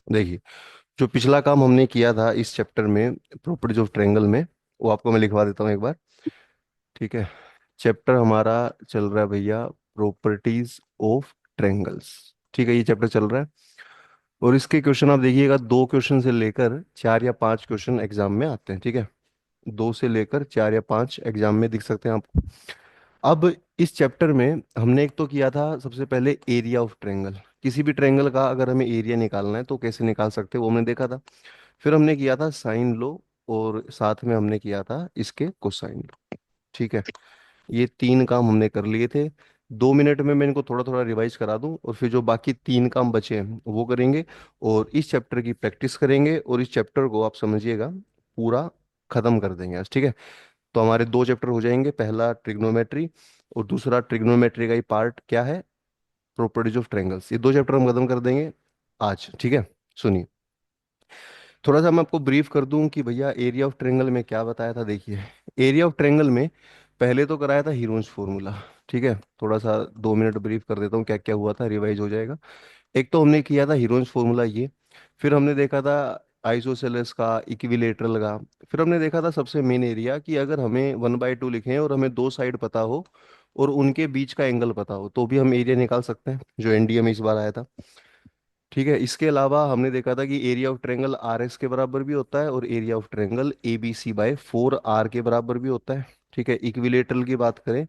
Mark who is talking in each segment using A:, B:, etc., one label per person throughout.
A: देखिए, जो पिछला काम हमने किया था इस चैप्टर में, प्रॉपर्टीज ऑफ ट्रायंगल में, वो आपको मैं लिखवा देता हूँ एक बार। ठीक है। चैप्टर हमारा चल रहा है भैया, प्रॉपर्टीज ऑफ ट्रायंगल्स। ठीक है, ये चैप्टर चल रहा है। और इसके क्वेश्चन आप देखिएगा, 2 क्वेश्चन से लेकर 4 या 5 क्वेश्चन एग्जाम में आते हैं। ठीक है, 2 से लेकर 4 या 5 एग्जाम में दिख सकते हैं आपको। अब इस चैप्टर में हमने एक तो किया था सबसे पहले एरिया ऑफ ट्रायंगल। किसी भी ट्रायंगल का अगर हमें एरिया निकालना है तो कैसे निकाल सकते हैं वो हमने देखा था। फिर हमने किया था साइन लो, और साथ में हमने किया था इसके कोसाइन लो। ठीक है, ये 3 काम हमने कर लिए थे। 2 मिनट में मैं इनको थोड़ा थोड़ा रिवाइज करा दूं, और फिर जो बाकी 3 काम बचे हैं वो करेंगे। और इस चैप्टर की प्रैक्टिस करेंगे, और इस चैप्टर को आप समझिएगा पूरा खत्म कर देंगे आज। ठीक है, तो हमारे 2 चैप्टर हो जाएंगे, पहला ट्रिग्नोमेट्री, और दूसरा ट्रिग्नोमेट्री का ही पार्ट क्या है, प्रॉपर्टीज ऑफ ट्रायंगल्स। ये 2 चैप्टर हम खत्म कर देंगे आज। ठीक है, सुनिए, थोड़ा सा मैं आपको ब्रीफ कर दूं कि भैया एरिया ऑफ ट्रायंगल में क्या बताया था। देखिए, एरिया ऑफ ट्रायंगल में पहले तो कराया था हीरोन्स फॉर्मूला। ठीक है, थोड़ा सा 2 मिनट ब्रीफ कर देता हूँ क्या क्या हुआ था, रिवाइज हो जाएगा। एक तो हमने किया था हीरोन्स फॉर्मूला ये। फिर हमने देखा था आइसोसेलेस का, इक्विलेटरल का। फिर हमने देखा था सबसे मेन एरिया, कि अगर हमें 1/2 लिखें और हमें 2 साइड पता हो और उनके बीच का एंगल पता हो तो भी हम एरिया निकाल सकते हैं, जो एनडीए में इस बार आया था। ठीक है, इसके अलावा हमने देखा था कि area of triangle R S के बराबर भी होता है, और area of triangle A B C by 4 R के बराबर भी होता है। ठीक है, इक्विलेटरल की बात करें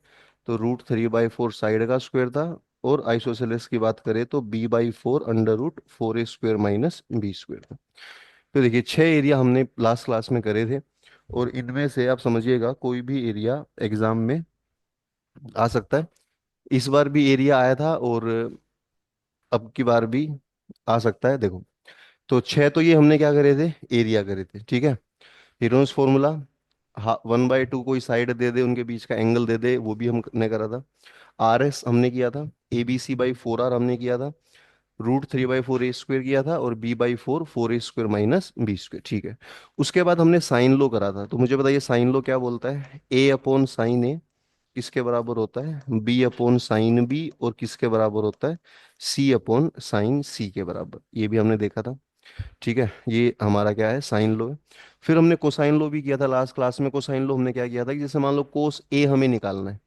A: तो √3/4 साइड का स्क्वायर था। और आइसोसेलेस की बात करें तो b/4 √4a² माइनस b²। तो देखिए, 6 एरिया हमने लास्ट क्लास में करे थे, और इनमें से आप समझिएगा कोई भी एरिया एग्जाम में आ सकता है। इस बार भी एरिया आया था, और अब की बार भी आ सकता है। देखो, तो 6 तो ये हमने क्या करे थे, एरिया करे थे। ठीक है, हीरोन्स फॉर्मूला, हाँ 1/2 कोई साइड दे दे, उनके बीच का एंगल दे दे, वो भी हमने करा था। आर एस हमने किया था, ABC/4 आर हमने किया था, √3/4 a² किया था, और b/4 4a² माइनस b²। ठीक है, उसके बाद हमने साइन लो करा था। तो मुझे बताइए साइन लो क्या बोलता है, A/sin A किसके बराबर होता है, B/sin B, और किसके बराबर होता है, C/sin C के बराबर। ये भी हमने देखा था। ठीक है, ये हमारा क्या है, साइन लो है। फिर हमने कोसाइन लो भी किया था लास्ट क्लास में। कोसाइन लो हमने क्या किया था कि जैसे मान लो कोस ए हमें निकालना है,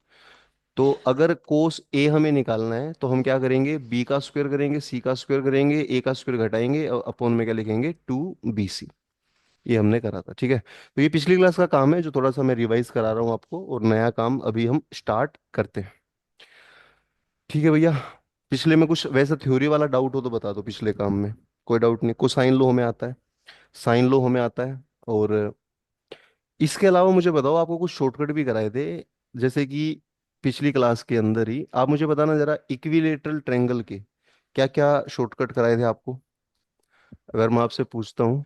A: तो अगर कोस ए हमें निकालना है तो हम क्या करेंगे, बी का स्क्वायर करेंगे, सी का स्क्वायर करेंगे, ए का स्क्वायर घटाएंगे, और अपॉन में क्या लिखेंगे, 2BC। ये हमने करा था। ठीक है, तो ये पिछली क्लास का काम है जो थोड़ा सा मैं रिवाइज करा रहा हूँ आपको, और नया काम अभी हम स्टार्ट करते हैं। ठीक है भैया, पिछले में कुछ वैसा थ्योरी वाला डाउट हो तो बता दो। पिछले काम में कोई डाउट नहीं, कोसाइन लो हमें आता है, साइन लो हमें आता है। और इसके अलावा मुझे बताओ, आपको कुछ शॉर्टकट भी कराए थे, जैसे कि पिछली क्लास के अंदर ही आप मुझे बताना जरा, इक्विलेटरल ट्रायंगल के क्या क्या शॉर्टकट कराए थे आपको, अगर मैं आपसे पूछता हूँ।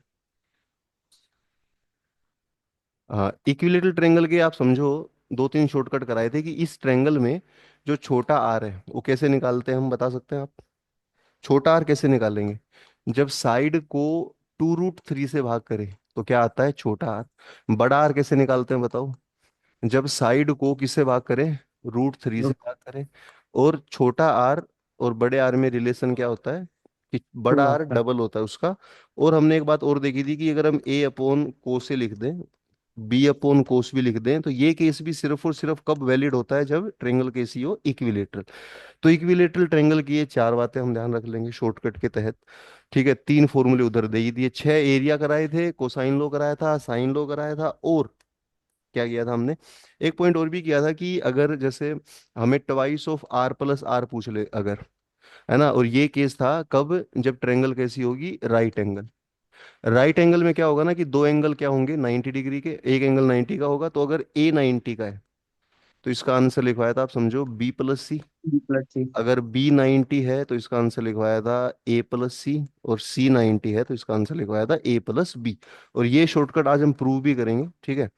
A: हाँ, इक्विलेटरल ट्रायंगल के आप समझो 2-3 शॉर्टकट कराए थे, कि इस ट्रायंगल में जो छोटा आर है वो कैसे निकालते हैं, हम बता सकते हैं आप। छोटा आर कैसे निकालेंगे, जब साइड को 2√3 से भाग करें तो क्या आता है, छोटा आर। बड़ा आर कैसे निकालते हैं बताओ, जब साइड को किससे भाग करें, √3 से भाग करें। और छोटा आर और बड़े आर में रिलेशन क्या होता है, कि बड़ा
B: टू
A: आर
B: आता है।
A: डबल होता है उसका। और हमने एक बात और देखी थी, कि अगर हम A/cos से लिख दें, B/cos भी लिख दें, तो ये केस भी सिर्फ और सिर्फ कब वैलिड होता है, जब ट्रायंगल केस ही हो इक्विलेटरल। तो इक्विलेटरल ट्रायंगल की ये 4 बातें हम ध्यान रख लेंगे शॉर्टकट के तहत। ठीक है, 3 फॉर्मूले उधर दे ही दिए, 6 एरिया कराए थे, कोसाइन लो कराया था, साइन लो कराया था, और क्या किया था हमने, एक पॉइंट और भी किया था, कि अगर जैसे हमें twice of R plus R पूछ ले अगर, है ना, और ये केस था कब, जब ट्रायंगल कैसी होगी, राइट एंगल। राइट एंगल में क्या होगा ना, कि 2 एंगल क्या होंगे, 90 डिग्री के, एक एंगल 90 का होगा। तो अगर ए 90 का है तो इसका आंसर लिखवाया था, आप समझो, B+C।
B: B+C।
A: अगर B 90 है तो इसका आंसर लिखवाया था A+C। और C 90 है तो इसका आंसर लिखवाया था A+B। और ये शॉर्टकट आज हम प्रूव भी करेंगे। ठीक है,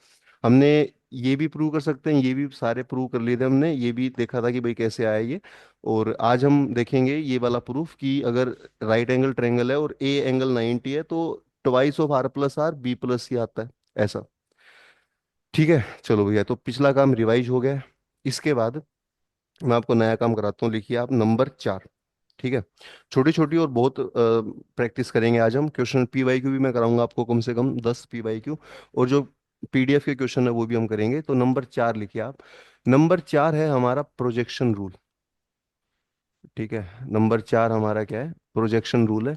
A: हमने ये भी प्रूव कर सकते हैं, ये भी सारे प्रूव कर लिए थे हमने, ये भी देखा था कि भाई कैसे आया ये। और आज हम देखेंगे ये वाला प्रूफ, कि अगर राइट एंगल ट्रायंगल है और ए एंगल 90 है तो twice of R plus R B+C आता है, ऐसा। ठीक है, चलो भैया, तो पिछला काम रिवाइज हो गया है। इसके बाद मैं आपको नया काम कराता हूँ, लिखिए आप नंबर 4। ठीक है। छोटी छोटी और बहुत प्रैक्टिस करेंगे आज हम। क्वेश्चन पी वाई क्यू भी मैं कराऊंगा आपको, कम से कम 10 पी वाई क्यू। और जो पीडीएफ के क्वेश्चन है वो भी हम करेंगे। तो नंबर 4 लिखिए आप। नंबर 4 है हमारा प्रोजेक्शन रूल। ठीक है, नंबर 4 हमारा क्या है, प्रोजेक्शन रूल है।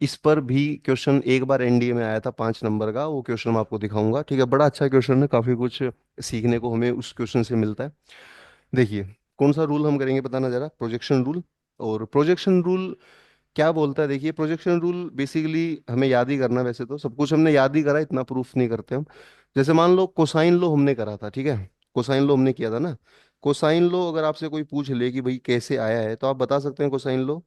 A: इस पर भी क्वेश्चन एक बार एनडीए में आया था 5 नंबर का, वो क्वेश्चन मैं आपको दिखाऊंगा। ठीक है, बड़ा अच्छा क्वेश्चन है, काफी कुछ सीखने को हमें उस क्वेश्चन से मिलता है। देखिए, कौन सा रूल हम करेंगे बताना जरा, प्रोजेक्शन रूल। और प्रोजेक्शन रूल क्या बोलता है, देखिए प्रोजेक्शन रूल बेसिकली हमें याद ही करना है। वैसे तो सब कुछ हमने याद ही करा, इतना प्रूफ नहीं करते हम। जैसे मान लो कोसाइन लो हमने करा था, ठीक है, कोसाइन लो हमने किया था ना। कोसाइन लो अगर आपसे कोई पूछ ले कि भाई कैसे आया है, तो आप बता सकते हैं कोसाइन लो?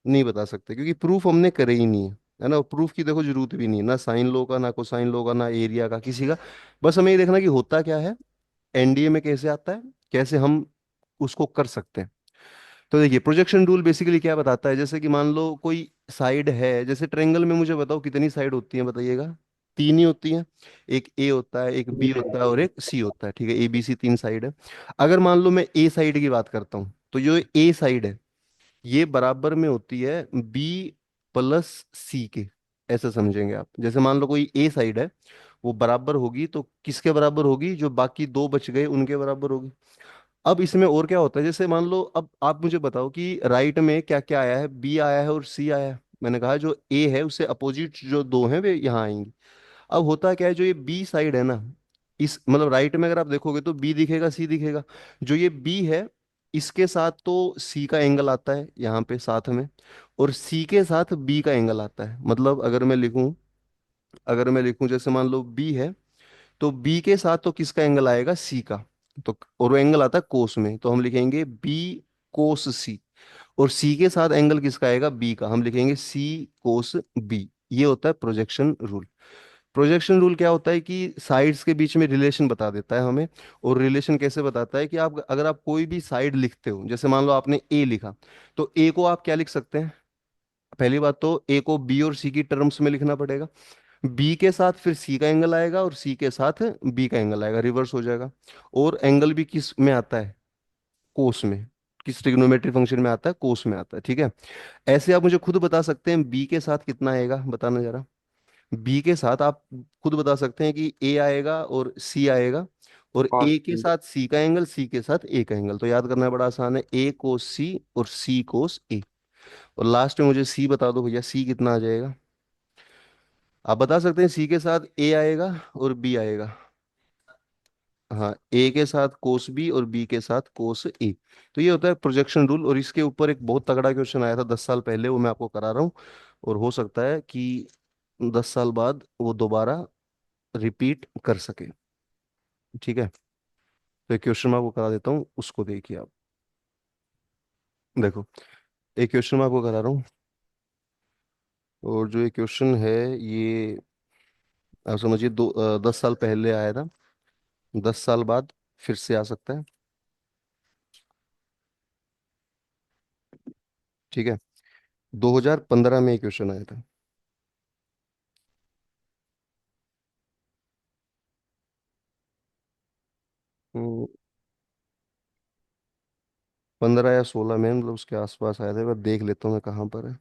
A: नहीं बता सकते, क्योंकि प्रूफ हमने करे ही नहीं है ना। प्रूफ की देखो जरूरत भी नहीं है, ना साइन लो का, ना कोसाइन लो का, ना एरिया का, किसी का। बस हमें ये देखना कि होता क्या है, एनडीए में कैसे आता है, कैसे हम उसको कर सकते हैं। तो देखिए प्रोजेक्शन रूल बेसिकली क्या बताता है, जैसे कि मान लो कोई साइड है, जैसे ट्रेंगल में मुझे बताओ कितनी साइड होती है, बताइएगा। 3 ही होती हैं। एक ए होता है, एक बी होता है और एक सी होता है। ठीक है, ए बी सी 3 साइड है। अगर मान लो मैं ए साइड की बात करता हूँ, तो जो ए साइड है ये बराबर में होती है बी प्लस सी के। ऐसा समझेंगे आप, जैसे मान लो कोई ए साइड है, वो बराबर होगी तो किसके बराबर होगी, जो बाकी दो बच गए उनके बराबर होगी। अब इसमें और क्या होता है, जैसे मान लो अब आप मुझे बताओ कि राइट में क्या क्या आया है, बी आया है और सी आया है। मैंने कहा जो ए है उससे अपोजिट जो दो हैं वे यहाँ आएंगे। अब होता क्या है, जो ये बी साइड है ना, इस मतलब राइट में अगर आप देखोगे तो बी दिखेगा, सी दिखेगा। जो ये बी है, इसके साथ तो सी का एंगल आता है यहाँ पे साथ में, और सी के साथ बी का एंगल आता है। मतलब अगर मैं लिखूं जैसे मान लो बी है, तो बी के साथ तो किसका एंगल आएगा, सी का। तो और वो एंगल आता है कोस में, तो हम लिखेंगे बी कोस सी। और सी के साथ एंगल किसका आएगा, बी का, हम लिखेंगे सी कोस बी। ये होता है प्रोजेक्शन रूल। प्रोजेक्शन रूल क्या होता है कि साइड्स के बीच में रिलेशन बता देता है हमें। और रिलेशन कैसे बताता है कि आप अगर आप कोई भी साइड लिखते हो, जैसे मान लो आपने ए लिखा, तो ए को आप क्या लिख सकते हैं, पहली बात तो ए को बी और सी की टर्म्स में लिखना पड़ेगा। बी के साथ फिर सी का एंगल आएगा और सी के साथ बी का एंगल आएगा, रिवर्स हो जाएगा। और एंगल भी किस में आता है, कोस में। किस ट्रिग्नोमेट्री फंक्शन में आता है, कोस में आता है। ठीक है, ऐसे आप मुझे खुद बता सकते हैं बी के साथ कितना आएगा, बताना जरा। बी के साथ आप खुद बता सकते हैं कि ए आएगा और सी आएगा। और
B: कॉस
A: ए के साथ सी का एंगल, सी के साथ ए का एंगल, तो याद करना बड़ा आसान है, ए कोस सी और सी कोस ए। और लास्ट में मुझे सी बता दो भैया, सी कितना आ जाएगा। आप बता सकते हैं सी के साथ ए आएगा और बी आएगा। हाँ, ए के साथ कोस बी और बी के साथ कोस ए। तो ये होता है प्रोजेक्शन रूल। और इसके ऊपर एक बहुत तगड़ा क्वेश्चन आया था 10 साल पहले, वो मैं आपको करा रहा हूँ। और हो सकता है कि 10 साल बाद वो दोबारा रिपीट कर सके। ठीक है, तो एक क्वेश्चन मैं आपको करा देता हूँ, उसको देखिए आप। देखो, एक क्वेश्चन मैं आपको करा रहा हूँ। और जो ये क्वेश्चन है, ये आप समझिए 10 साल पहले आया था, 10 साल बाद फिर से आ सकता है। ठीक है, 2015 में ये क्वेश्चन आया था। 15 या 16 में, मतलब उसके आसपास आया था। मैं देख लेता हूँ मैं कहाँ पर है।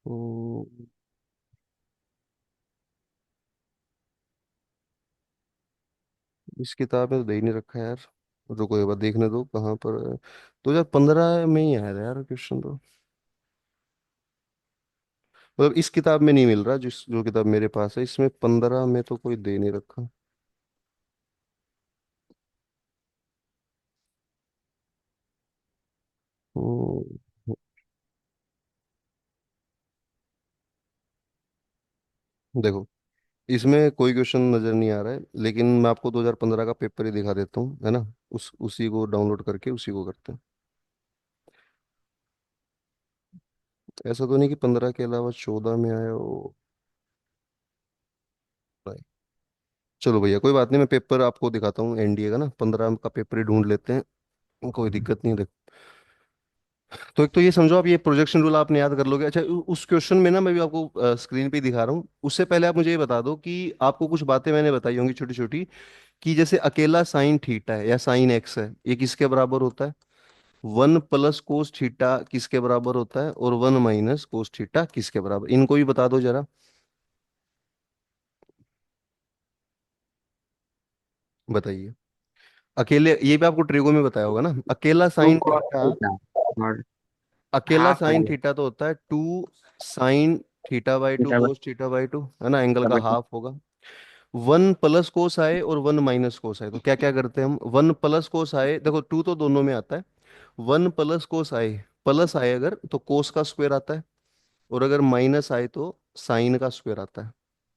A: हम्म, इस किताब में तो दे ही नहीं रखा है यार। रुको एक बार देखने दो कहाँ पर है। 2015 में ही आया था यार क्वेश्चन तो। मतलब इस किताब में नहीं मिल रहा, जिस जो किताब मेरे पास है इसमें 15 में तो कोई दे नहीं रखा। हम्म, देखो, इसमें कोई क्वेश्चन नजर नहीं आ रहा है, लेकिन मैं आपको 2015 का पेपर ही दिखा देता हूँ, है ना। उसी को डाउनलोड करके उसी को करते हैं। ऐसा तो नहीं कि 15 के अलावा 14 में आया हो। नहीं। चलो भैया कोई बात नहीं, मैं पेपर आपको दिखाता हूँ एनडीए का ना, 15 का पेपर ही ढूंढ लेते हैं, कोई दिक्कत नहीं है। तो एक तो ये समझो, आप ये प्रोजेक्शन रूल आपने याद कर लोगे। अच्छा, उस क्वेश्चन में ना मैं भी आपको स्क्रीन पे ही दिखा रहा हूँ। उससे पहले आप मुझे ये बता दो कि आपको कुछ बातें मैंने बताई होंगी छोटी छोटी, कि जैसे अकेला साइन थीटा है या साइन एक्स है, ये किसके बराबर होता है? 1 + cos थीटा किसके बराबर होता है, और 1 - cos थीटा किसके बराबर, इनको भी बता दो जरा, बताइए। अकेले, ये भी आपको ट्रिगो में बताया होगा ना, अकेला
B: two
A: sine
B: cos
A: theta,
B: theta और
A: अकेला
B: हाफ
A: साइन
B: आएगा
A: थीटा तो होता है 2 sin थीटा/2
B: थीटा बाई
A: cos थीटा/2, है ना, एंगल
B: थीटा
A: का
B: बाई टू।
A: हाफ होगा। 1 + कोस आए और 1 - कोस आए तो क्या क्या करते हैं हम, 1 + कोस आए, देखो टू तो दोनों में आता है। 1 + कोस आए, प्लस आए अगर तो कोस का स्क्वायर आता है, और अगर माइनस आए तो साइन का स्क्वायर आता है।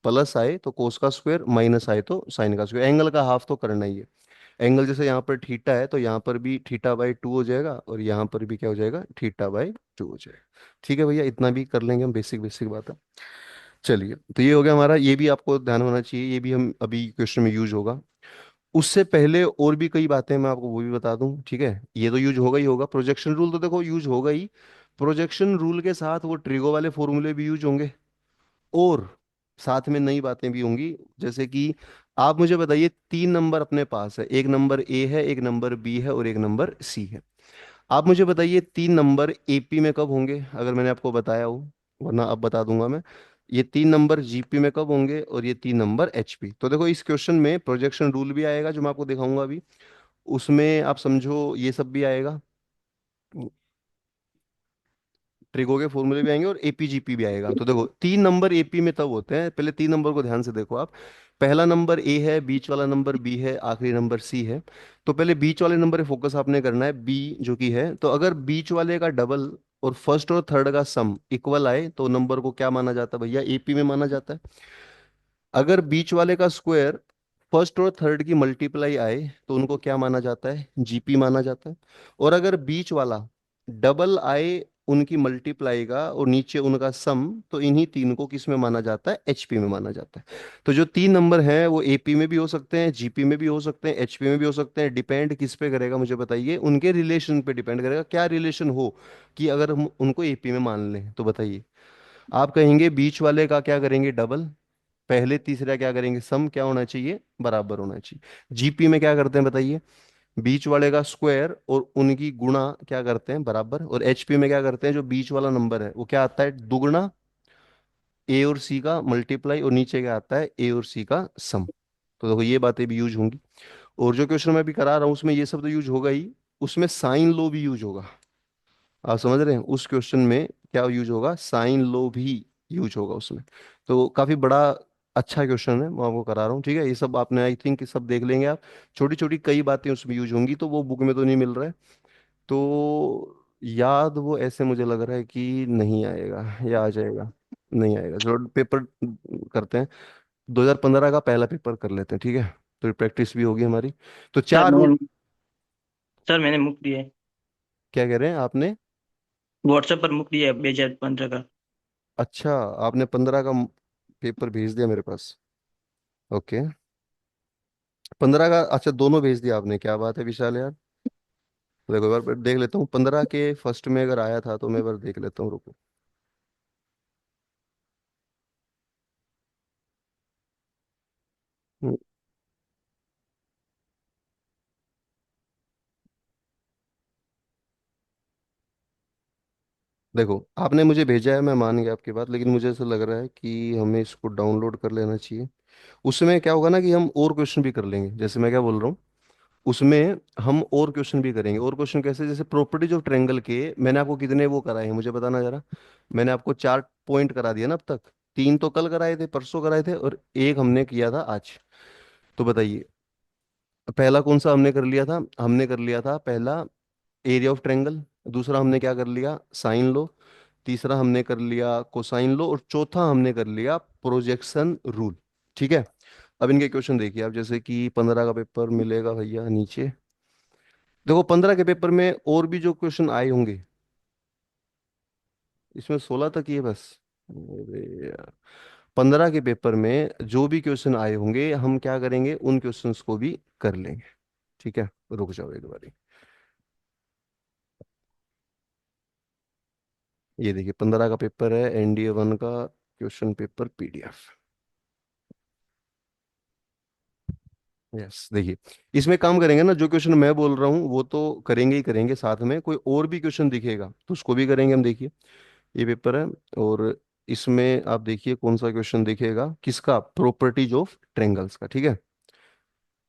A: प्लस आए तो कोस का स्क्वायर, माइनस आए तो साइन का स्क्वायर, एंगल का हाफ तो करना ही है। एंगल जैसे यहाँ पर थीटा है तो यहाँ पर भी थीटा/2 हो जाएगा, और यहाँ पर भी क्या हो जाएगा, थीटा/2 हो जाएगा। ठीक है भैया, इतना भी कर लेंगे हम, बेसिक बेसिक बात है। चलिए, तो ये हो गया हमारा, ये भी आपको ध्यान होना चाहिए, ये भी हम अभी क्वेश्चन में यूज होगा। उससे पहले और भी कई बातें मैं आपको वो भी बता दूं, ठीक है, ये तो यूज होगा ही होगा, प्रोजेक्शन रूल तो देखो यूज होगा ही। प्रोजेक्शन रूल के साथ वो ट्रिगो वाले फॉर्मूले भी यूज होंगे, और साथ में नई बातें भी होंगी। जैसे कि आप मुझे बताइए, 3 नंबर अपने पास है, एक नंबर ए है, एक नंबर बी है, और एक नंबर सी है। आप मुझे बताइए 3 नंबर एपी में कब होंगे, अगर मैंने आपको बताया हो, वरना अब बता दूंगा मैं। ये 3 नंबर जीपी में कब होंगे, और ये 3 नंबर एचपी। तो देखो इस क्वेश्चन में प्रोजेक्शन रूल भी आएगा जो मैं आपको दिखाऊंगा अभी, उसमें आप समझो ये सब भी आएगा, ट्रिगो के फॉर्मूले भी आएंगे, और एपीजीपी भी आएगा। तो देखो 3 नंबर एपी में तब होते हैं, पहले 3 नंबर को ध्यान से देखो आप। पहला नंबर ए है, बीच वाला नंबर बी है, आखिरी नंबर सी है। तो पहले बीच वाले नंबर पे फोकस आपने करना है, बी जो कि है, तो अगर बीच वाले का डबल और फर्स्ट और थर्ड का सम इक्वल आए तो नंबर को क्या माना जाता है भैया, एपी में माना जाता है। अगर बीच वाले का स्क्वायर फर्स्ट और थर्ड की मल्टीप्लाई आए तो उनको क्या माना जाता है, जीपी माना जाता है। और अगर बीच वाला डबल आए उनकी मल्टीप्लाई का, और नीचे उनका सम, तो इन्हीं तीन को किस में माना जाता है, एचपी में माना जाता है। तो जो 3 नंबर हैं वो एपी में भी हो सकते हैं, जीपी में भी हो सकते हैं, एचपी में भी हो सकते हैं, डिपेंड किस पे करेगा मुझे बताइए, उनके रिलेशन पे डिपेंड करेगा, क्या रिलेशन हो कि अगर हम उनको एपी में मान लें तो बताइए। आप कहेंगे बीच वाले का क्या करेंगे, डबल, पहले तीसरा क्या करेंगे, सम क्या होना चाहिए, बराबर होना चाहिए। जीपी में क्या करते हैं बताइए, बीच वाले का स्क्वायर और उनकी गुणा क्या करते हैं, बराबर। और एचपी में क्या करते हैं, जो बीच वाला नंबर है वो क्या आता है, दुगुना, ए और सी का मल्टीप्लाई, और नीचे क्या आता है, ए और सी का सम। तो देखो ये बातें भी यूज होंगी। और जो क्वेश्चन मैं अभी करा रहा हूँ उसमें ये सब तो यूज होगा ही, उसमें साइन लो भी यूज होगा। आप समझ रहे हैं, उस क्वेश्चन में क्या यूज होगा, साइन लो भी यूज होगा उसमें। तो काफी बड़ा अच्छा क्वेश्चन है, मैं आपको करा रहा हूँ, ठीक है, ये सब आपने आई थिंक सब देख लेंगे आप। छोटी छोटी कई बातें उसमें यूज होंगी, तो वो बुक में तो नहीं मिल रहा है। तो याद वो ऐसे मुझे लग रहा है कि नहीं आएगा, या आ जाएगा, नहीं आएगा। चलो पेपर करते हैं, 2015 का पहला पेपर कर लेते हैं, ठीक है, तो प्रैक्टिस भी होगी हमारी। तो
B: सर
A: 4 रूल।
B: मैंने सर मैंने मुक दिया है।
A: क्या कह रहे हैं आपने?
B: व्हाट्सएप पर मुक दिया है 2015 का।
A: अच्छा, आपने 15 का पेपर भेज दिया मेरे पास। ओके, 15 का, अच्छा दोनों भेज दिया आपने, क्या बात है विशाल यार। देखो एक बार देख लेता हूँ, 15 के फर्स्ट में अगर आया था तो मैं एक बार देख लेता हूँ, रुको। हम्म, देखो आपने मुझे भेजा है, मैं मान गया आपकी बात, लेकिन मुझे ऐसा लग रहा है कि हमें इसको डाउनलोड कर लेना चाहिए। उसमें क्या होगा ना कि हम और क्वेश्चन भी कर लेंगे, जैसे मैं क्या बोल रहा हूँ, उसमें हम और क्वेश्चन भी करेंगे। और क्वेश्चन कैसे, जैसे प्रॉपर्टीज ऑफ ट्रायंगल के मैंने आपको कितने वो कराए हैं मुझे बताना जरा। मैंने आपको 4 पॉइंट करा दिया ना अब तक, 3 तो कल कराए थे, परसों कराए थे, और एक हमने किया था आज। तो बताइए, पहला कौन सा हमने कर लिया था, हमने कर लिया था पहला एरिया ऑफ ट्रायंगल, दूसरा हमने क्या कर लिया, साइन लो, तीसरा हमने कर लिया कोसाइन लो, और चौथा हमने कर लिया प्रोजेक्शन रूल। ठीक है, अब इनके क्वेश्चन देखिए आप, जैसे कि 15 का पेपर मिलेगा भैया नीचे। देखो 15 के पेपर में और भी जो क्वेश्चन आए होंगे, इसमें 16 तक ही है बस। अरे यार, 15 के पेपर में जो भी क्वेश्चन आए होंगे हम क्या करेंगे, उन क्वेश्चंस को भी कर लेंगे। ठीक है, रुक जाओ एक बारी। ये देखिए 15 का पेपर है, एनडीए 1 का क्वेश्चन पेपर पीडीएफ। यस, देखिए, इसमें काम करेंगे ना, जो क्वेश्चन मैं बोल रहा हूँ वो तो करेंगे ही करेंगे, साथ में कोई और भी क्वेश्चन दिखेगा तो उसको भी करेंगे हम। देखिए, ये पेपर है, और इसमें आप देखिए कौन सा क्वेश्चन दिखेगा, किसका, प्रॉपर्टीज ऑफ ट्रायंगल्स का, ठीक है।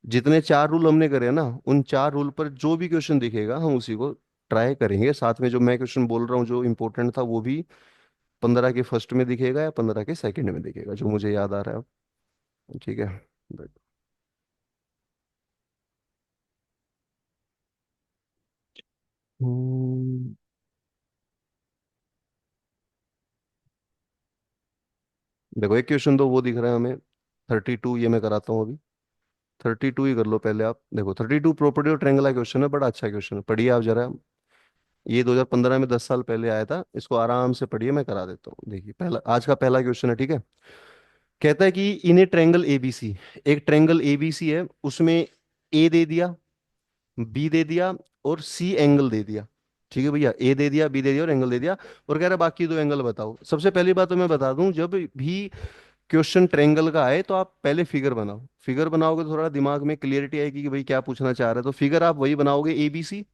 A: जितने चार रूल हमने करे हैं ना, उन चार रूल पर जो भी क्वेश्चन दिखेगा हम उसी को ट्राई करेंगे। साथ में जो मैं क्वेश्चन बोल रहा हूँ जो इंपॉर्टेंट था वो भी 15 के फर्स्ट में दिखेगा या 15 के सेकंड में दिखेगा, जो मुझे याद आ रहा है अब। ठीक है। हम्म, देखो, एक क्वेश्चन तो वो दिख रहा है हमें, 32, ये मैं कराता हूँ अभी। 32 ही कर लो पहले आप। देखो, 32 प्रॉपर्टी और ट्रायंगल का क्वेश्चन है, बड़ा अच्छा क्वेश्चन है, पढ़िए आप जरा। ये 2015 में 10 साल पहले आया था, इसको आराम से पढ़िए, मैं करा देता हूँ। देखिए, पहला, आज का पहला क्वेश्चन है, ठीक है। कहता है कि इन ए ट्रायंगल एबीसी, एक ट्रायंगल एबीसी है, उसमें ए दे दिया, बी दे दिया, और सी एंगल दे दिया। ठीक है भैया, ए दे दिया, बी दे दिया और एंगल दे दिया, और कह रहा है बाकी दो एंगल बताओ। सबसे पहली बात तो मैं बता दूं, जब भी क्वेश्चन ट्रायंगल का आए तो आप पहले फिगर बनाओ। फिगर बनाओगे तो थोड़ा दिमाग में क्लियरिटी आएगी कि भाई क्या पूछना चाह रहे हैं। तो फिगर आप वही बनाओगे, ए बी सी,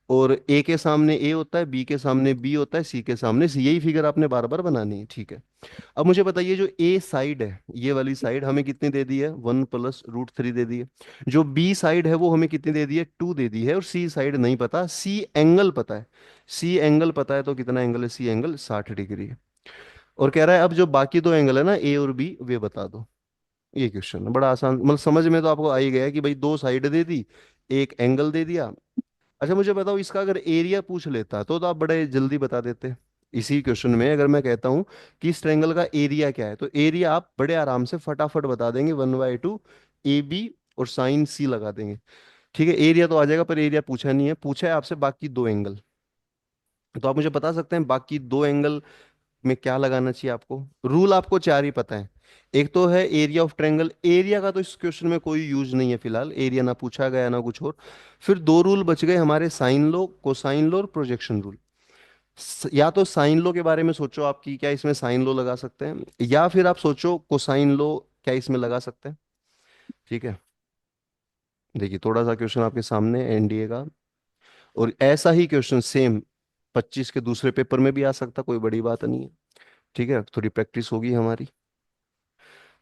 A: और ए के सामने ए होता है, बी के सामने बी होता है, सी के सामने सी, यही फिगर आपने बार बार बनानी है, ठीक है। अब मुझे बताइए, जो ए साइड है, ये वाली साइड हमें कितनी दे दी है, 1 + √3 दे दी है। जो बी साइड है वो हमें कितनी दे दी है, 2 दे दी है, और सी साइड नहीं पता, सी एंगल पता है। सी एंगल पता है तो कितना एंगल है, सी एंगल 60 डिग्री है। और कह रहा है अब जो बाकी दो एंगल है ना, ए और बी, वे बता दो। ये क्वेश्चन है बड़ा आसान, मतलब समझ में तो आपको आ ही गया कि भाई दो साइड दे दी, एक एंगल दे दिया। अच्छा मुझे बताओ, इसका अगर एरिया पूछ लेता तो आप बड़े जल्दी बता देते। इसी क्वेश्चन में अगर मैं कहता हूं कि इस ट्रायंगल का एरिया क्या है, तो एरिया आप बड़े आराम से फटाफट बता देंगे, 1/2 ए बी और साइन सी लगा देंगे। ठीक है, एरिया तो आ जाएगा, पर एरिया पूछा नहीं है, पूछा है आपसे बाकी दो एंगल। तो आप मुझे बता सकते हैं बाकी दो एंगल में क्या लगाना चाहिए आपको। रूल आपको चार ही पता है। एक तो है एरिया ऑफ ट्रायंगल, एरिया का तो इस क्वेश्चन में कोई यूज नहीं है फिलहाल, एरिया ना पूछा गया ना कुछ और। फिर दो रूल बच गए हमारे, साइन लो, कोसाइन लो और प्रोजेक्शन रूल। या तो साइन लो के बारे में सोचो आपकी, क्या इसमें साइन लो लगा सकते हैं, या फिर आप सोचो कोसाइन लो क्या इसमें लगा सकते हैं। ठीक है, देखिए थोड़ा सा क्वेश्चन आपके सामने एनडीए का, और ऐसा ही क्वेश्चन सेम 25 के दूसरे पेपर में भी आ सकता, कोई बड़ी बात नहीं है। ठीक है, थोड़ी प्रैक्टिस होगी हमारी।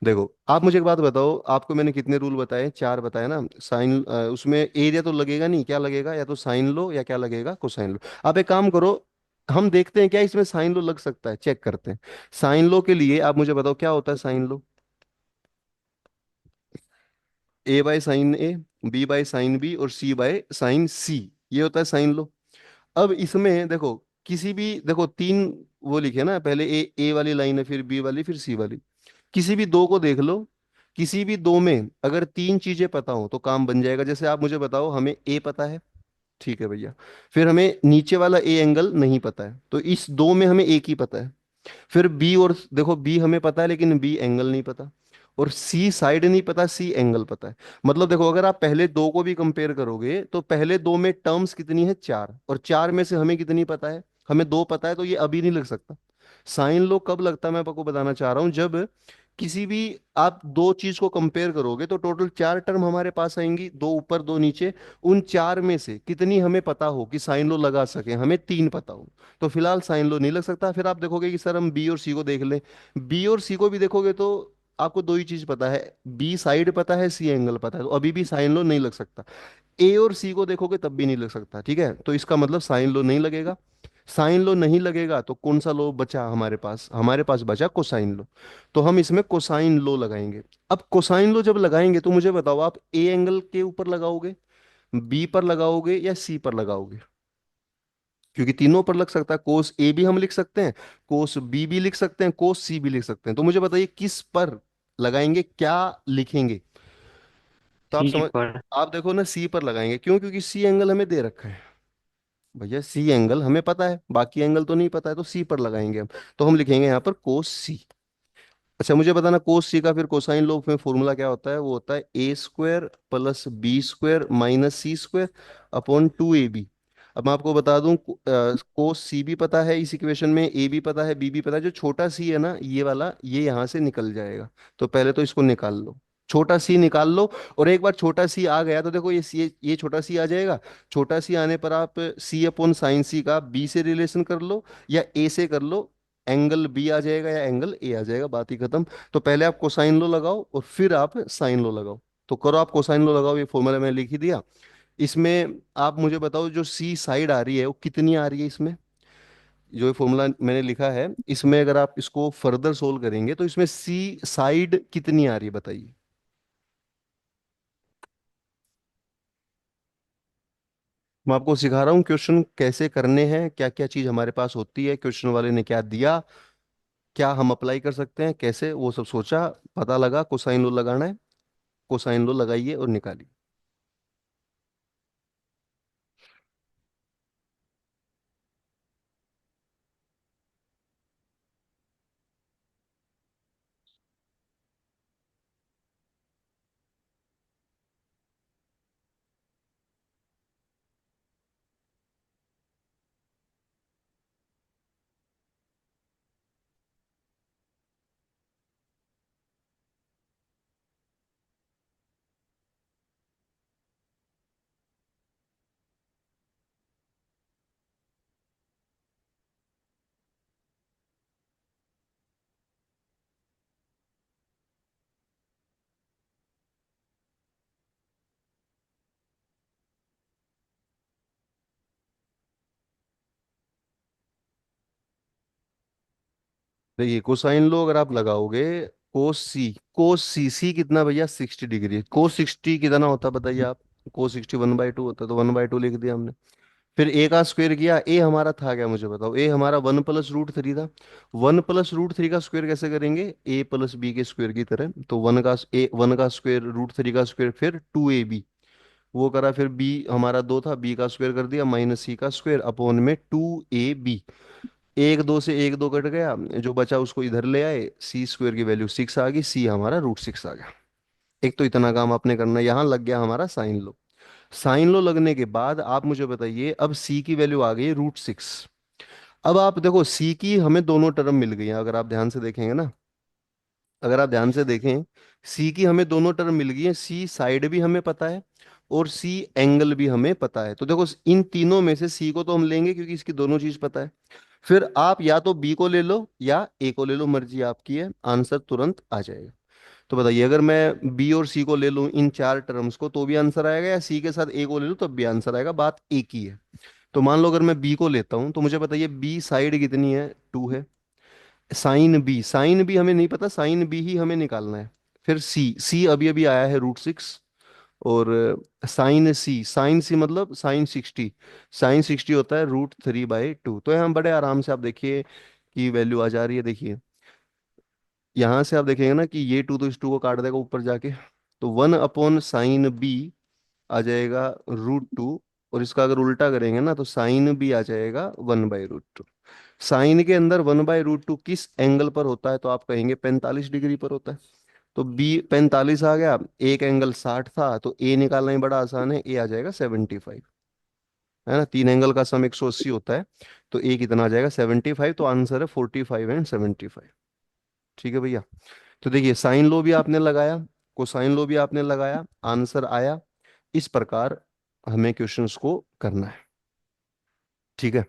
A: देखो, आप मुझे एक बात बताओ, आपको मैंने कितने रूल बताए, चार बताए ना। साइन, उसमें एरिया तो लगेगा नहीं, क्या लगेगा, या तो साइन लो या क्या लगेगा, कोसाइन लो। आप एक काम करो, हम देखते हैं क्या इसमें साइन लो लग सकता है, चेक करते हैं। साइन लो के लिए आप मुझे बताओ क्या होता है साइन लो। A by sine A, B by sine B और सी बाय साइन सी, ये होता है साइन लो। अब इसमें देखो, किसी भी, देखो तीन वो लिखे ना, पहले ए वाली लाइन है, फिर बी वाली, फिर सी वाली। किसी भी दो को देख लो, किसी भी दो में अगर तीन चीजें पता हो तो काम बन जाएगा। जैसे आप मुझे बताओ, हमें ए पता है, ठीक है भैया, फिर हमें नीचे वाला ए एंगल नहीं पता है, तो इस दो में हमें एक ही पता है। फिर बी, और देखो बी हमें पता है लेकिन बी एंगल नहीं पता, और सी साइड नहीं पता, सी एंगल पता है। मतलब देखो, अगर आप पहले दो को भी कंपेयर करोगे तो पहले दो में टर्म्स कितनी है, चार, और चार में से हमें कितनी पता है, हमें दो पता है, तो ये अभी नहीं लग सकता। साइन लो कब लगता है, मैं आपको बताना चाह रहा हूं, जब किसी भी आप दो चीज को कंपेयर करोगे तो टोटल चार टर्म हमारे पास आएंगी, दो ऊपर दो नीचे। उन चार में से कितनी हमें पता हो कि साइन लो लगा सके, हमें तीन पता हो, तो फिलहाल साइन लो नहीं लग सकता। फिर आप देखोगे कि सर हम बी और सी को देख लें, बी और सी को भी देखोगे तो आपको दो ही चीज पता है, बी साइड पता है, सी एंगल पता है, तो अभी भी साइन लो नहीं लग सकता। ए और सी को देखोगे तब भी नहीं लग सकता, ठीक है, तो इसका मतलब साइन लो नहीं लगेगा। साइन लो नहीं लगेगा तो कौन सा लो बचा हमारे पास, हमारे पास बचा कोसाइन लो। तो हम इसमें कोसाइन लो लगाएंगे। अब कोसाइन लो जब लगाएंगे तो मुझे बताओ, आप ए एंगल के ऊपर लगाओगे, बी पर लगाओगे या सी पर लगाओगे, क्योंकि तीनों पर लग सकता है। कोस ए भी हम लिख सकते हैं, कोस बी भी लिख सकते हैं, कोस सी भी लिख सकते हैं, तो मुझे बताइए किस पर लगाएंगे, क्या लिखेंगे। तो आप
B: सी
A: समझ,
B: पर।
A: आप देखो ना, सी पर लगाएंगे, क्यों, क्योंकि सी एंगल हमें दे रखा है। भैया सी एंगल हमें पता है, बाकी एंगल तो नहीं पता है, तो सी पर लगाएंगे हम। तो हम लिखेंगे यहाँ पर कोस सी। अच्छा मुझे बताना, कोस सी का फिर कोसाइन लो में फॉर्मूला क्या होता है, वो होता है a² + b² - c² upon 2ab। अब मैं आपको बता दूं, कोस सी भी पता है इस इक्वेशन में, ए भी पता है, बी भी पता है, जो छोटा सी है ना ये वाला, ये यहाँ से निकल जाएगा। तो पहले तो इसको निकाल लो, छोटा सी निकाल लो। और एक बार छोटा सी आ गया तो देखो ये छोटा सी आ जाएगा। छोटा सी आने पर आप सी अपॉन साइन सी का बी से रिलेशन कर लो या ए से कर लो। एंगल बी आ जाएगा या एंगल ए आ जाएगा, बात ही खत्म। तो पहले आप कोसाइन लो लगाओ और फिर आप साइन लो लगाओ। तो करो, आप कोसाइन लो लगाओ, ये फॉर्मूला मैंने लिख ही दिया। इसमें आप मुझे बताओ जो सी साइड आ रही है वो कितनी आ रही है इसमें। जो ये फॉर्मूला मैंने लिखा है इसमें अगर आप इसको फर्दर सोल्व करेंगे तो इसमें सी साइड कितनी आ रही है बताइए। मैं आपको सिखा रहा हूँ क्वेश्चन कैसे करने हैं, क्या क्या चीज हमारे पास होती है, क्वेश्चन वाले ने क्या दिया, क्या हम अप्लाई कर सकते हैं, कैसे वो सब सोचा, पता लगा कोसाइन लो लगाना है। कोसाइन लो लगाइए और निकालिए। देखिए कोसाइन लो अगर आप लगाओगे, कोस सी सी कितना भैया 60 डिग्री, कोस 60 कितना होता है बताइए आप। कोस 60 1/2 होता है, तो 1/2 लिख दिया हमने। फिर ए का स्क्वायर किया, ए हमारा था क्या मुझे बताओ, ए हमारा 1 + √3 था। 1 + √3 का स्क्वायर कैसे करेंगे, ए प्लस बी के स्क्वायर की तरह। तो वन का स्क्वायर √3 का स्क्वायर फिर 2ab, वो करा। फिर बी हमारा 2 था, बी का स्क्वायर कर दिया माइनस सी का स्क्वायर अपॉन में 2ab। एक दो से एक दो कट गया, जो बचा उसको इधर ले आए, सी स्क्वायर की वैल्यू 6 आ गई, सी हमारा √6 आ गया। एक तो इतना काम आपने करना, यहाँ लग गया हमारा साइन लो। साइन लो लगने के बाद आप मुझे बताइए, अब सी की वैल्यू आ गई √6। अब आप देखो सी की हमें दोनों टर्म मिल गई हैं, अगर आप ध्यान से देखेंगे ना, अगर आप ध्यान से देखें, सी की हमें दोनों टर्म मिल गई है, सी साइड भी हमें पता है और सी एंगल भी हमें पता है। तो देखो इन तीनों में से सी को तो हम लेंगे क्योंकि इसकी दोनों चीज पता है। फिर आप या तो बी को ले लो या ए को ले लो, मर्जी आपकी है, आंसर तुरंत आ जाएगा। तो बताइए अगर मैं बी और सी को ले लूं इन चार टर्म्स को तो भी आंसर आएगा, या सी के साथ ए को ले लूं तब भी आंसर आएगा, बात एक ही है। तो मान लो अगर मैं बी को लेता हूं तो मुझे बताइए बी साइड कितनी है, 2 है। साइन बी हमें नहीं पता, साइन बी ही हमें निकालना है। फिर सी सी अभी अभी आया है √6। और साइन सी मतलब साइन 60 होता है √3/2। तो यहाँ बड़े आराम से आप देखिए कि वैल्यू आ जा रही है, देखिए यहाँ से आप देखेंगे ना कि ये 2 तो इस 2 को काट देगा ऊपर जाके। तो 1/sin b आ जाएगा √2। और इसका अगर उल्टा करेंगे ना तो साइन बी आ जाएगा 1/√2। साइन के अंदर 1/√2 किस एंगल पर होता है, तो आप कहेंगे 45 डिग्री पर होता है। तो बी 45 आ गया, एक एंगल 60 था, तो ए निकालना ही बड़ा आसान है, ए आ जाएगा 75। है ना, तीन एंगल का सम 180 होता है। तो ए कितना आ जाएगा 75, तो आंसर है 45 एंड 75। ठीक है भैया। तो देखिए साइन लो भी आपने लगाया, कोसाइन लो भी आपने लगाया, आंसर आया। इस प्रकार हमें क्वेश्चंस को करना है। ठीक है।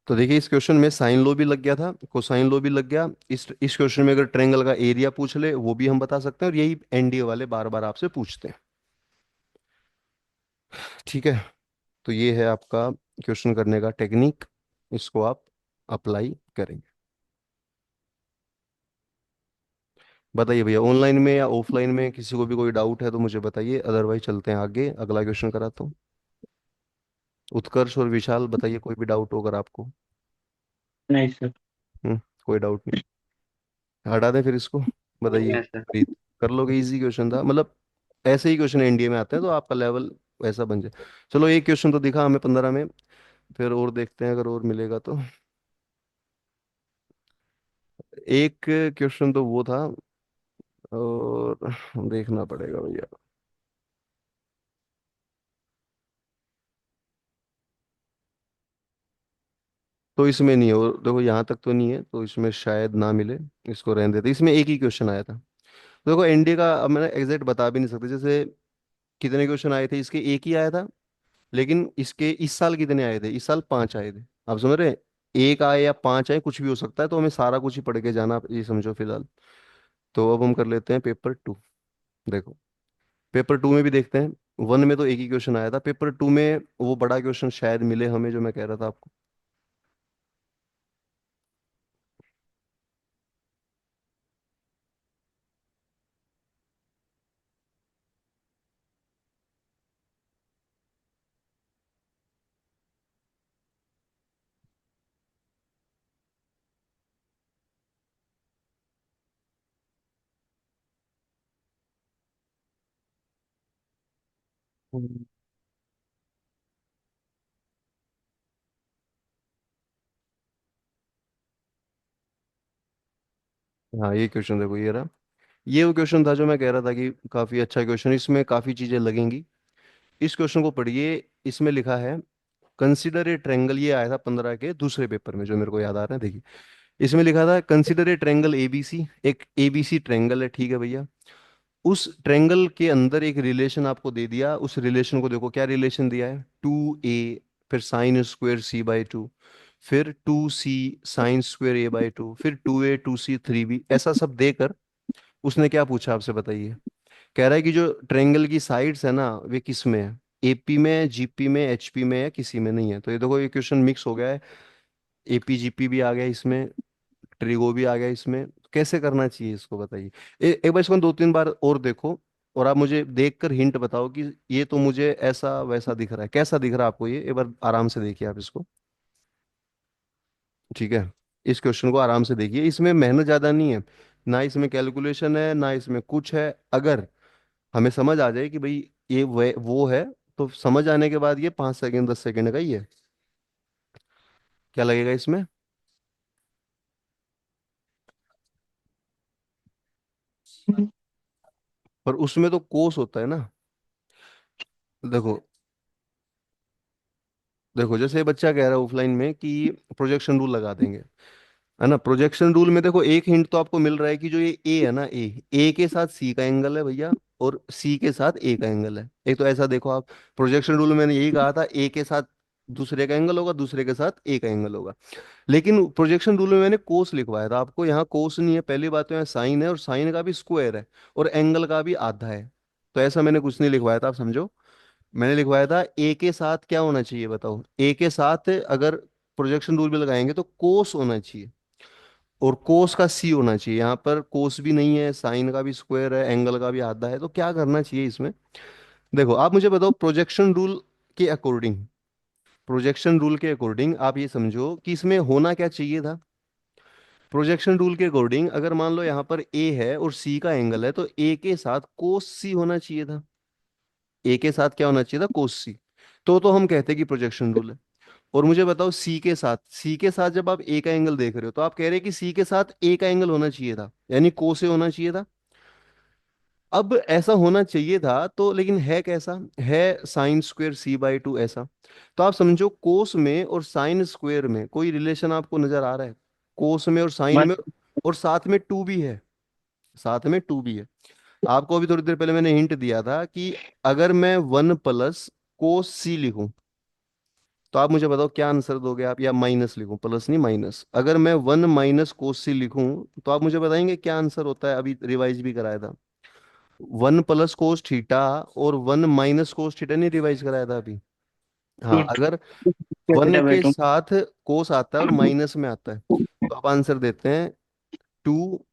A: तो देखिए इस क्वेश्चन में साइन लो भी लग गया था, कोसाइन लो भी लग गया। इस क्वेश्चन में अगर ट्रायंगल का एरिया पूछ ले वो भी हम बता सकते हैं, और यही एनडीए वाले बार बार आपसे पूछते हैं। ठीक है। तो ये है आपका क्वेश्चन करने का टेक्निक, इसको आप अप्लाई करेंगे। बताइए भैया, ऑनलाइन में या ऑफलाइन में किसी को भी कोई डाउट है तो मुझे बताइए, अदरवाइज चलते हैं आगे, अगला क्वेश्चन कराता हूँ। उत्कर्ष और विशाल बताइए, कोई भी डाउट हो अगर आपको।
B: नहीं सर।
A: कोई डाउट नहीं, हटा दें फिर इसको। बताइए
B: नहीं सर।
A: प्रीत, कर लोगे, इजी क्वेश्चन था मतलब, ऐसे ही क्वेश्चन एनडीए में आते हैं तो आपका लेवल वैसा बन जाए। चलो एक क्वेश्चन तो दिखा हमें 15 में, फिर और देखते हैं अगर और मिलेगा तो। एक क्वेश्चन तो वो था, और देखना पड़ेगा भैया। तो इसमें नहीं है, देखो यहाँ तक तो नहीं है, तो इसमें शायद ना मिले, इसको रहने देते। इसमें एक ही क्वेश्चन आया था, देखो एनडीए का अब मैंने एग्जैक्ट बता भी नहीं सकते, जैसे कितने क्वेश्चन आए थे इसके, एक ही आया था। लेकिन इसके इस साल कितने आए थे, इस साल 5 आए थे। आप समझ रहे हैं, एक आए या 5 आए कुछ भी हो सकता है, तो हमें सारा कुछ ही पढ़ के जाना, आप ये समझो फिलहाल। तो अब हम कर लेते हैं पेपर 2। देखो पेपर 2 में भी देखते हैं। वन में तो एक ही क्वेश्चन आया था, पेपर 2 में वो बड़ा क्वेश्चन शायद मिले हमें, जो मैं कह रहा था आपको। हम्म। हाँ ये क्वेश्चन देखो, ये रहा। ये वो क्वेश्चन था जो मैं कह रहा था कि काफी अच्छा क्वेश्चन, इसमें काफी चीजें लगेंगी। इस क्वेश्चन को पढ़िए। इसमें लिखा है कंसिडर ए ट्रेंगल, ये आया था 15 के दूसरे पेपर में, जो मेरे को याद आ रहा है। देखिए इसमें लिखा था कंसिडर ए ट्रेंगल एबीसी, एक एबीसी ट्रेंगल है, ठीक है भैया। उस ट्रेंगल के अंदर एक रिलेशन आपको दे दिया, उस रिलेशन को देखो क्या रिलेशन दिया है, 2a, फिर sin² c/2, फिर 2c sin²a/2, फिर 2a 2c 3b, ऐसा सब देकर उसने क्या पूछा आपसे बताइए। कह रहा है कि जो ट्रेंगल की साइड्स है ना, वे किस में है, एपी में, जीपी में, एचपी में, या किसी में नहीं है। तो ये देखो ये क्वेश्चन मिक्स हो गया है, एपी जीपी भी आ गया इसमें, ट्रिगो भी आ गया इसमें। कैसे करना चाहिए इसको बताइए। एक बार इसको 2 3 बार और देखो, और आप मुझे देखकर हिंट बताओ कि ये तो मुझे ऐसा वैसा दिख रहा है, कैसा दिख रहा है आपको ये, एक बार आराम से देखिए आप इसको। ठीक है, इस क्वेश्चन को आराम से देखिए, इसमें मेहनत ज्यादा नहीं है, ना इसमें कैलकुलेशन है, ना इसमें कुछ है। अगर हमें समझ आ जाए कि भाई ये वो है, तो समझ आने के बाद ये 5 सेकंड 10 सेकंड का ही है। क्या लगेगा इसमें। पर उसमें तो कोस होता है ना। देखो, देखो जैसे बच्चा कह रहा है ऑफलाइन में कि प्रोजेक्शन रूल लगा देंगे, है ना। प्रोजेक्शन रूल में देखो एक हिंट तो आपको मिल रहा है कि जो ये ए है ना, ए के साथ सी का एंगल है भैया, और सी के साथ ए का एंगल है। एक तो ऐसा देखो आप, प्रोजेक्शन रूल में मैंने यही कहा था, ए के साथ दूसरे का एंगल होगा, दूसरे के साथ ए का एंगल होगा। लेकिन प्रोजेक्शन रूल में मैंने कोस लिखवाया था आपको, यहाँ कोस नहीं है, पहली बात तो यहाँ साइन है, और साइन का भी स्क्वायर है, और एंगल का भी आधा है। तो ऐसा मैंने कुछ नहीं लिखवाया था, आप समझो। मैंने लिखवाया था ए के साथ क्या होना चाहिए बताओ, ए के साथ अगर प्रोजेक्शन रूल भी लगाएंगे तो कोस होना चाहिए, और कोस का सी होना चाहिए। यहाँ पर कोस भी नहीं है, साइन का भी स्क्वायर है, एंगल का भी आधा है, तो क्या करना चाहिए इसमें। देखो आप मुझे बताओ, प्रोजेक्शन रूल के अकॉर्डिंग, प्रोजेक्शन रूल के अकॉर्डिंग आप ये समझो कि इसमें होना क्या चाहिए था। प्रोजेक्शन रूल के अकॉर्डिंग अगर मान लो यहाँ पर ए है और सी का एंगल है, तो ए के साथ कोस सी होना चाहिए था। ए के साथ क्या होना चाहिए था, कोस सी। तो हम कहते हैं कि प्रोजेक्शन रूल है। और मुझे बताओ सी के साथ, सी के साथ जब आप ए का एंगल देख रहे हो, तो आप कह रहे हैं कि सी के साथ ए का एंगल होना चाहिए था, यानी को से होना चाहिए था। अब ऐसा होना चाहिए था तो, लेकिन है कैसा, है sin²c/2 ऐसा। तो आप समझो कोस में और साइन स्क्वायर में कोई रिलेशन आपको नजर आ रहा है, कोस में और साइन में,
B: मत
A: और साथ में टू भी है, साथ में टू भी है। आपको अभी थोड़ी देर पहले मैंने हिंट दिया था कि अगर मैं 1 + cos c लिखूं, तो आप मुझे बताओ क्या आंसर दोगे आप, या माइनस लिखूं, प्लस नहीं माइनस, अगर मैं 1 - cos c लिखूं, तो आप मुझे बताएंगे क्या आंसर होता है। अभी रिवाइज भी कराया था, 1 + cos थीटा और 1 - cos थीटा, नहीं रिवाइज कराया था अभी। हाँ,
B: टू
A: अगर वन
B: थीटा बाई
A: के
B: टू।
A: साथ कोस आता है और माइनस में आता है, तो आप आंसर देते हैं 2।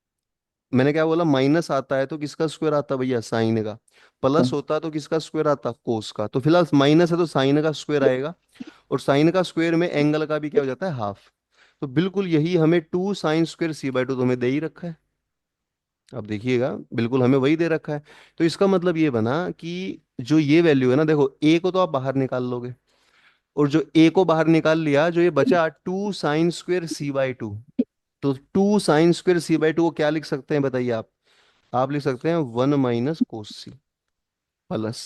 A: मैंने क्या बोला, माइनस आता है तो किसका स्क्वायर आता है भैया, साइन का। प्लस होता तो किसका स्क्वायर आता, कोस का। तो फिलहाल माइनस है तो साइन का स्क्वायर आएगा, और साइन का स्क्वायर में एंगल का भी क्या हो जाता है, हाफ। तो बिल्कुल यही हमें 2 sin² c/2 तो हमें दे ही रखा है। अब देखिएगा, बिल्कुल हमें वही दे रखा है। तो इसका मतलब ये बना कि जो ये वैल्यू है ना, देखो ए को तो आप बाहर निकाल लोगे, और जो ए को बाहर निकाल लिया, जो ये बचा 2 sin² c/2, तो 2 sin² c/2 को क्या लिख सकते हैं बताइए आप लिख सकते हैं 1 - cos c प्लस।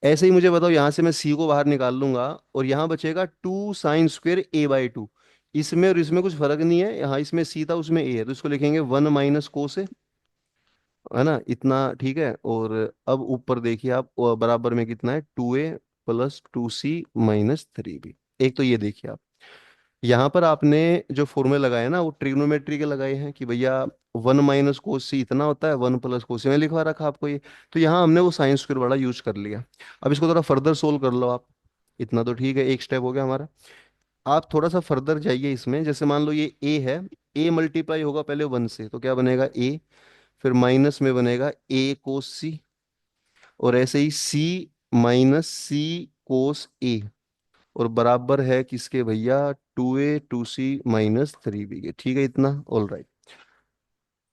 A: ऐसे ही मुझे बताओ, यहां से मैं सी को बाहर निकाल लूंगा, और यहां बचेगा 2 sin² a/2। इसमें और इसमें कुछ फर्क नहीं है, यहाँ इसमें सी था उसमें ए है, तो इसको लिखेंगे 1 - cos a। है ना इतना, ठीक है। और अब ऊपर देखिए आप, बराबर में कितना है, 2a + 2c - 3b। एक तो ये देखिए आप, यहाँ पर आपने जो फॉर्मूले लगाए ना वो ट्रिग्नोमेट्री के लगाए हैं कि भैया 1 - cos c इतना होता है, 1 + cos में लिखवा रखा आपको ये। तो यहाँ हमने वो साइन स्क्वायर वाला यूज कर लिया। अब इसको थोड़ा फर्दर सोल्व कर लो आप। इतना तो ठीक है, एक स्टेप हो गया हमारा। आप थोड़ा सा फर्दर जाइए इसमें, जैसे मान लो ये a है, a मल्टीप्लाई होगा पहले 1 से, तो क्या बनेगा a, फिर माइनस में बनेगा a cos c, और ऐसे ही c - c cos a, और बराबर है किसके भैया, 2a + 2c - 3b के। ठीक है इतना, ऑल राइट।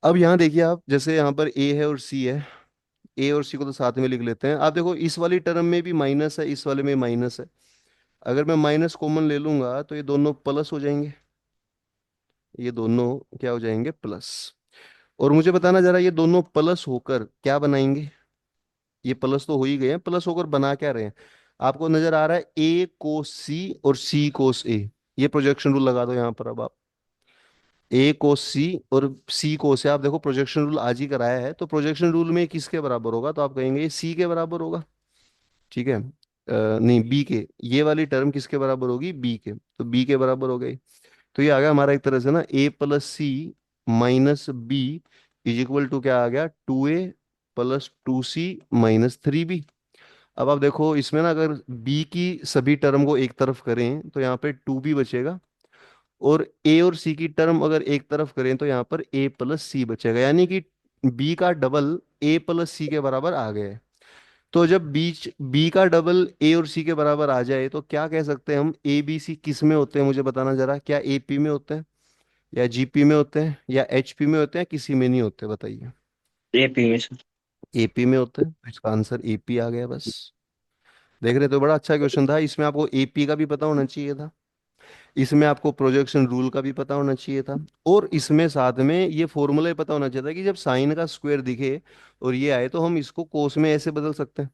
A: अब यहाँ देखिए आप, जैसे यहाँ पर a है और c है, a और c को तो साथ में लिख लेते हैं। आप देखो इस वाली टर्म में भी माइनस है, इस वाले में माइनस है। अगर मैं माइनस कॉमन ले लूंगा तो ये दोनों प्लस हो जाएंगे, ये दोनों क्या हो जाएंगे, प्लस। और मुझे बताना जरा, ये दोनों प्लस होकर क्या बनाएंगे। ये प्लस तो हो ही गए हैं, प्लस होकर बना क्या रहे हैं। आपको नजर आ रहा है a कोस c और c कोस a। ये प्रोजेक्शन रूल लगा दो यहाँ पर अब आप। a कोस c और c कोस a, आप देखो प्रोजेक्शन रूल आज ही कराया है, तो प्रोजेक्शन रूल में किसके बराबर होगा, तो आप कहेंगे ये c के बराबर होगा। ठीक है, नहीं b के, ये वाली टर्म किसके बराबर होगी, b के, तो b के बराबर हो गई। तो ये आ गया हमारा एक तरह से ना a + c - b क्या आ गया, 2a + 2c - 3b। अब आप देखो इसमें ना, अगर b की सभी टर्म को एक तरफ करें तो यहाँ पे 2b बचेगा, और a और c की टर्म अगर एक तरफ करें तो यहाँ पर a + c बचेगा, यानी कि b का डबल a + c के बराबर आ गया है। तो जब बीच b का डबल a और c के बराबर आ जाए तो क्या कह सकते हैं हम, a b c किस में होते हैं मुझे बताना जरा, क्या ap में होते हैं, या gp में होते हैं, या hp में होते हैं, किसी में नहीं होते, बताइए।
B: एपी में सर।
A: ap में होते हैं, तो इसका आंसर ap आ गया बस। देख रहे तो बड़ा अच्छा क्वेश्चन था, इसमें आपको ap का भी पता होना चाहिए था, इसमें आपको प्रोजेक्शन रूल का भी पता होना चाहिए था, और इसमें साथ में ये फॉर्मूला ही पता होना चाहिए था कि जब साइन का स्क्वायर दिखे और ये आए तो हम इसको कोस में ऐसे बदल सकते हैं,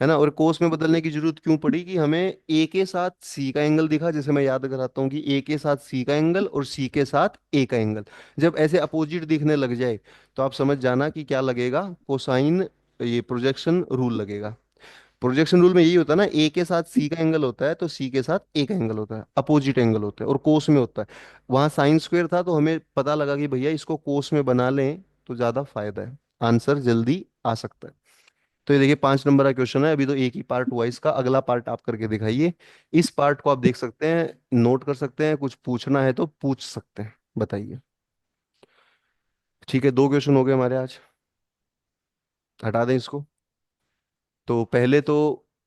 A: है ना। और कोस में बदलने की जरूरत क्यों पड़ी, कि हमें ए के साथ सी का एंगल दिखा, जैसे मैं याद कराता हूँ कि ए के साथ सी का एंगल और सी के साथ ए का एंगल जब ऐसे अपोजिट दिखने लग जाए तो आप समझ जाना कि क्या लगेगा, कोसाइन, ये प्रोजेक्शन रूल लगेगा। प्रोजेक्शन रूल में यही होता है ना, ए के साथ सी का एंगल होता है तो सी के साथ ए का एंगल होता है, अपोजिट एंगल होता है, और कोस में होता है। वहां साइन स्क्वायर था तो हमें पता लगा कि भैया इसको कोस में बना लें तो ज्यादा फायदा है, आंसर जल्दी आ सकता है। तो ये देखिए 5 नंबर का क्वेश्चन है, अभी तो एक ही पार्ट हुआ, इसका अगला पार्ट आप करके दिखाइए। इस पार्ट को आप देख सकते हैं, नोट कर सकते हैं, कुछ पूछना है तो पूछ सकते हैं, बताइए। ठीक है, 2 क्वेश्चन हो गए हमारे आज, हटा दें इसको। तो पहले तो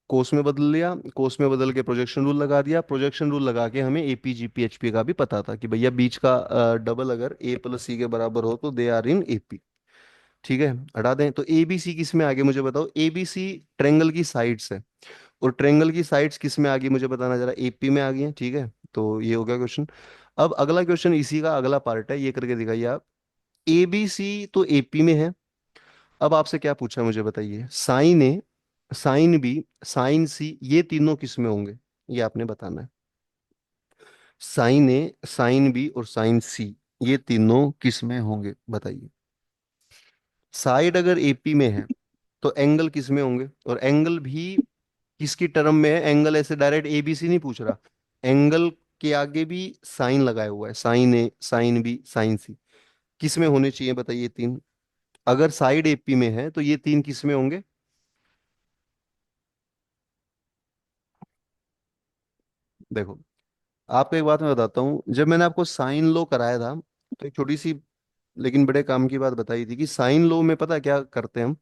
A: कोस में बदल लिया, कोस में बदल के प्रोजेक्शन रूल लगा दिया, प्रोजेक्शन रूल लगा के हमें एपी जीपी एचपी का भी पता था कि भैया बीच का डबल अगर a + c के बराबर हो तो दे आर इन एपी। ठीक है, हटा दें। तो ए बी सी किस में आगे मुझे बताओ, ए बी सी ट्रेंगल की साइड्स है, और ट्रेंगल की साइड्स किस में आ गई मुझे बताना जरा, एपी में आ गई है। ठीक है, तो ये हो गया क्वेश्चन। अब अगला क्वेश्चन इसी का अगला पार्ट है, ये करके दिखाइए आप। ए बी सी तो एपी में है, अब आपसे क्या पूछा है मुझे बताइए, साइन ए, साइन बी, साइन सी, ये तीनों किस में होंगे, ये आपने बताना है। साइन ए, साइन बी और साइन सी, ये तीनों किस में होंगे बताइए। साइड अगर एपी में है तो एंगल किस में होंगे, और एंगल भी किसकी टर्म में है, एंगल ऐसे डायरेक्ट ए बी सी नहीं पूछ रहा, एंगल के आगे भी साइन लगाया हुआ है, साइन ए, साइन बी, साइन सी, किस में होने चाहिए बताइए तीन। अगर साइड एपी में है तो ये तीन किस में होंगे, देखो आपको एक बात मैं बताता हूँ, जब मैंने आपको साइन लो कराया था तो एक छोटी सी लेकिन बड़े काम की बात बताई थी कि साइन लो में पता है क्या करते हैं हम।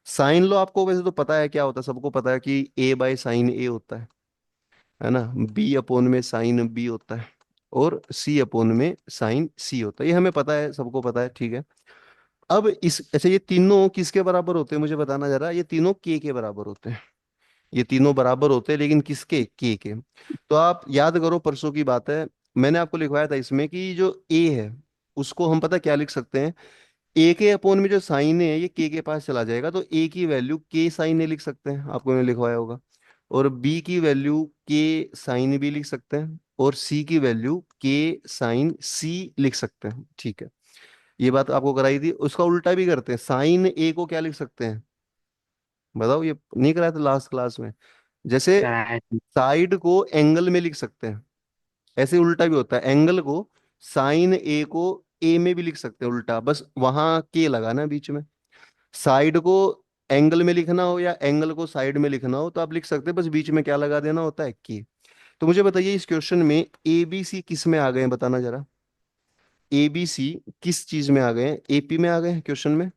A: साइन लो आपको वैसे तो पता है क्या होता है, सबको पता है कि a/sin a होता है ना, b/में sin b होता है, और c/में sin c होता है, ये हमें पता है, सबको पता है। ठीक है, अब इस अच्छा ये तीनों किसके बराबर होते हैं मुझे बताना जरा, ये तीनों के बराबर होते हैं, ये तीनों बराबर होते हैं, लेकिन किसके, के। तो आप याद करो परसों की बात है, मैंने आपको लिखवाया था इसमें कि जो ए है उसको हम पता क्या लिख सकते हैं, ए के अपोन में जो साइन है ये के पास चला जाएगा, तो ए की वैल्यू के साइन ए लिख सकते हैं, आपको मैंने लिखवाया होगा। और बी की वैल्यू के साइन बी लिख सकते हैं, और सी की वैल्यू के साइन सी लिख सकते हैं। ठीक है, ये बात आपको कराई थी। उसका उल्टा भी करते हैं, साइन ए को क्या लिख सकते हैं? बताओ, ये नहीं कराया था लास्ट क्लास में? जैसे
B: कराया था।
A: साइड को एंगल में लिख सकते हैं, ऐसे उल्टा भी होता है, एंगल को, साइन ए को ए में भी लिख सकते हैं उल्टा, बस वहां के लगाना है बीच में। साइड को एंगल में लिखना हो या एंगल को साइड में लिखना हो तो आप लिख सकते हैं, बस बीच में क्या लगा देना होता है, के। तो मुझे बताइए इस क्वेश्चन में ए बी सी किस में आ गए हैं, बताना जरा। ए बी सी किस चीज में आ गए हैं? एपी में आ गए हैं क्वेश्चन में।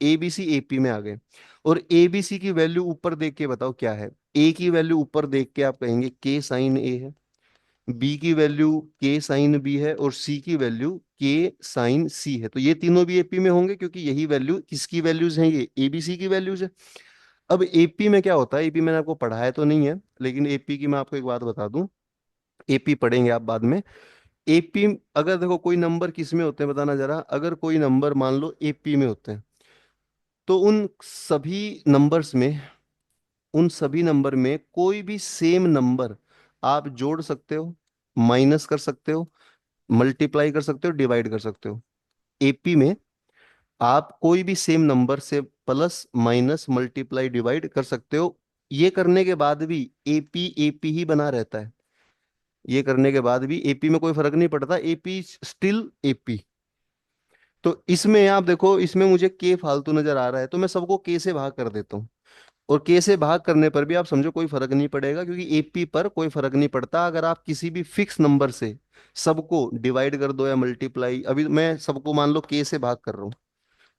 A: ए बी सी एपी में आ गए। और ए बी सी की वैल्यू ऊपर देख के बताओ क्या है। ए की वैल्यू ऊपर देख के आप कहेंगे के साइन ए है, बी की वैल्यू के साइन बी है, और सी की वैल्यू के साइन सी है। तो ये तीनों भी एपी में होंगे, क्योंकि यही वैल्यू किसकी वैल्यूज हैं, ये एबीसी की वैल्यूज है। अब एपी में क्या होता है, एपी मैंने आपको पढ़ाया तो नहीं है, लेकिन एपी की मैं आपको एक बात बता दूं। एपी पढ़ेंगे आप बाद में। एपी, अगर देखो कोई नंबर किस में होते हैं बताना जरा, अगर कोई नंबर मान लो एपी में होते हैं, तो उन सभी नंबर में कोई भी सेम नंबर आप जोड़ सकते हो, माइनस कर सकते हो, मल्टीप्लाई कर सकते हो, डिवाइड कर सकते हो। एपी में आप कोई भी सेम नंबर से प्लस माइनस मल्टीप्लाई डिवाइड कर सकते हो। ये करने के बाद भी एपी एपी ही बना रहता है। ये करने के बाद भी एपी में कोई फर्क नहीं पड़ता, एपी स्टिल एपी। तो इसमें आप देखो, इसमें मुझे के फालतू नजर आ रहा है, तो मैं सबको के से भाग कर देता हूँ। और के से भाग करने पर भी आप समझो कोई फर्क नहीं पड़ेगा, क्योंकि एपी पर कोई फर्क नहीं पड़ता। अगर आप किसी भी फिक्स नंबर से सबको डिवाइड कर दो या मल्टीप्लाई, अभी मैं सबको मान लो के से भाग कर रहा हूँ,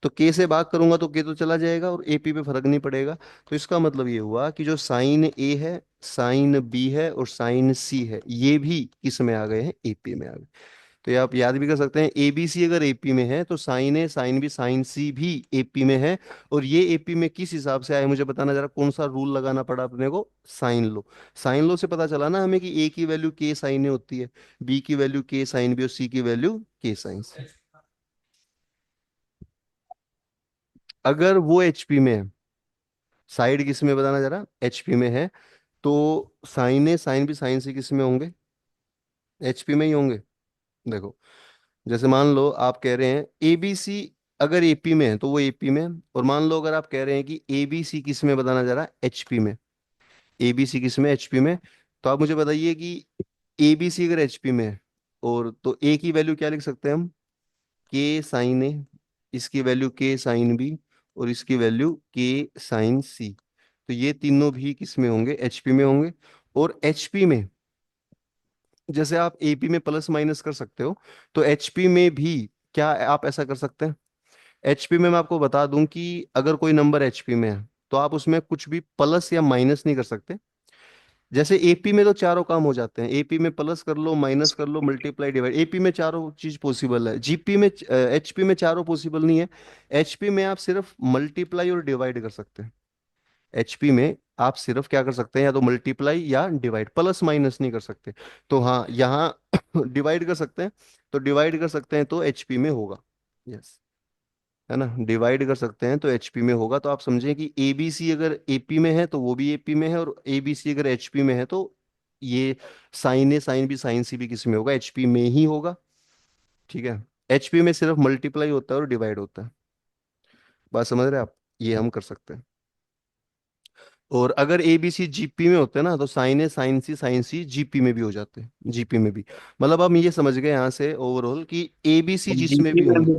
A: तो के से भाग करूंगा तो के तो चला जाएगा और एपी पे फर्क नहीं पड़ेगा। तो इसका मतलब ये हुआ कि जो साइन ए है, साइन बी है और साइन सी है, ये भी किस में आ गए हैं, एपी में आ गए। तो ये आप याद भी कर सकते हैं, एबीसी अगर एपी में है तो साइन ए साइन बी साइन सी भी एपी में है। और ये एपी में किस हिसाब से आए, मुझे बताना जरा, कौन सा रूल लगाना पड़ा अपने को, साइन लो। साइन लो से पता चला ना हमें कि ए की वैल्यू के साइन ए होती है, बी की वैल्यू के साइन बी और सी की वैल्यू के साइन सी। अगर वो एचपी में है, साइड किस में बताना जरा, एचपी में है, तो साइन ए साइन बी साइन सी किस में होंगे, एचपी में ही होंगे। देखो, जैसे मान लो आप कह रहे हैं एबीसी, अगर एपी में है तो वो एपी में है। और मान लो अगर आप कह रहे हैं कि एबीसी किस में, बताना जरा, एचपी में। एबीसी किस में, एचपी में। तो आप मुझे बताइए कि एबीसी अगर एचपी में है, और तो ए की वैल्यू क्या लिख सकते हैं हम, के साइन ए, इसकी वैल्यू के साइन बी, और इसकी वैल्यू के साइन सी। तो ये तीनों भी किस में होंगे, एचपी में होंगे। और एचपी में, जैसे आप एपी में प्लस माइनस कर सकते हो, तो एचपी में भी क्या आप ऐसा कर सकते हैं? एचपी में मैं आपको बता दूं कि अगर कोई नंबर एचपी में है तो आप उसमें कुछ भी प्लस या माइनस नहीं कर सकते। जैसे एपी में तो चारों काम हो जाते हैं, एपी में प्लस कर लो, माइनस कर लो, मल्टीप्लाई डिवाइड, एपी में चारों चीज पॉसिबल है। जीपी में, एचपी में चारों पॉसिबल नहीं है। एचपी में आप सिर्फ मल्टीप्लाई और डिवाइड कर सकते हैं। एचपी में आप सिर्फ क्या कर सकते हैं, या तो मल्टीप्लाई या डिवाइड, प्लस माइनस नहीं कर सकते। तो हाँ, यहाँ डिवाइड कर सकते हैं, तो डिवाइड कर सकते हैं तो एचपी में होगा। यस, है ना, डिवाइड कर सकते हैं तो एचपी में होगा। तो आप समझें कि एबीसी अगर एपी में है तो वो भी एपी में है, और एबीसी अगर एचपी में है तो ये साइन ए साइन बी साइन सी भी किस में होगा, एचपी में ही होगा। ठीक है, एचपी में सिर्फ मल्टीप्लाई होता है और डिवाइड होता है। बात समझ रहे हैं आप, ये हम कर सकते हैं। और अगर ए बी सी जीपी में होते हैं ना, तो साइन सी जीपी में भी हो जाते हैं, जीपी में भी। मतलब हम ये समझ गए यहाँ से ओवरऑल कि ए बी सी जिसमें
B: जीपी
A: भी
B: में
A: होंगे।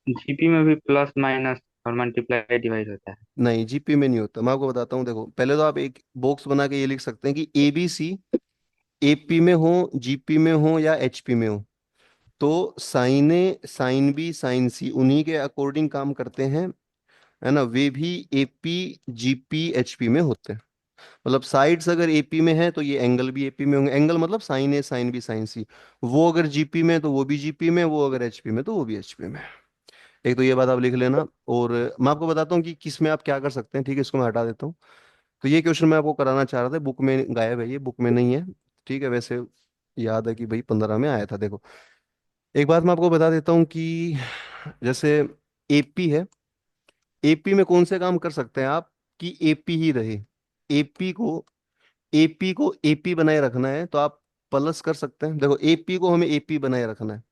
B: भी जीपी में भी प्लस माइनस और मल्टीप्लाई डिवाइड होता है।
A: नहीं, जीपी में नहीं होता, मैं आपको बताता हूँ। देखो, पहले तो आप एक बॉक्स बना के ये लिख सकते हैं कि ए बी सी एपी में हो, जीपी में हो या एचपी में हो, तो साइन ए साइन बी साइन सी उन्हीं के अकॉर्डिंग काम करते हैं, है ना, वे भी एपी जीपी एचपी में होते हैं। मतलब साइड्स अगर एपी में है तो ये एंगल भी एपी में होंगे, एंगल मतलब साइन ए साइन बी साइन सी। वो अगर जीपी में तो वो भी जीपी में, वो अगर एचपी में तो वो भी एचपी में। एक तो ये बात आप लिख लेना। और मैं आपको बताता हूँ कि किस में आप क्या कर सकते हैं, ठीक है, इसको मैं हटा देता हूँ। तो ये क्वेश्चन मैं आपको कराना चाह रहा था, बुक में गायब है, ये बुक में नहीं है। ठीक है, वैसे याद है कि भाई 15 में आया था। देखो, एक बात मैं आपको बता देता हूँ कि जैसे एपी है, एपी में कौन से काम कर सकते हैं आप कि एपी ही रहे। एपी को एपी को एपी बनाए रखना है तो आप प्लस कर सकते हैं। देखो, एपी को हमें एपी बनाए रखना है,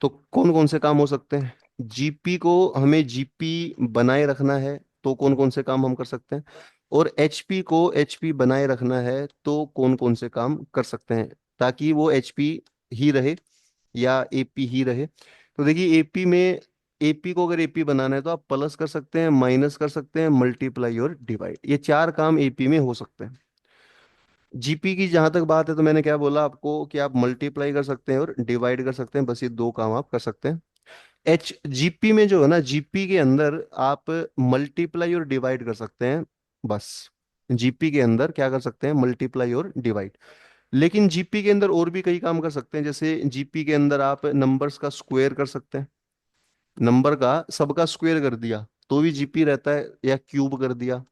A: तो कौन कौन से काम हो सकते हैं, जीपी को हमें जीपी बनाए रखना है तो कौन कौन से काम हम कर सकते हैं, और एचपी को एचपी बनाए रखना है तो कौन कौन से काम कर सकते हैं, ताकि वो एचपी ही रहे या एपी ही रहे। तो देखिए एपी में, एपी को अगर एपी बनाना है तो आप प्लस कर सकते हैं, माइनस कर सकते हैं, मल्टीप्लाई और डिवाइड, ये चार काम एपी में हो सकते हैं। जीपी की जहां तक बात है तो मैंने क्या बोला आपको कि आप मल्टीप्लाई कर सकते हैं और डिवाइड कर सकते हैं, बस ये दो काम आप कर सकते हैं। एच जीपी में जो है ना, जीपी के अंदर आप मल्टीप्लाई और डिवाइड कर सकते हैं बस। जीपी के अंदर क्या कर सकते हैं, मल्टीप्लाई और डिवाइड। लेकिन जीपी के अंदर और भी कई काम कर सकते हैं, जैसे जीपी के अंदर आप नंबर्स का स्क्वायर कर सकते हैं, नंबर का सबका स्क्वायर कर दिया तो भी जीपी रहता है, या क्यूब कर दिया।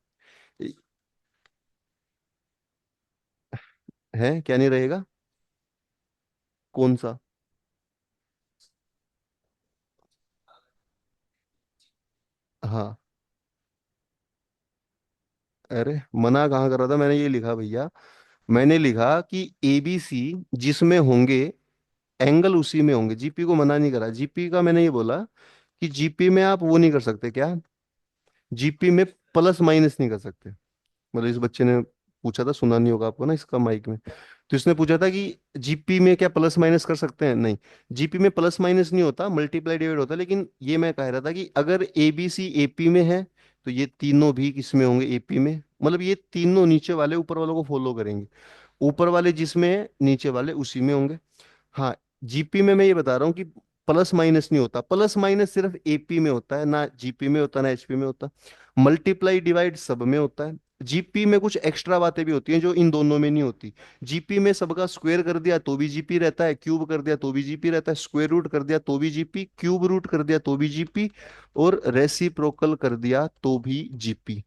A: है क्या नहीं रहेगा, कौन सा? हाँ। अरे मना कहाँ कर रहा था, मैंने ये लिखा भैया, मैंने लिखा कि एबीसी जिसमें होंगे एंगल उसी में होंगे, जीपी को मना नहीं करा। जीपी का मैंने ये बोला कि जीपी में आप वो नहीं कर सकते क्या, जीपी में प्लस माइनस नहीं कर सकते। मतलब इस बच्चे ने पूछा था, सुना नहीं होगा आपको ना इसका माइक में, तो इसने पूछा था कि जीपी में क्या प्लस माइनस कर सकते हैं, नहीं। जीपी में प्लस माइनस नहीं होता, मल्टीप्लाई डिवाइड होता है। लेकिन ये मैं कह रहा था कि अगर ए बी सी एपी में है तो ये तीनों भी किस में होंगे, एपी में। मतलब ये तीनों नीचे वाले ऊपर वालों को फॉलो करेंगे, ऊपर वाले जिसमें है नीचे वाले उसी में होंगे। हाँ, जीपी में मैं ये बता रहा हूँ कि प्लस माइनस नहीं होता, प्लस माइनस सिर्फ एपी में होता है, ना जीपी में होता ना एचपी में होता। मल्टीप्लाई डिवाइड सब में होता है। जीपी में कुछ एक्स्ट्रा बातें भी होती हैं जो इन दोनों में नहीं होती। जीपी में सबका स्क्वायर कर दिया तो भी जीपी रहता है, क्यूब कर दिया तो भी जीपी रहता है, स्क्वायर रूट कर दिया तो भी जीपी, क्यूब रूट कर दिया तो भी जीपी, और रेसिप्रोकल कर दिया तो भी जीपी।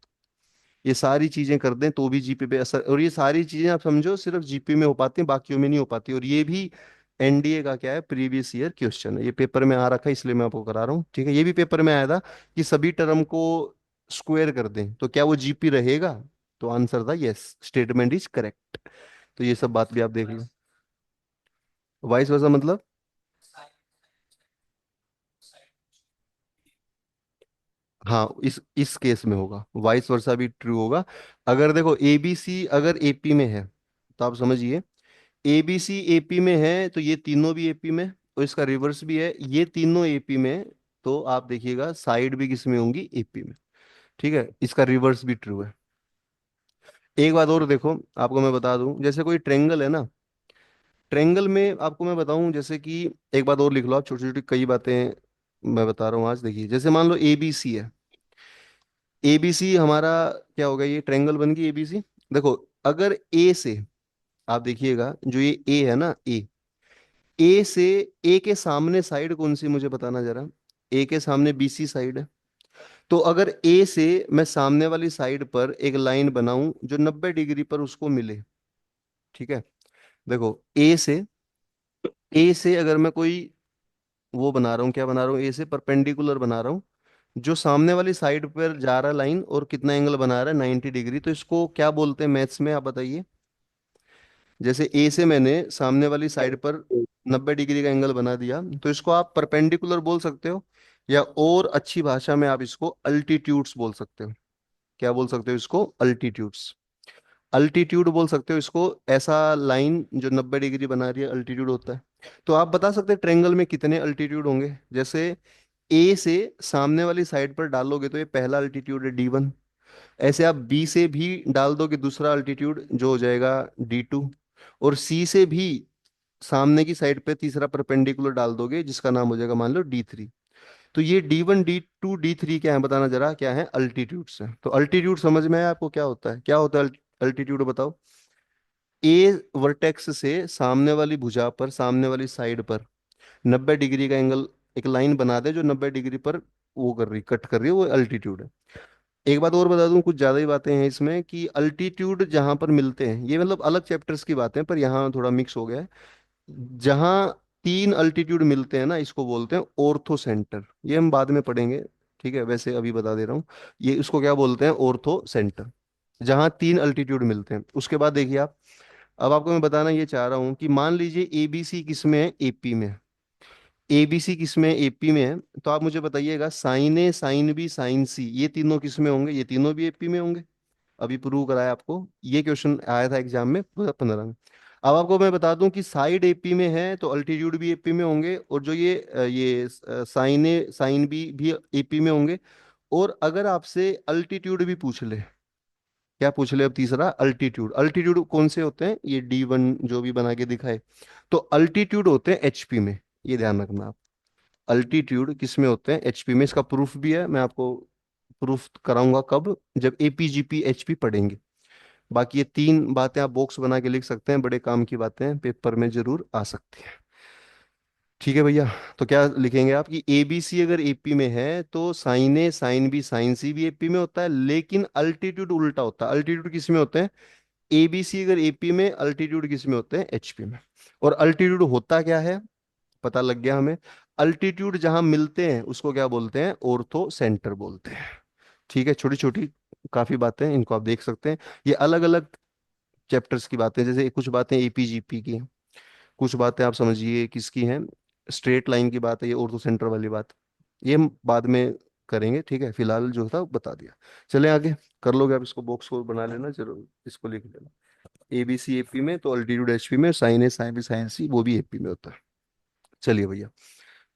A: ये सारी चीजें कर दें तो भी जीपी पे असर, और ये सारी चीजें आप समझो सिर्फ जीपी में हो पाती हैं, बाकियों में नहीं हो पाती। और ये भी एनडीए का क्या है, प्रीवियस ईयर क्वेश्चन है, ये पेपर में आ रखा है इसलिए मैं आपको करा रहा हूँ, ठीक है। ये भी पेपर में आया था कि सभी टर्म को स्क्वायर कर दें तो क्या वो जीपी रहेगा, तो आंसर था यस, स्टेटमेंट इज करेक्ट। तो ये सब बात भी आप देख लो। वाइस वर्सा मतलब, हाँ इस केस में होगा, वाइस वर्सा भी ट्रू होगा। अगर देखो एबीसी अगर एपी में है तो आप समझिए, एबीसी एपी में है तो ये तीनों भी एपी में, और इसका रिवर्स भी है, ये तीनों एपी में, तो आप देखिएगा साइड भी किस में होंगी, एपी में। ठीक है, इसका रिवर्स भी ट्रू है। एक बात और देखो, आपको मैं बता दूं, जैसे कोई ट्रेंगल है ना, ट्रेंगल में आपको मैं बताऊं, जैसे कि एक बात और लिख लो आप, छोटी छोटी कई बातें मैं बता रहा हूँ आज। देखिए जैसे मान लो एबीसी है, एबीसी हमारा क्या होगा, ये ट्रेंगल बन गई एबीसी। देखो अगर ए से, आप देखिएगा जो ये ए है ना, ए से, ए के सामने साइड कौन सी मुझे बताना जरा, ए के सामने बीसी साइड है। तो अगर ए से मैं सामने वाली साइड पर एक लाइन बनाऊं जो 90 डिग्री पर उसको मिले, ठीक है। देखो ए से अगर मैं कोई वो बना रहा हूँ, क्या बना रहा हूँ, ए से परपेंडिकुलर बना रहा हूँ, जो सामने वाली साइड पर जा रहा है लाइन और कितना एंगल बना रहा है, 90 डिग्री, तो इसको क्या बोलते हैं मैथ्स में, आप बताइए। जैसे ए से मैंने सामने वाली साइड पर 90 डिग्री का एंगल बना दिया, तो इसको आप परपेंडिकुलर बोल सकते हो, या और अच्छी भाषा में आप इसको अल्टीट्यूड्स बोल सकते हो। क्या बोल सकते हो इसको, अल्टीट्यूड्स। अल्टीट्यूड बोल सकते हो इसको, ऐसा लाइन जो 90 डिग्री बना रही है, अल्टीट्यूड होता है। तो आप बता सकते हैं ट्रेंगल में कितने अल्टीट्यूड होंगे, जैसे ए से सामने वाली साइड पर डालोगे तो ये पहला अल्टीट्यूड है D1। ऐसे आप बी से भी डाल दोगे दूसरा अल्टीट्यूड जो हो जाएगा D2, और सी से भी सामने की साइड पे तीसरा परपेंडिकुलर डाल दोगे जिसका नाम हो जाएगा मान लो D3। तो ये D1 D2 D3 क्या है बताना जरा, क्या है, अल्टीट्यूड्स है। तो अल्टीट्यूड समझ में आया आपको क्या होता है, क्या होता है अल्टीट्यूड बताओ। ए वर्टेक्स से सामने वाली भुजा पर, सामने वाली साइड पर 90 डिग्री का एंगल, एक लाइन बना दे जो 90 डिग्री पर वो कर रही, कट कर रही है, वो अल्टीट्यूड है। एक बात और बता दूं, कुछ ज्यादा ही बातें हैं इसमें, कि अल्टीट्यूड जहां पर मिलते हैं, ये मतलब अलग चैप्टर्स की बातें हैं पर यहाँ थोड़ा मिक्स हो गया है। जहां तीन अल्टीट्यूड मिलते हैं ना, इसको बोलते हैं ऑर्थो सेंटर, ये हम बाद में पढ़ेंगे, ठीक है, वैसे अभी बता दे रहा हूँ। ये इसको क्या बोलते हैं, ऑर्थो सेंटर, जहां तीन अल्टीट्यूड मिलते हैं। उसके बाद देखिए आप, अब आपको मैं बताना ये चाह रहा हूँ कि मान लीजिए एबीसी किस में है, एपी में। एबीसी किस में, एपी में है। तो आप मुझे बताइएगा, साइन ए, साइन बी, साइन सी, ये तीनों किस में होंगे? ये तीनों भी एपी में होंगे। अभी प्रूव कराया आपको, ये क्वेश्चन आया था एग्जाम में 2015 में। अब आपको मैं बता दूं कि साइड एपी में है तो अल्टीट्यूड भी एपी में होंगे, और जो ये साइन ए साइन बी भी एपी में होंगे। और अगर आपसे अल्टीट्यूड भी पूछ ले, क्या पूछ ले अब तीसरा, अल्टीट्यूड, अल्टीट्यूड कौन से होते हैं, ये D1 जो भी बना के दिखाए, तो अल्टीट्यूड होते हैं एचपी में। ये ध्यान रखना आप, अल्टीट्यूड किस में होते हैं, एचपी में। इसका प्रूफ भी है, मैं आपको प्रूफ कराऊंगा कब, जब एपीजीपी एचपी पढ़ेंगे। बाकी ये तीन बातें आप बॉक्स बना के लिख सकते हैं, बड़े काम की बातें हैं, पेपर में जरूर आ सकती हैं। ठीक है भैया। तो क्या लिखेंगे आप कि एबीसी अगर एपी में है तो साइन ए साइन बी साइन सी भी एपी में होता है, लेकिन अल्टीट्यूड उल्टा होता है। अल्टीट्यूड किस में होते हैं, एबीसी अगर एपी में, अल्टीट्यूड किस में होते हैं, एचपी में। और अल्टीट्यूड होता क्या है, पता लग गया हमें। अल्टीट्यूड जहां मिलते हैं उसको क्या बोलते हैं, ऑर्थो सेंटर बोलते हैं। ठीक है, छोटी छोटी काफी बातें हैं, इनको आप देख सकते हैं। ये अलग अलग चैप्टर्स की बातें, जैसे कुछ बातें एपीजीपी की हैं, कुछ बातें आप समझिए किसकी हैं, स्ट्रेट लाइन की बात है, ये ऑर्थो सेंटर वाली बात, ये हम बाद में करेंगे। ठीक है, फिलहाल जो था वो बता दिया। चले आगे, कर लोगे आप इसको, बॉक्स को बना लेना जरूर, इसको लिख लेना। एबीसी एपी में तो अल्टीट्यूड एचपी में, साइन ए साइन बी साइन सी वो भी एपी में होता है। चलिए भैया,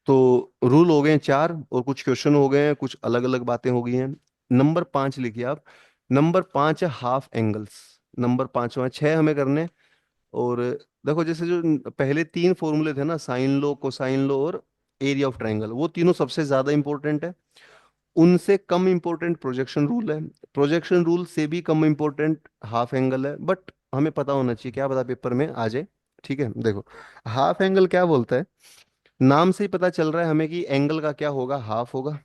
A: तो रूल हो गए हैं चार, और कुछ क्वेश्चन हो गए हैं, कुछ अलग अलग बातें हो गई हैं। नंबर 5 लिखिए आप। नंबर 5 है हाफ एंगल्स। नंबर 5वां, 6 हमें करने। और देखो, जैसे जो पहले तीन फॉर्मूले थे ना, साइन लो, कोसाइन लो और एरिया ऑफ ट्रायंगल, वो तीनों सबसे ज्यादा इंपॉर्टेंट है। उनसे कम इंपॉर्टेंट प्रोजेक्शन रूल है। प्रोजेक्शन रूल से भी कम इंपॉर्टेंट हाफ एंगल है, बट हमें पता होना चाहिए, क्या पता पेपर में आ जाए। ठीक है, देखो, हाफ एंगल क्या बोलता है, नाम से ही पता चल रहा है हमें कि एंगल का क्या होगा, हाफ होगा।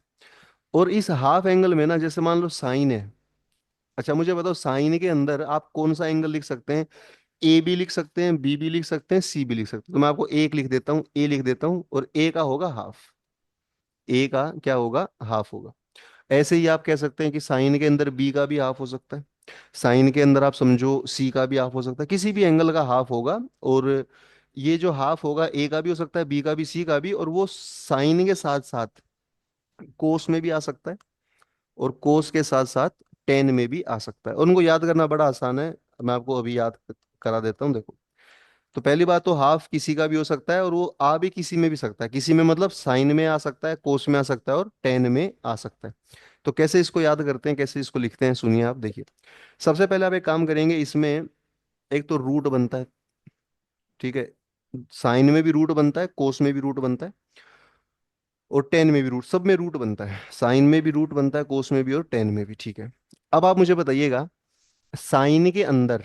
A: और इस हाफ एंगल में ना, जैसे मान लो साइन है। अच्छा मुझे बताओ, साइन के अंदर आप कौन सा एंगल लिख सकते हैं, ए भी लिख सकते हैं, बी भी लिख सकते हैं, सी भी लिख सकते हैं। तो मैं आपको एक लिख देता हूँ, ए लिख देता हूँ, और ए का होगा हाफ। ए का क्या होगा, हाफ होगा। ऐसे ही आप कह सकते हैं कि साइन के अंदर बी का भी हाफ हो सकता है। साइन के अंदर आप समझो सी का भी हाफ हो सकता है, किसी भी एंगल का हाफ होगा। और ये जो हाफ होगा, ए का भी हो सकता है, बी का भी, सी का भी, और वो साइन के साथ साथ कोस में भी आ सकता है, और कोस के साथ साथ टेन में भी आ सकता है। और उनको याद करना बड़ा आसान है, मैं आपको अभी याद करा देता हूँ, देखो। तो पहली बात तो, हाफ किसी का भी हो सकता है, और वो आ भी किसी में भी सकता है। किसी में मतलब साइन में आ सकता है, कोस में आ सकता है, और टेन में आ सकता है। तो कैसे इसको याद करते हैं, कैसे इसको लिखते हैं, सुनिए आप, देखिए। सबसे पहले आप एक काम करेंगे, इसमें एक तो रूट बनता है। ठीक है, साइन में भी रूट बनता है, कोस में भी रूट बनता है, और टेन में भी रूट, सब में रूट बनता है। साइन में भी रूट बनता है, कोस में भी, और टेन में भी। ठीक है, अब आप मुझे बताइएगा, साइन के अंदर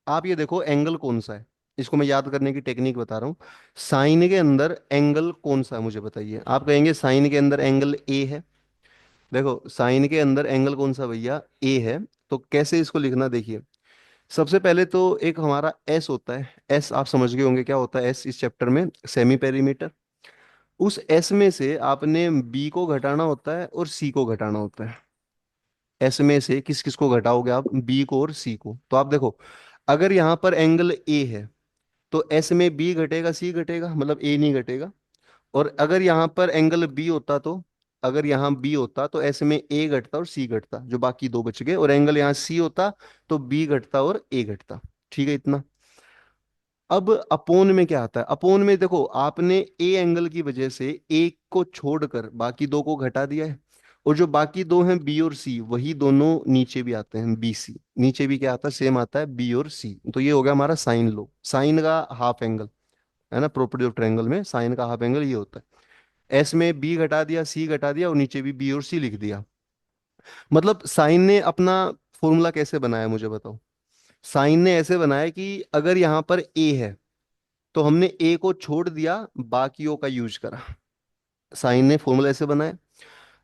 A: आप ये देखो एंगल कौन सा है, इसको मैं याद करने की टेक्निक बता रहा हूँ। साइन के अंदर एंगल कौन सा है मुझे बताइए। आप कहेंगे साइन के अंदर एंगल ए है। देखो, साइन के अंदर एंगल कौन सा भैया, ए है। तो कैसे इसको लिखना, देखिए। सबसे पहले तो एक हमारा एस होता है, एस आप समझ गए होंगे क्या होता है एस इस चैप्टर में, सेमी पेरीमीटर। उस एस में से आपने बी को घटाना होता है और सी को घटाना होता है। एस में से किस किस को घटाओगे आप, बी को और सी को। तो आप देखो, अगर यहाँ पर एंगल ए है तो एस में बी घटेगा, सी घटेगा, मतलब ए नहीं घटेगा। और अगर यहाँ पर एंगल बी होता तो, अगर यहाँ बी होता तो एस में ए घटता और सी घटता, जो बाकी दो बच गए। और एंगल यहाँ सी होता तो बी घटता और ए घटता। ठीक है, इतना। अब अपोन में क्या आता है, अपोन में देखो, आपने ए एंगल की वजह से एक को छोड़कर बाकी दो को घटा दिया है। और जो बाकी दो हैं बी और सी, वही दोनों नीचे भी आते हैं, बी सी नीचे भी क्या आता है, सेम आता है, बी और सी। तो ये हो गया हमारा साइन लो, साइन का हाफ एंगल, है ना, प्रॉपर्टी ऑफ ट्रायंगल में साइन का हाफ एंगल ये होता है। एस में बी घटा दिया, सी घटा दिया, और नीचे भी बी और सी लिख दिया। मतलब साइन ने अपना फॉर्मूला कैसे बनाया मुझे बताओ। साइन ने ऐसे बनाया कि अगर यहाँ पर ए है तो हमने ए को छोड़ दिया, बाकियों का यूज करा। साइन ने फॉर्मूला ऐसे बनाया।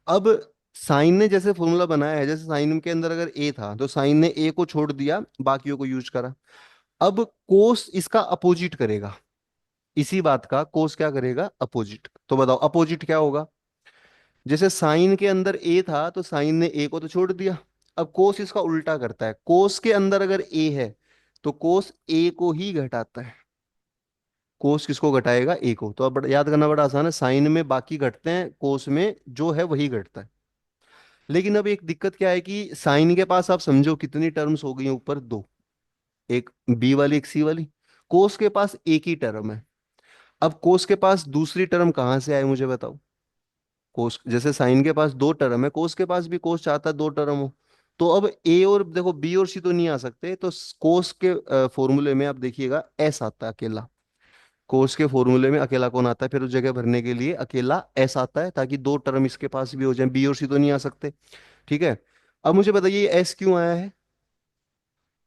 A: अब साइन ने जैसे फॉर्मूला बनाया है, जैसे साइन के अंदर अगर ए था तो साइन ने ए को छोड़ दिया, बाकियों को यूज करा। अब कोस इसका अपोजिट करेगा, इसी बात का कोस क्या करेगा, अपोजिट। तो बताओ अपोजिट क्या होगा। जैसे साइन के अंदर ए था तो साइन ने ए को तो छोड़ दिया। अब कोस इसका उल्टा करता है, कोस के अंदर अगर ए है तो कोस ए को ही घटाता है। कोस किसको घटाएगा, ए को। तो अब याद करना बड़ा आसान है, साइन में बाकी घटते हैं, कोस में जो है वही घटता है। लेकिन अब एक दिक्कत क्या है कि साइन के पास आप समझो कितनी टर्म्स हो गई हैं ऊपर, दो, एक बी वाली एक सी वाली। कोस के पास एक ही टर्म है। अब कोस के पास दूसरी टर्म कहाँ से आए मुझे बताओ। कोस जैसे साइन के पास दो टर्म है, कोस के पास भी कोस चाहता है दो टर्म हो। तो अब ए और देखो बी और सी तो नहीं आ सकते, तो कोस के फॉर्मूले में आप देखिएगा एस आता है अकेला। कोस के फॉर्मूले में अकेला कौन आता है फिर उस जगह भरने के लिए, अकेला एस आता है, ताकि दो टर्म इसके पास भी हो जाए, बी और सी तो नहीं आ सकते। ठीक है। अब मुझे बताइए एस क्यों आया है।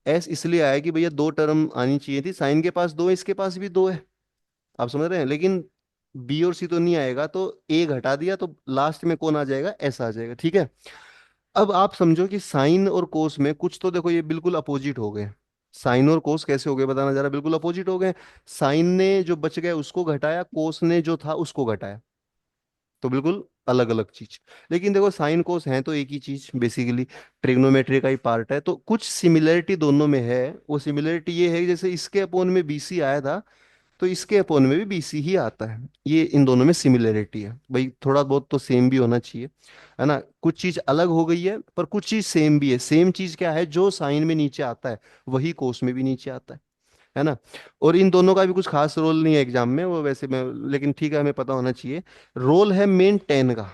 A: एस इसलिए आया कि भैया दो टर्म आनी चाहिए थी, साइन के पास दो है, इसके पास भी दो है। आप समझ रहे हैं, लेकिन बी और सी तो नहीं आएगा, तो ए घटा दिया, तो लास्ट में कौन आ जाएगा, एस आ जाएगा। ठीक है। अब आप समझो कि साइन और कोस में कुछ तो देखो ये बिल्कुल अपोजिट हो गए। साइन और कोस कैसे हो गए बताना जरा, बिल्कुल अपोजिट हो गए। साइन ने जो बच गए उसको घटाया, कोस ने जो था उसको घटाया। तो बिल्कुल अलग अलग चीज। लेकिन देखो साइन कोस हैं तो एक ही चीज बेसिकली, ट्रिग्नोमेट्री का ही पार्ट है, तो कुछ सिमिलरिटी दोनों में है। वो सिमिलरिटी ये है कि जैसे इसके अपोन में बीसी आया था, तो इसके अपोन में भी बीसी ही आता है। ये इन दोनों में सिमिलरिटी है भाई, थोड़ा बहुत तो सेम भी होना चाहिए, है ना। कुछ चीज अलग हो गई है पर कुछ चीज सेम भी है। सेम चीज क्या है, जो साइन में नीचे आता है वही कोस में भी नीचे आता है ना। और इन दोनों का भी कुछ खास रोल नहीं है एग्जाम में, वो वैसे में, लेकिन ठीक है हमें पता होना चाहिए। रोल है मेन टेन का।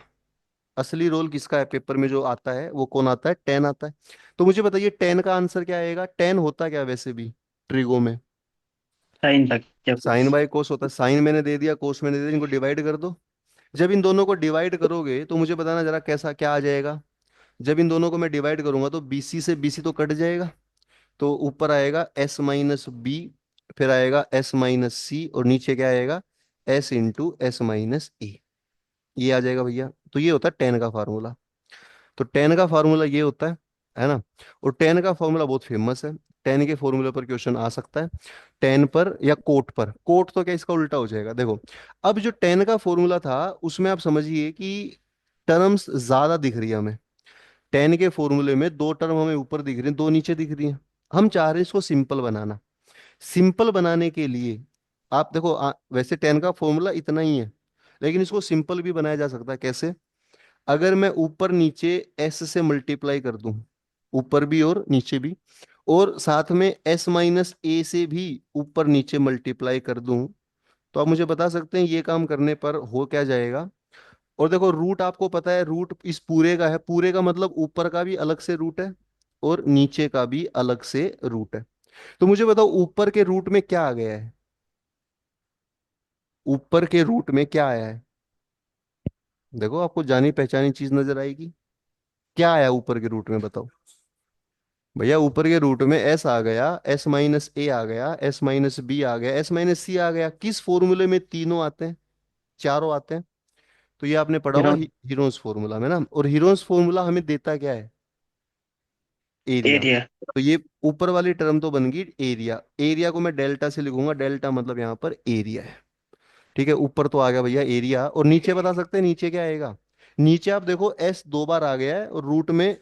A: असली रोल किसका है पेपर में जो आता है, वो कौन आता है, टेन आता है। तो मुझे बताइए टेन का आंसर क्या आएगा। टेन होता क्या वैसे भी ट्रिगो में,
B: साइन तक क्या
A: साइन
B: कोस।
A: बाय कोस होता है। साइन मैंने दे दिया, कोस मैंने दे दिया, इनको डिवाइड कर दो। जब इन दोनों को डिवाइड करोगे तो मुझे बताना जरा कैसा क्या आ जाएगा। जब इन दोनों को मैं डिवाइड करूंगा तो बीसी से बीसी तो कट जाएगा, तो ऊपर आएगा एस माइनस बी, फिर आएगा एस माइनस सी, और नीचे क्या आएगा, एस इंटू एस माइनस ए। ये आ जाएगा भैया। तो ये होता है टेन का फार्मूला। तो टेन का फार्मूला ये होता है ना। और टेन का फार्मूला बहुत फेमस है। टेन के फॉर्मूले पर क्वेश्चन आ सकता है, टेन पर या कोट पर। कोट तो क्या इसका उल्टा हो जाएगा देखो। अब जो टेन का फॉर्मूला था उसमें आप समझिए कि टर्म्स ज्यादा दिख रही है हमें। टेन के फॉर्मूले में दो टर्म हमें ऊपर दिख रही हैं, दो नीचे दिख रही हैं। हम चाह रहे हैं इसको सिंपल बनाना। सिंपल बनाने के लिए आप देखो वैसे टेन का फॉर्मूला इतना ही है, लेकिन इसको सिंपल भी बनाया जा सकता है। कैसे, अगर मैं ऊपर नीचे एस से मल्टीप्लाई कर दूं, ऊपर भी और नीचे भी, और साथ में एस माइनस ए से भी ऊपर नीचे मल्टीप्लाई कर दूं, तो आप मुझे बता सकते हैं ये काम करने पर हो क्या जाएगा। और देखो रूट आपको पता है, रूट इस पूरे का है, पूरे का मतलब ऊपर का भी अलग से रूट है और नीचे का भी अलग से रूट है। तो मुझे बताओ ऊपर के रूट में क्या आ गया है, ऊपर के रूट में क्या आया है। देखो आपको जानी पहचानी चीज नजर आएगी। क्या आया ऊपर के रूट में बताओ। भैया ऊपर के रूट में एस आ गया, एस माइनस ए आ गया, एस माइनस बी आ गया, एस माइनस सी आ गया। किस फॉर्मूले में तीनों आते हैं, चारों आते हैं। तो ये आपने पढ़ा होगा
B: हीरो।
A: हीरोन्स फॉर्मूला में ना। और हीरोन्स फॉर्मूला हमें देता क्या है, एरिया।
B: एरिया।
A: तो ये ऊपर वाली टर्म तो बन गई एरिया। एरिया को मैं डेल्टा से लिखूंगा, डेल्टा मतलब यहाँ पर एरिया है। ठीक है, ऊपर तो आ गया भैया एरिया। और नीचे बता सकते हैं नीचे क्या आएगा। नीचे आप देखो एस दो बार आ गया है, और रूट में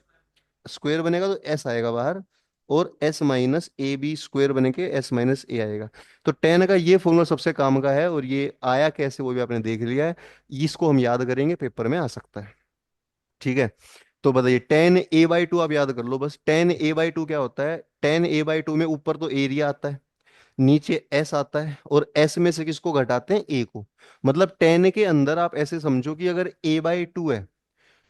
A: स्क्वायर बनेगा तो एस आएगा बाहर, और S minus A B square बने के एस माइनस ए आएगा। तो टेन का ये फॉर्मूला सबसे काम का है, और ये आया कैसे वो भी आपने देख लिया है। इसको हम याद करेंगे, पेपर में आ सकता है। ठीक है। तो बताइए टेन ए बाई टू आप याद कर लो बस। टेन ए बाई टू क्या होता है, टेन ए बाई टू में ऊपर तो एरिया आता है, नीचे एस आता है, और एस में से किसको घटाते हैं, ए को। मतलब टेन के अंदर आप ऐसे समझो कि अगर ए बाई टू है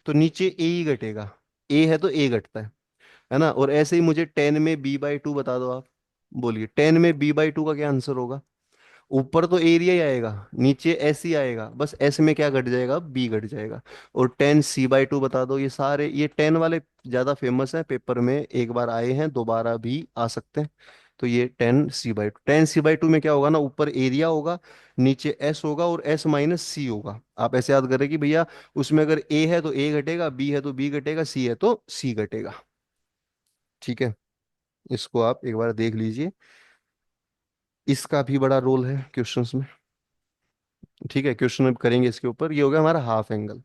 A: तो नीचे ए ही घटेगा। ए है तो ए घटता है ना। और ऐसे ही मुझे टेन में बी बाई टू बता दो आप। बोलिए टेन में बी बाई टू का क्या आंसर होगा। ऊपर तो एरिया ही आएगा, नीचे एस ही आएगा, बस एस में क्या घट जाएगा, बी घट जाएगा। और टेन सी बाई टू बता दो। ये सारे ये टेन वाले ज्यादा फेमस है, पेपर में एक बार आए हैं, दोबारा भी आ सकते हैं। तो ये ten C by two, ten C by two में क्या होगा ना, ऊपर एरिया होगा, नीचे एस होगा, और एस माइनस सी होगा। आप ऐसे याद करें कि भैया उसमें अगर ए है तो ए घटेगा, बी है तो बी घटेगा, सी है तो सी घटेगा। ठीक है। इसको आप एक बार देख लीजिए, इसका भी बड़ा रोल है क्वेश्चंस में। ठीक है, क्वेश्चन अब करेंगे इसके ऊपर। ये हो गया हमारा हाफ एंगल।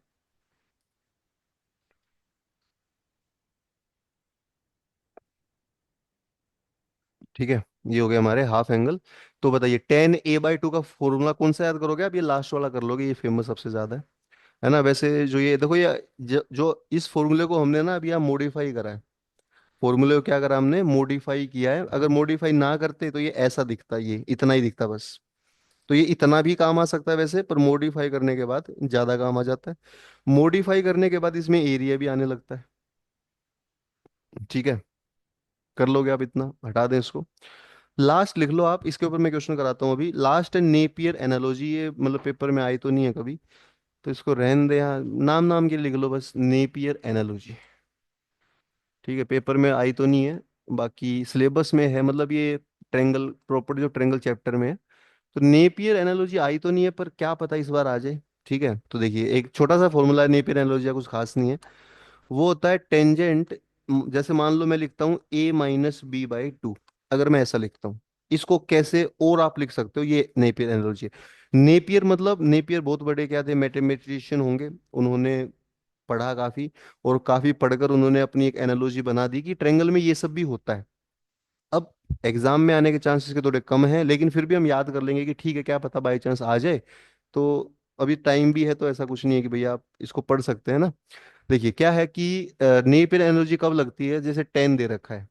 A: ठीक है, ये हो गया हमारे हाफ एंगल। तो बताइए, tan a/2 का फॉर्मूला कौन सा याद करोगे आप? ये लास्ट वाला कर लोगे, ये फेमस सबसे ज्यादा है ना? वैसे जो ये देखो, ये जो इस फॉर्मूले को हमने ना अभी यहाँ मॉडिफाई करा है। फॉर्मूले को क्या करा हमने? मॉडिफाई किया है। अगर मॉडिफाई ना करते तो ये ऐसा दिखता, ये इतना ही दिखता बस। तो ये इतना भी काम आ सकता है वैसे, पर मॉडिफाई करने के बाद ज्यादा काम आ जाता है। मॉडिफाई करने के बाद इसमें एरिया भी आने लगता है। ठीक है, कर लोगे आप इतना, हटा दें इसको। लास्ट लिख लो आप, इसके ऊपर मैं क्वेश्चन कराता हूँ अभी। लास्ट है नेपियर एनालॉजी। ये मतलब पेपर में आई तो नहीं है कभी, तो इसको रहने दे, यहाँ नाम नाम के लिख लो बस, नेपियर एनालॉजी। ठीक है, पेपर में आई तो नहीं है, बाकी सिलेबस में है, मतलब ये triangle property of triangle chapter में है। तो नेपियर एनालॉजी आई तो नहीं है, पर क्या पता इस बार आ जाए। ठीक है, तो देखिए एक छोटा सा फॉर्मूला है नेपियर एनालॉजी का, कुछ खास नहीं है। वो होता है टेंजेंट, जैसे मान लो मैं लिखता हूँ a - b/2। अगर मैं ऐसा लिखता हूँ, इसको कैसे और आप लिख सकते हो, ये नेपियर एनालॉजी है। नेपियर मतलब, नेपियर बहुत बड़े क्या थे, मैथमेटिशियन होंगे। उन्होंने पढ़ा काफी, और काफी पढ़कर उन्होंने अपनी एक एनालॉजी बना दी कि ट्रायंगल में ये सब भी होता है। अब एग्जाम में आने के चांसेस के थोड़े कम हैं, लेकिन फिर भी हम याद कर लेंगे कि ठीक है, क्या पता बाई चांस आ जाए। तो अभी टाइम भी है, तो ऐसा कुछ नहीं है कि भैया आप इसको पढ़ सकते हैं ना। देखिए क्या है कि नेपियर एनर्जी कब लगती है, जैसे टेन दे रखा है।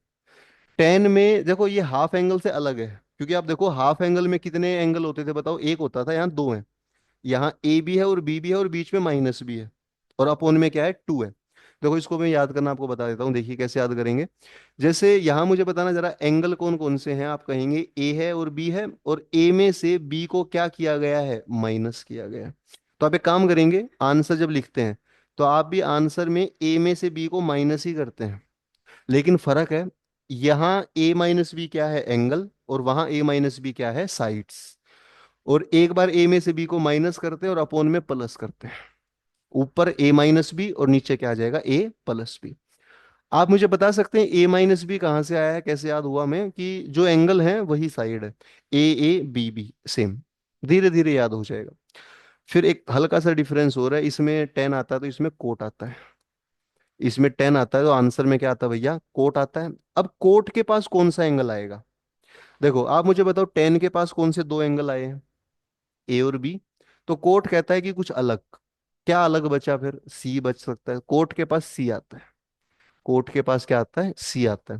A: टेन में देखो ये हाफ एंगल से अलग है, क्योंकि आप देखो हाफ एंगल में कितने एंगल होते थे बताओ? एक होता था, यहाँ दो है। यहाँ ए भी है और बी भी है और बीच में माइनस भी है, और अपोन में क्या है, टू है। देखो इसको मैं याद करना आपको बता देता हूँ, देखिए कैसे याद करेंगे। जैसे यहाँ मुझे बताना जरा, एंगल कौन कौन से हैं? आप कहेंगे ए है और बी है, और ए में से बी को क्या किया गया है, माइनस किया गया है। तो आप एक काम करेंगे, आंसर जब लिखते हैं तो आप भी आंसर में ए में से बी को माइनस ही करते हैं। लेकिन फर्क है, यहाँ a - b क्या है, एंगल, और वहां a - b क्या है, साइड्स। और एक बार ए में से बी को माइनस करते हैं और अपॉन में प्लस करते हैं। ऊपर a - b और नीचे क्या आ जाएगा, a + b। आप मुझे बता सकते हैं a - b कहाँ से आया है, कैसे याद हुआ? हमें कि जो एंगल है वही साइड है, a b सेम। धीरे धीरे याद हो जाएगा। फिर एक हल्का सा डिफरेंस हो रहा है, इसमें टेन आता है तो इसमें कोट आता है। इसमें टेन आता है तो आंसर में क्या आता है भैया, कोट आता है। अब कोट के पास कौन सा एंगल आएगा? देखो आप मुझे बताओ, टेन के पास कौन से दो एंगल आए हैं, ए और बी। तो कोर्ट कहता है कि कुछ अलग। क्या अलग बचा? फिर सी बच सकता है, कोर्ट के पास सी आता है। कोर्ट के पास क्या आता है, सी आता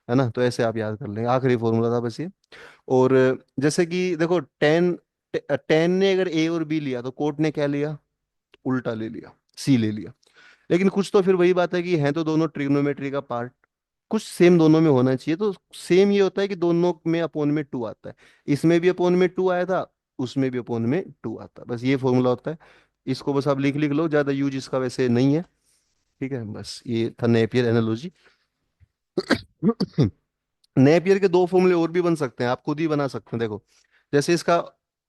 A: है ना? तो ऐसे आप याद कर लेंगे, आखिरी फॉर्मूला था बस ये। और जैसे कि देखो, टेन टेन ने अगर ए और बी लिया तो कोर्ट ने क्या लिया, उल्टा ले लिया, सी ले लिया। लेकिन कुछ तो फिर वही बात है कि हैं तो दोनों ट्रिग्नोमेट्री का पार्ट, कुछ सेम दोनों में होना चाहिए। तो सेम ये होता है कि दोनों में अपोन में टू आता है। इसमें भी अपोन में टू आया था, उसमें भी अपोन में टू आता है, बस ये फॉर्मूला होता है। इसको बस आप लिख लिख लो, ज्यादा यूज इसका वैसे नहीं है। ठीक है, बस ये था नेपियर एनालॉजी। नेपियर के दो फॉर्मूले और भी बन सकते हैं, आप खुद ही बना सकते हैं। देखो जैसे इसका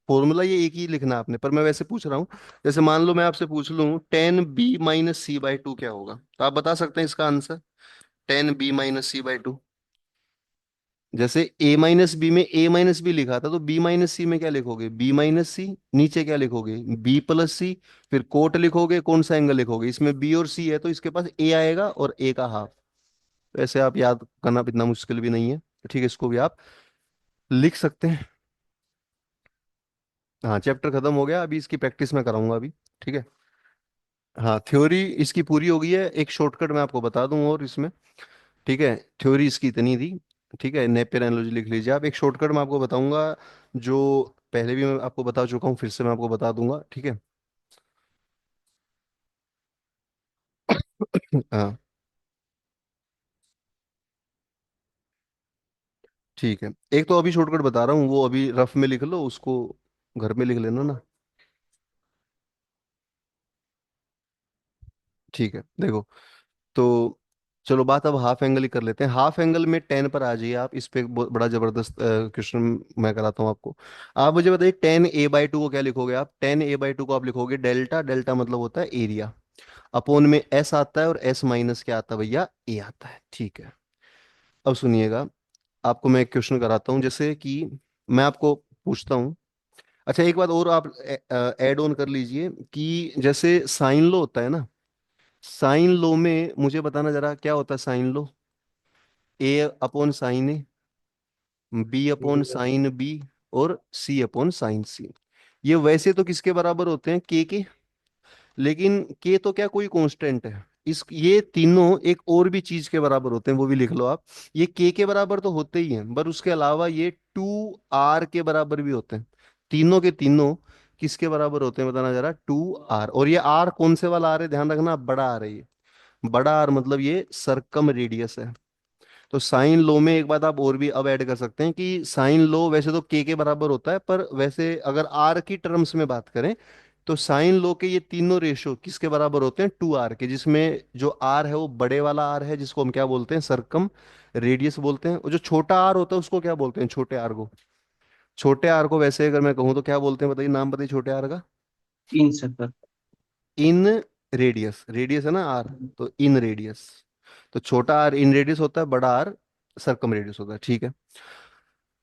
A: फॉर्मूला ये एक ही लिखना है आपने, पर मैं वैसे पूछ रहा हूँ। जैसे मान लो मैं आपसे पूछ लूँ, tan b - c/2 क्या होगा, तो आप बता सकते हैं इसका आंसर, tan b - c/2। जैसे a - b में a - b लिखा था, तो b - c में क्या लिखोगे, b - c। नीचे क्या लिखोगे, b + c। फिर कोट लिखोगे, कौन सा एंगल लिखोगे, इसमें b और c है तो इसके पास a आएगा और a का हाफ। तो ऐसे आप याद करना इतना मुश्किल भी नहीं है। ठीक है, इसको भी आप लिख सकते हैं। हाँ, चैप्टर खत्म हो गया, अभी इसकी प्रैक्टिस मैं कराऊंगा अभी। ठीक है। हाँ, थ्योरी इसकी पूरी हो गई है। एक शॉर्टकट मैं आपको बता दूं और इसमें, ठीक है, थ्योरी इसकी इतनी थी। ठीक है, नेपियर एनालॉजी लिख लीजिए आप। एक शॉर्टकट मैं आपको बताऊंगा, जो पहले भी मैं आपको बता चुका हूँ, फिर से मैं आपको बता दूंगा। ठीक है। हाँ, ठीक है। एक तो अभी शॉर्टकट बता रहा हूँ, वो अभी रफ में लिख लो उसको, घर में लिख लेना ना। ठीक है, देखो। तो चलो बात अब हाफ एंगल ही कर लेते हैं। हाफ एंगल में टेन पर आ जाइए आप, इस पे एक बहुत बड़ा जबरदस्त क्वेश्चन मैं कराता हूँ आपको। आप मुझे बताइए, tan a/2 को क्या लिखोगे आप? tan a/2 को आप लिखोगे डेल्टा। डेल्टा मतलब होता है एरिया। अपोन में एस आता है, और एस माइनस क्या आता है भैया, ए आता है। ठीक है, अब सुनिएगा, आपको मैं एक क्वेश्चन कराता हूँ, जैसे कि मैं आपको पूछता हूँ। अच्छा, एक बात और आप ऐड ऑन कर लीजिए, कि जैसे साइन लो होता है ना, साइन लो में मुझे बताना जरा, क्या होता है साइन लो? ए upon sine A, B upon sine B, और सी अपॉन साइन सी। ये वैसे तो किसके बराबर होते हैं, के। लेकिन के तो क्या कोई कांस्टेंट है, इस ये तीनों एक और भी चीज के बराबर होते हैं, वो भी लिख लो आप। ये के बराबर तो होते ही हैं, पर उसके अलावा ये 2r के बराबर भी होते हैं। तीनों के तीनों किसके बराबर होते हैं बताना जरा, 2r। और ये r कौन से वाला आर है, ध्यान रखना, बड़ा आर है ये। बड़ा आर मतलब ये सरकम रेडियस है। तो साइन लो में एक बात आप और भी अब ऐड कर सकते हैं कि साइन लो वैसे तो के बराबर होता है, पर वैसे अगर आर की टर्म्स में बात करें तो साइन लो के ये तीनों रेशो किसके बराबर होते हैं, 2r के, जिसमें जो आर है वो बड़े वाला आर है, जिसको हम क्या बोलते हैं, सरकम रेडियस बोलते हैं। और जो छोटा आर होता है उसको क्या बोलते हैं, छोटे आर को। छोटे आर को वैसे अगर मैं कहूँ तो क्या बोलते हैं, बताइए, नाम बताइए छोटे आर का।
B: इन सब
A: इन रेडियस, रेडियस है ना आर, तो इन रेडियस। तो छोटा आर इन रेडियस होता है, बड़ा आर सरकम रेडियस होता है, ठीक है।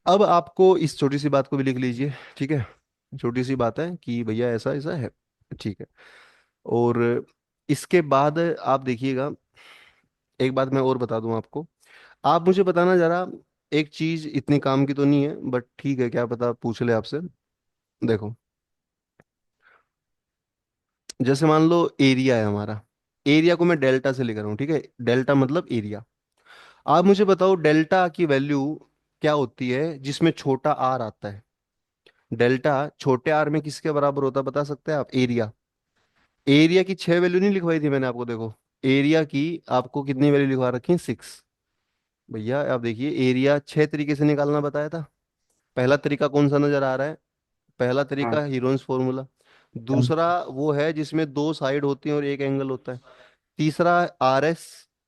A: अब आपको इस छोटी सी बात को भी लिख लीजिए, ठीक है। छोटी सी बात है कि भैया ऐसा ऐसा है, ठीक है। और इसके बाद आप देखिएगा, एक बात मैं और बता दूं आपको। आप मुझे बताना जरा, एक चीज इतनी काम की तो नहीं है बट ठीक है, क्या पता पूछ ले आपसे। देखो, जैसे मान लो एरिया है हमारा, एरिया को मैं डेल्टा से लिख रहा हूँ, ठीक है। डेल्टा मतलब एरिया। आप मुझे बताओ डेल्टा की वैल्यू क्या होती है जिसमें छोटा आर आता है। डेल्टा छोटे आर में किसके बराबर होता है बता सकते हैं आप, एरिया। एरिया की 6 वैल्यू नहीं लिखवाई थी मैंने आपको, देखो एरिया की आपको कितनी वैल्यू लिखवा रखी है, 6। भैया आप देखिए, एरिया 6 तरीके से निकालना बताया था। पहला तरीका कौन सा नजर आ रहा है, पहला
B: हाँ।
A: तरीका हीरोन्स फॉर्मूला। दूसरा वो है जिसमें दो साइड होती हैं और एक एंगल होता है। तीसरा RS,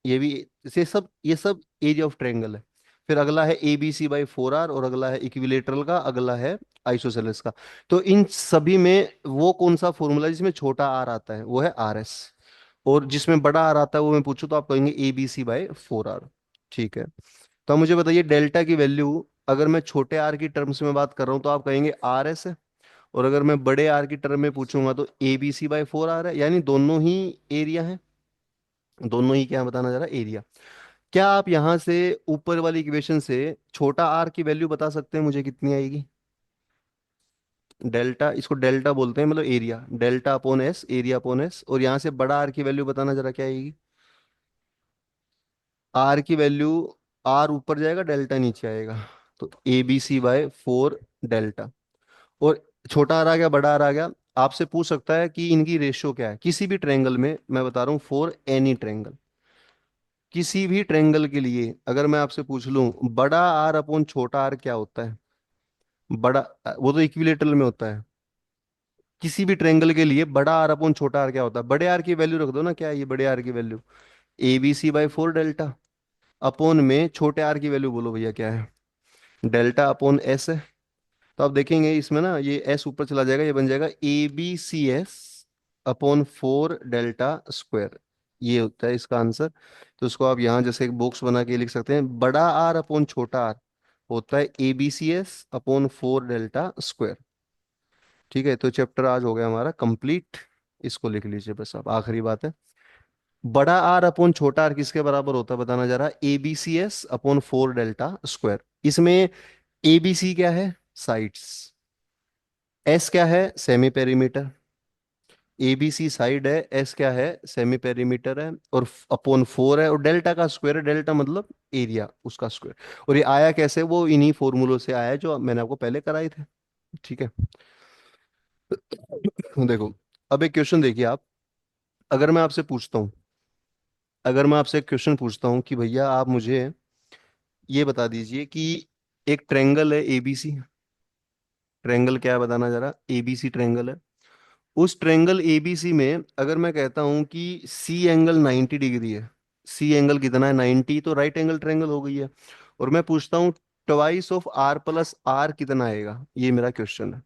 A: ये भी, ये सब एरिया ऑफ ट्रायंगल है। फिर अगला है ABC/4R, और अगला है इक्विलेटरल का, अगला है आइसोसेलेस का। तो इन सभी में वो कौन सा फॉर्मूला जिसमें छोटा आर आता है, वो है RS। और जिसमें बड़ा आर आता है वो मैं पूछूं तो आप कहेंगे ABC/4R, ठीक है। तो आप मुझे बताइए डेल्टा की वैल्यू, अगर मैं छोटे आर की टर्म्स में बात कर रहा हूँ तो आप कहेंगे RS है। और अगर मैं बड़े आर की टर्म में पूछूंगा तो ABC/4R है, यानी दोनों ही एरिया है। दोनों ही क्या है बताना जरा, एरिया। क्या आप यहां से ऊपर वाली इक्वेशन से छोटा आर की वैल्यू बता सकते हैं मुझे कितनी आएगी। डेल्टा, इसको डेल्टा बोलते हैं, मतलब area, delta upon S, area upon S. और यहां से बड़ा आर की वैल्यू बताना जरा क्या आएगी। आर की वैल्यू, आर ऊपर जाएगा डेल्टा नीचे आएगा, तो ABC/4 डेल्टा। और छोटा आर आ गया, बड़ा आर आ गया। आपसे पूछ सकता है कि इनकी रेशियो क्या है किसी भी ट्रेंगल में, मैं बता रहा हूँ फॉर एनी ट्रेंगल। किसी भी ट्रेंगल के लिए अगर मैं आपसे पूछ लूं बड़ा आर अपॉन छोटा आर क्या होता है, बड़ा, वो तो इक्विलेटरल में होता है। किसी भी ट्रेंगल के लिए बड़ा आर अपॉन छोटा आर क्या होता है, बड़े आर की वैल्यू रख दो ना, क्या है ये बड़े आर की वैल्यू, ABC/4 डेल्टा। अपॉन में छोटे आर की वैल्यू बोलो भैया क्या है, डेल्टा अपॉन एस है। तो आप देखेंगे इसमें ना, ये एस ऊपर चला जाएगा, ये बन जाएगा ABC/4 डेल्टा स्क्वायर। ये होता है इसका आंसर। तो उसको आप यहाँ जैसे एक बॉक्स बना के लिख सकते हैं, बड़ा आर अपॉन छोटा आर होता है ABC/4 डेल्टा स्क्वायर। ठीक है, तो चैप्टर आज हो गया हमारा कंप्लीट। इसको लिख लीजिए बस, आप आखिरी बात है। बड़ा आर अपॉन छोटा आर किसके बराबर होता है बताना जरा, ABC/4 डेल्टा स्क्वायर। इसमें ABC क्या है, साइड्स। एस क्या है, सेमी पेरीमीटर। ABC साइड है, एस क्या है, सेमी पेरीमीटर है। और अपॉन 4 है, और डेल्टा का स्क्वायर है, डेल्टा मतलब एरिया उसका स्क्वायर। और ये आया कैसे, वो इन्हीं फॉर्मूलों से आया है जो मैंने आपको पहले कराए थे, ठीक है। देखो, अब एक क्वेश्चन देखिए आप। अगर मैं आपसे पूछता हूँ, अगर मैं आपसे एक क्वेश्चन पूछता हूँ कि भैया आप मुझे ये बता दीजिए कि एक ट्रेंगल है ABC। ट्रेंगल क्या है बताना जरा, ABC ट्रेंगल है। उस ट्रेंगल ABC में अगर मैं कहता हूं कि सी एंगल 90 डिग्री है, सी एंगल कितना है, 90, तो राइट एंगल ट्रेंगल हो गई है। और मैं पूछता हूँ twice of R plus R कितना आएगा, ये मेरा क्वेश्चन है।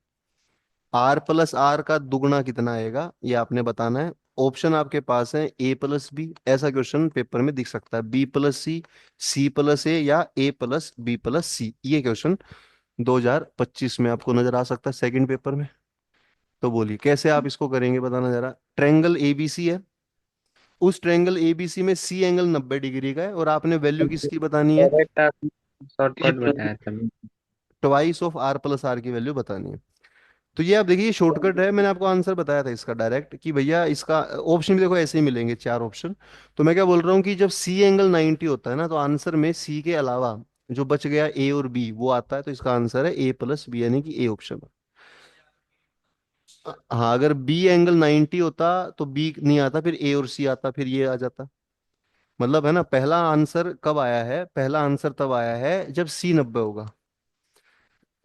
A: R प्लस आर का दुगना कितना आएगा ये आपने बताना है। ऑप्शन आपके पास है A+B, ऐसा क्वेश्चन पेपर में दिख सकता है, B+C, C+A, या A+B+C। ये क्वेश्चन 2025 में आपको नजर आ सकता है सेकंड पेपर में। तो बोलिए कैसे आप इसको करेंगे बताना जरा। ट्रायंगल ABC है, उस ट्रायंगल ABC में सी एंगल 90 डिग्री का है, और आपने वैल्यू किसकी बतानी है,
B: डायरेक्ट आपने शॉर्टकट बताया था।
A: Twice of R plus R की वैल्यू बतानी है। तो ये आप देखिए शॉर्टकट है, मैंने आपको आंसर बताया था इसका डायरेक्ट कि भैया इसका ऑप्शन भी देखो ऐसे ही मिलेंगे, चार ऑप्शन। तो मैं क्या बोल रहा हूँ कि जब सी एंगल 90 होता है ना, तो आंसर में सी के अलावा जो बच गया ए और बी वो आता है, तो इसका आंसर है ए प्लस बी, यानी कि ए ऑप्शन। हाँ, अगर बी एंगल 90 होता तो बी नहीं आता, फिर ए और सी आता, फिर ये आ जाता। मतलब है ना, पहला आंसर कब आया है, पहला आंसर तब आया है जब सी 90 होगा।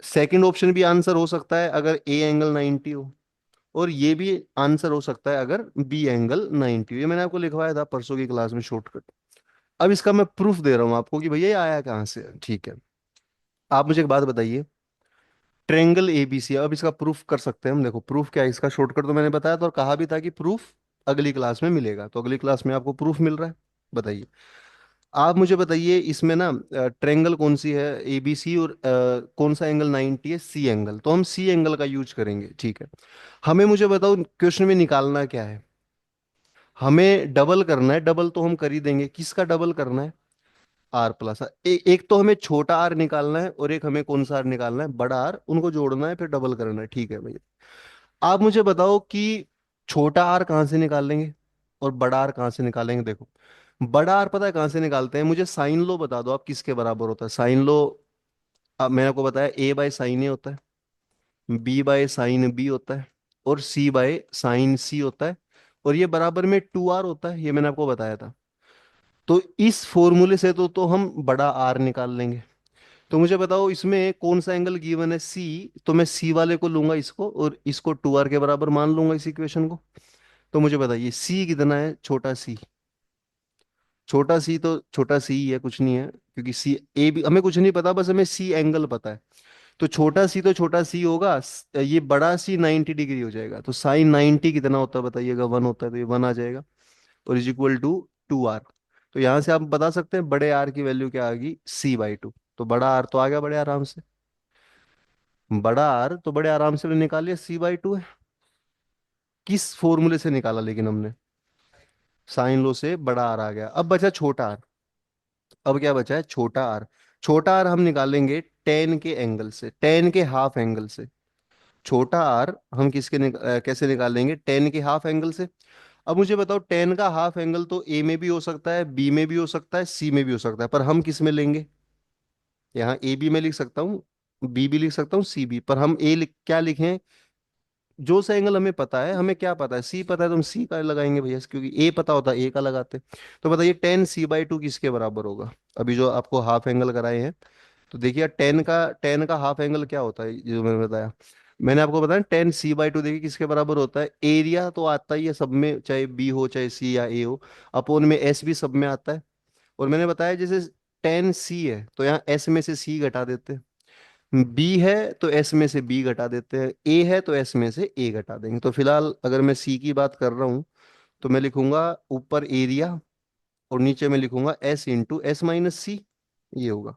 A: सेकंड ऑप्शन भी आंसर हो सकता है अगर ए एंगल 90 हो, और ये भी आंसर हो सकता है अगर बी एंगल 90 हो। ये मैंने आपको लिखवाया था परसों की क्लास में शॉर्टकट। अब इसका मैं प्रूफ दे रहा हूँ आपको कि भैया ये आया कहाँ से, ठीक है। आप मुझे एक बात बताइए, ट्रेंगल एबीसी, अब इसका प्रूफ कर सकते हैं हम। देखो प्रूफ क्या है इसका, शॉर्टकट तो मैंने बताया था और कहा भी था कि प्रूफ अगली क्लास में मिलेगा, तो अगली क्लास में आपको प्रूफ मिल रहा है। बताइए, आप मुझे बताइए इसमें ना ट्रेंगल कौन सी है, एबीसी, और कौन सा एंगल 90 है, सी एंगल। तो हम सी एंगल का यूज करेंगे, ठीक है। हमें मुझे बताओ क्वेश्चन में निकालना क्या है, हमें डबल करना है। डबल तो हम कर ही देंगे, किसका डबल करना है, आर प्लस आर। एक तो हमें छोटा आर निकालना है और एक हमें कौन सा आर निकालना है, बड़ा आर, उनको जोड़ना है फिर डबल करना है, ठीक है भैया। आप मुझे बताओ कि छोटा आर कहाँ से निकालेंगे और बड़ा आर कहाँ से निकालेंगे। देखो बड़ा आर पता है कहाँ से निकालते हैं, मुझे साइन लो बता दो आप, किसके बराबर होता है साइन लो। अब मैंने आपको बताया ए बाय साइन ए होता है, बी बाय साइन बी होता है, और सी बाय साइन सी होता है, और ये बराबर में टू आर होता है, ये मैंने आपको बताया था। तो इस फॉर्मूले से तो हम बड़ा आर निकाल लेंगे। तो मुझे बताओ इसमें कौन सा एंगल गिवन है, सी। तो मैं सी वाले को लूंगा इसको, और इसको टू आर के बराबर मान लूंगा इस इक्वेशन को। तो मुझे बताइए सी कितना है, छोटा सी। छोटा सी तो छोटा सी ही है, कुछ नहीं है, क्योंकि सी ए भी हमें कुछ नहीं पता, बस हमें सी एंगल पता है। तो छोटा सी तो छोटा सी होगा, ये बड़ा सी 90 डिग्री हो जाएगा। तो साइन 90 कितना होता है बताइएगा, वन होता है, तो ये वन आ जाएगा, और is equal to two R. तो यहां से आप बता सकते हैं बड़े आर की वैल्यू क्या आ गई, सी बाई टू। तो बड़ा आर तो आ गया बड़े आराम से, बड़ा आर तो बड़े आराम से निकाल लिया, सी बाई टू है। किस फॉर्मूले से निकाला लेकिन हमने, साइन लो से बड़ा आर आ गया। अब बचा छोटा आर। अब क्या बचा है, छोटा आर। छोटा आर हम निकालेंगे टेन के एंगल से, टेन के हाफ एंगल से। छोटा आर हम कैसे निकालेंगे, टेन के हाफ एंगल से। अब मुझे बताओ टेन का हाफ एंगल तो ए में भी हो सकता है, बी में भी हो सकता है, सी में भी हो सकता है, पर हम किस में लेंगे, यहाँ ए बी में लिख सकता हूँ, बी भी लिख सकता हूँ, सी भी, पर हम क्या लिखें, जो सा एंगल हमें पता है, हमें क्या पता है, सी पता है, तो हम सी का लगाएंगे भैया, क्योंकि ए पता होता है ए का लगाते। तो बताइए टेन सी बाई टू किसके बराबर होगा, अभी जो आपको हाफ एंगल कराए हैं। तो देखिए टेन का हाफ एंगल क्या होता है, जो मैंने बताया, मैंने आपको बताया टेन सी बाई टू, देखिए किसके बराबर होता है, एरिया तो आता ही है सब में, चाहे बी हो चाहे सी या ए हो, अपोन में एस भी सब में आता है। और मैंने बताया जैसे टेन सी है तो यहाँ एस में से सी घटा देते हैं, बी है तो एस में से बी घटा देते हैं, ए है तो एस में से ए घटा देंगे। तो फिलहाल अगर मैं सी की बात कर रहा हूँ, तो मैं लिखूंगा ऊपर एरिया और नीचे में लिखूंगा एस इंटू एस माइनस सी, ये होगा,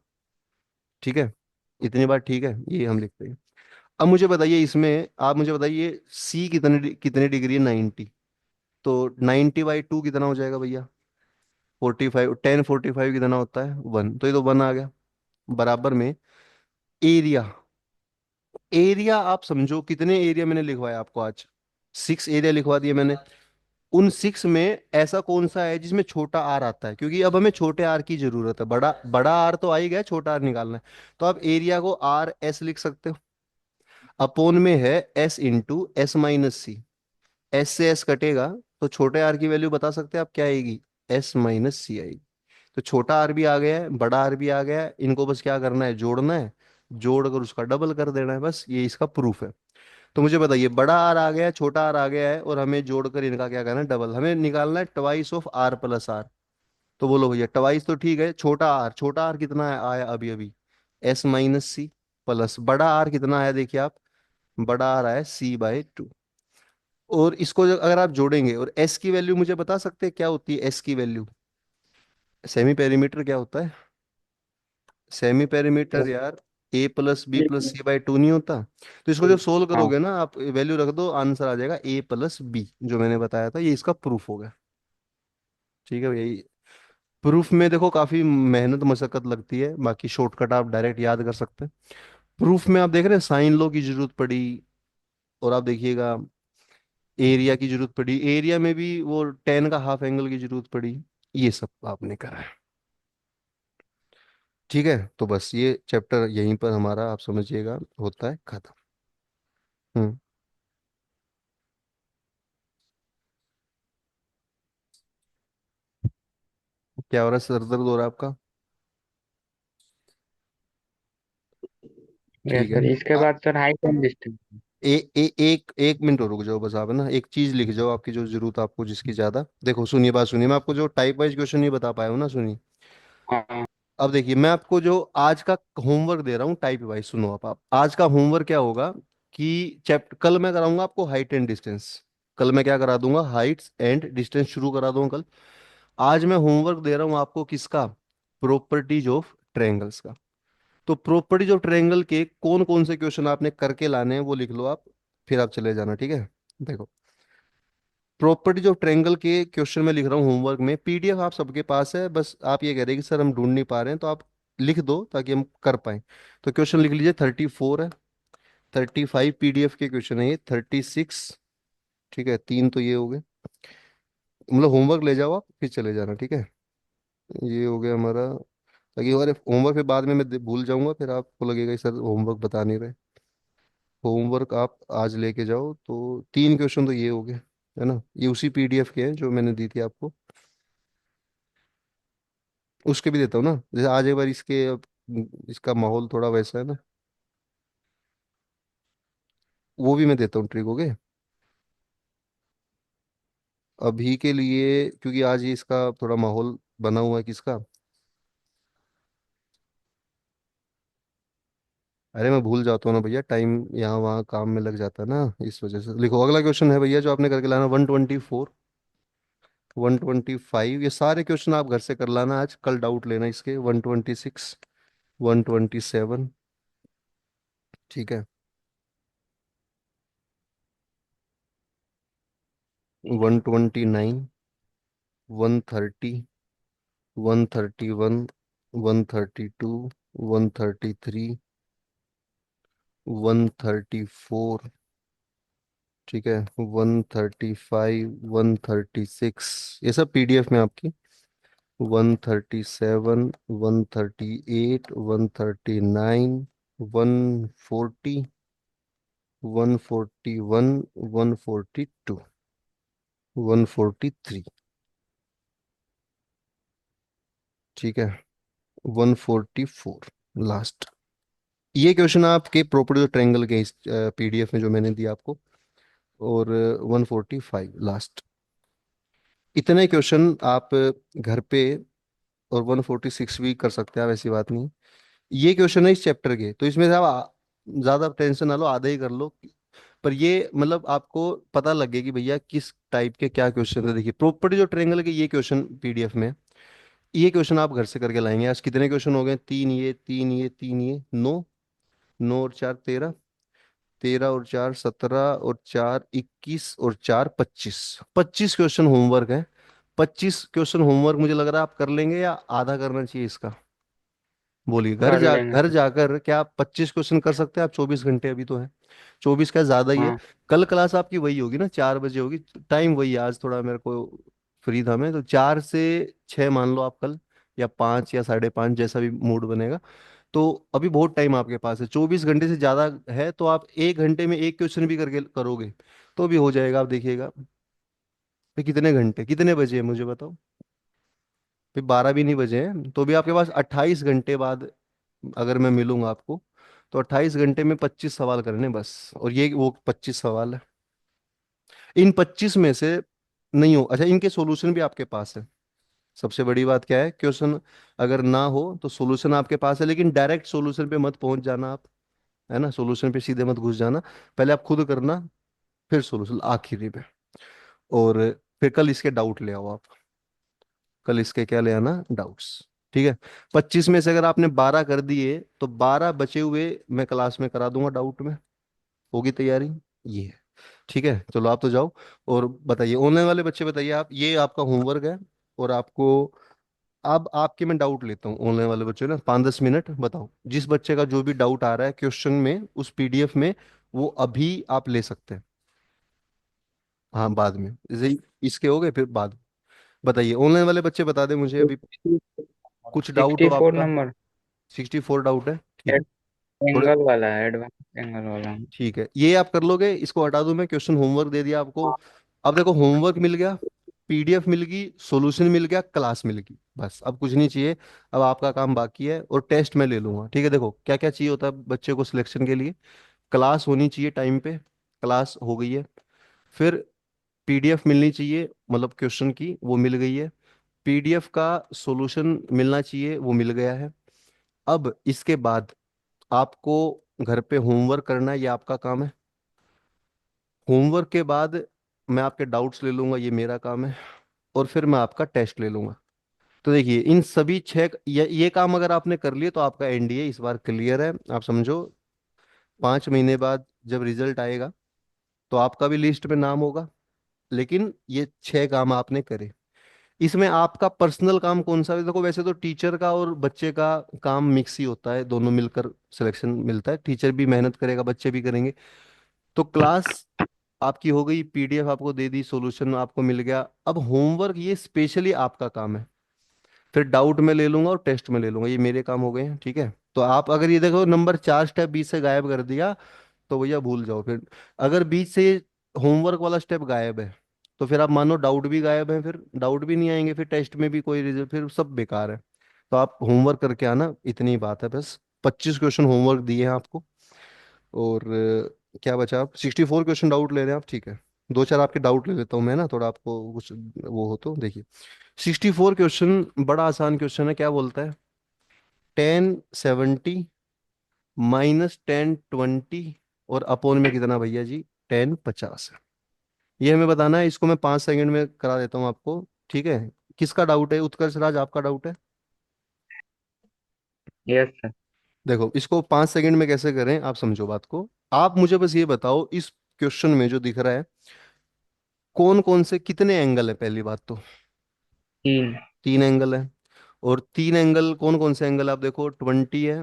A: ठीक है। इतनी बात ठीक है, ये हम लिखते हैं। अब मुझे बताइए इसमें, आप मुझे बताइए सी कितने डिग्री है, 90। तो 90/2 कितना हो जाएगा भैया, 45। 10 45 कितना होता है, वन, तो ये तो वन आ गया। बराबर में एरिया, एरिया आप समझो कितने एरिया मैंने लिखवाया आपको आज, 6 एरिया लिखवा दिए मैंने। उन 6 में ऐसा कौन सा है जिसमें छोटा आर आता है, क्योंकि अब हमें छोटे आर की जरूरत है, बड़ा बड़ा आर तो आ ही गया, छोटा आर निकालना है। तो आप एरिया को आर एस लिख सकते हो, अपोन में है एस इंटू एस माइनस सी। एस से एस कटेगा, तो छोटे आर की वैल्यू बता सकते हैं आप क्या आएगी, एस माइनस सी आएगी। तो छोटा आर भी आ गया है, बड़ा आर भी आ गया है, इनको बस क्या करना है, जोड़ना है, जोड़कर उसका डबल कर देना है, बस ये इसका प्रूफ है। तो मुझे बताइए बड़ा आर आ गया है, छोटा आर आ गया है, और हमें जोड़कर इनका क्या करना है, डबल। हमें निकालना है twice of R plus R. तो बोलो भैया ट्वाइस तो ठीक है, छोटा आर कितना आया अभी अभी, एस माइनस सी, प्लस बड़ा आर कितना आया देखिए आप, बड़ा आर आया सी बाय टू। और इसको अगर आप जोड़ेंगे, और एस की वैल्यू मुझे बता सकते हैं क्या होती है, एस की वैल्यू, सेमी पेरीमीटर क्या होता है, सेमी पेरीमीटर यार A plus B plus C by two नहीं होता। तो इसको जब सोल्व
B: हाँ।
A: करोगे ना आप, वैल्यू रख दो, आंसर आ जाएगा ए प्लस बी, जो मैंने बताया था, ये इसका प्रूफ होगा। ठीक है भैया, प्रूफ में देखो काफी मेहनत मशक्कत लगती है, बाकी शॉर्टकट आप डायरेक्ट याद कर सकते हैं। प्रूफ में आप देख रहे हैं साइन लॉ की जरूरत पड़ी, और आप देखिएगा एरिया की जरूरत पड़ी, एरिया में भी वो टेन का हाफ एंगल की जरूरत पड़ी। ये सब आपने करा है। ठीक है, तो बस ये चैप्टर यहीं पर हमारा आप समझिएगा होता है खत्म। हम्म। क्या हो रहा है, सर दर्द हो रहा है आपका?
B: यस
A: ठीक है।
B: सर, इसके
A: आ,
B: बाद सर हाइट एंड डिस्टेंस।
A: एक एक मिनट और रुक जाओ बस, आप है ना एक चीज लिख जाओ आपकी जो जरूरत आपको जिसकी ज्यादा। देखो सुनिए, बात सुनिए, मैं आपको जो टाइप वाइज क्वेश्चन नहीं बता पाया हूँ ना, सुनिए।
B: हाँ।
A: अब देखिए मैं आपको जो आज का होमवर्क दे रहा हूँ टाइप वाइज, सुनो आप आज का होमवर्क क्या होगा कि चैप्टर कल मैं कराऊंगा आपको हाइट एंड डिस्टेंस। कल मैं क्या करा दूंगा, हाइट्स एंड डिस्टेंस शुरू करा दूंगा कल। आज मैं होमवर्क दे रहा हूँ आपको किसका, प्रॉपर्टीज ऑफ ट्रायंगल्स का। तो प्रॉपर्टीज ऑफ ट्रायंगल के कौन कौन से क्वेश्चन आपने करके लाने हैं वो लिख लो आप, फिर आप चले जाना, ठीक है। देखो प्रॉपर्टीज ऑफ ट्रायंगल के क्वेश्चन में लिख रहा हूँ होमवर्क में, पीडीएफ आप सबके पास है, बस आप ये कह रहे हैं कि सर हम ढूंढ नहीं पा रहे हैं, तो आप लिख दो ताकि हम कर पाए। तो क्वेश्चन लिख लीजिए, 34 है, 35 पीडीएफ के क्वेश्चन है, ये 36। ठीक है, तीन तो ये हो गए, मतलब होमवर्क ले जाओ आप फिर चले जाना, ठीक है। ये हो गया हमारा, ताकि हमारे होमवर्क फिर बाद में मैं भूल जाऊंगा, फिर आपको लगेगा कि सर होमवर्क बता नहीं रहे। होमवर्क आप आज लेके जाओ, तो तीन क्वेश्चन तो ये हो गए, है ना, ये उसी पीडीएफ के हैं जो मैंने दी थी आपको। उसके भी देता हूँ ना, जैसे आज एक बार इसके इसका माहौल थोड़ा वैसा है ना, वो भी मैं देता हूँ ट्रिक, ओके। अभी के लिए क्योंकि आज ये इसका थोड़ा माहौल बना हुआ है किसका, अरे मैं भूल जाता हूँ ना भैया, टाइम यहाँ वहाँ काम में लग जाता है ना, इस वजह से। लिखो अगला क्वेश्चन है भैया जो आपने करके लाना, 124, 125, ये सारे क्वेश्चन आप घर से कर लाना आज, कल डाउट लेना इसके, 126, 127। ठीक है, 129, 130, 131, 132, 133, 134। ठीक है, 135, 136, ये सब पीडीएफ में आपकी, 137, 138, 139, 140, 141, 142, 143। ठीक है, 144 लास्ट। ये क्वेश्चन आपके प्रॉपर्टी ट्रायंगल के इस पीडीएफ में जो मैंने दिया आपको, और 145 लास्ट। इतने क्वेश्चन आप घर पे, और 146 भी कर सकते हैं आप, ऐसी बात नहीं। ये क्वेश्चन है इस चैप्टर के, तो इसमें से आप ज्यादा टेंशन ना लो, आधे ही कर लो। पर ये मतलब आपको पता लगे कि भैया किस टाइप के क्या क्वेश्चन है। देखिए प्रॉपर्टी जो ट्रायंगल के ये क्वेश्चन पीडीएफ में, ये क्वेश्चन आप घर से करके लाएंगे। आज कितने क्वेश्चन हो गए, तीन ये, तीन ये, तीन ये, नौ, नौ और चार 13, 13 और चार 17, और चार 21, और चार 25, 25 क्वेश्चन होमवर्क है। 25 क्वेश्चन होमवर्क मुझे लग रहा है आप कर लेंगे, या आधा करना चाहिए इसका? बोलिए,
B: कर लेंगे
A: घर
B: सर।
A: जाकर क्या आप 25 क्वेश्चन कर सकते हैं आप? 24 घंटे अभी तो है, 24 का ज्यादा ही है।
B: हाँ।
A: कल क्लास आपकी वही होगी ना, 4 बजे होगी, टाइम वही है। आज थोड़ा मेरे को फ्री था मैं, तो 4 से 6 मान लो आप कल, या 5 या 5:30, जैसा भी मूड बनेगा। तो अभी बहुत टाइम आपके पास है, 24 घंटे से ज्यादा है, तो आप 1 घंटे में एक क्वेश्चन भी करके करोगे तो भी हो जाएगा, आप देखिएगा। फिर कितने घंटे, कितने बजे है मुझे बताओ? फिर 12 भी नहीं बजे हैं, तो भी आपके पास 28 घंटे बाद अगर मैं मिलूंगा आपको, तो 28 घंटे में 25 सवाल करने बस, और ये वो 25 सवाल है। इन 25 में से नहीं हो, अच्छा इनके सॉल्यूशन भी आपके पास है। सबसे बड़ी बात क्या है, क्वेश्चन अगर ना हो तो सॉल्यूशन आपके पास है, लेकिन डायरेक्ट सॉल्यूशन पे मत पहुंच जाना आप, है ना, सॉल्यूशन पे सीधे मत घुस जाना। पहले आप खुद करना, फिर सॉल्यूशन आखिरी में। और फिर कल इसके डाउट ले आओ आप, कल इसके क्या ले आना, डाउट्स। ठीक है, 25 में से अगर आपने 12 कर दिए, तो 12 बचे हुए मैं क्लास में करा दूंगा डाउट में। होगी तैयारी? ये है। ठीक है, चलो आप तो जाओ। और बताइए ऑनलाइन वाले बच्चे, बताइए आप, ये आपका होमवर्क है, और आपको अब आपके मैं डाउट लेता हूँ ऑनलाइन वाले बच्चे ना, 5-10 मिनट बताओ, जिस बच्चे का जो भी डाउट आ रहा है क्वेश्चन में उस पीडीएफ में, वो अभी आप ले सकते हैं। हाँ बाद में, जैसे इसके हो गए फिर बाद। बताइए ऑनलाइन वाले बच्चे बता दें मुझे अभी, कुछ डाउट हो
B: 64
A: आपका।
B: नंबर
A: 64 डाउट है, ठीक है। थोड़े,
B: एंगल वाला है, एडवांस एंगल वाला।
A: ठीक है ये आप कर लोगे, इसको हटा दूं मैं, क्वेश्चन होमवर्क दे दिया आपको। अब देखो होमवर्क मिल गया, पीडीएफ मिल गई, सॉल्यूशन मिल गया, क्लास मिल गई, बस अब कुछ नहीं चाहिए। अब आपका काम बाकी है, और टेस्ट मैं ले लूंगा, ठीक है। देखो क्या क्या चाहिए होता है बच्चे को सिलेक्शन के लिए, क्लास होनी चाहिए टाइम पे, क्लास हो गई है। फिर पीडीएफ मिलनी चाहिए, मतलब क्वेश्चन की, वो मिल गई है। पीडीएफ का सॉल्यूशन मिलना चाहिए, वो मिल गया है। अब इसके बाद आपको घर पे होमवर्क करना है, ये आपका काम है। होमवर्क के बाद मैं आपके डाउट्स ले लूंगा, ये मेरा काम है। और फिर मैं आपका टेस्ट ले लूंगा। तो देखिए इन सभी छह ये काम अगर आपने कर लिए तो आपका एनडीए इस बार क्लियर है, आप समझो। 5 महीने बाद जब रिजल्ट आएगा तो आपका भी लिस्ट में नाम होगा। लेकिन ये 6 काम आपने करे। इसमें आपका पर्सनल काम कौन सा है? देखो वैसे तो टीचर का और बच्चे का काम मिक्स ही होता है, दोनों मिलकर सिलेक्शन मिलता है, टीचर भी मेहनत करेगा, बच्चे भी करेंगे। तो क्लास आपकी हो गई, पीडीएफ आपको दे दी, सॉल्यूशन आपको मिल गया। अब होमवर्क ये स्पेशली आपका काम है। फिर डाउट में ले लूंगा और टेस्ट में ले लूंगा, ये मेरे काम हो गए हैं, ठीक है। तो आप अगर ये देखो नंबर 4 स्टेप बीच से गायब कर दिया तो भैया भूल जाओ फिर। अगर बीच से होमवर्क वाला स्टेप गायब है तो फिर आप मानो डाउट भी गायब है, फिर डाउट भी नहीं आएंगे, फिर टेस्ट में भी कोई रिजल्ट, फिर सब बेकार है। तो आप होमवर्क करके आना, इतनी ही बात है बस। 25 क्वेश्चन होमवर्क दिए हैं आपको। और क्या बचा, आप 64 क्वेश्चन डाउट ले रहे हैं आप, ठीक है। दो चार आपके डाउट ले लेता हूँ मैं ना, थोड़ा आपको कुछ वो हो तो देखिए। 64 क्वेश्चन बड़ा आसान क्वेश्चन है, क्या बोलता है, 1070 -1020 और अपोन में कितना भैया जी, 1050 है। ये हमें बताना है, इसको मैं 5 सेकंड में करा देता हूँ आपको, ठीक है। किसका डाउट है, उत्कर्ष राज आपका डाउट है?
B: Yes sir.
A: देखो इसको 5 सेकंड में कैसे करें, आप समझो बात को। आप मुझे बस ये बताओ, इस क्वेश्चन में जो दिख रहा है, कौन कौन से कितने एंगल है, पहली बात तो।
B: 3।
A: 3 एंगल है। और 3 एंगल कौन कौन से एंगल, आप देखो 20 है,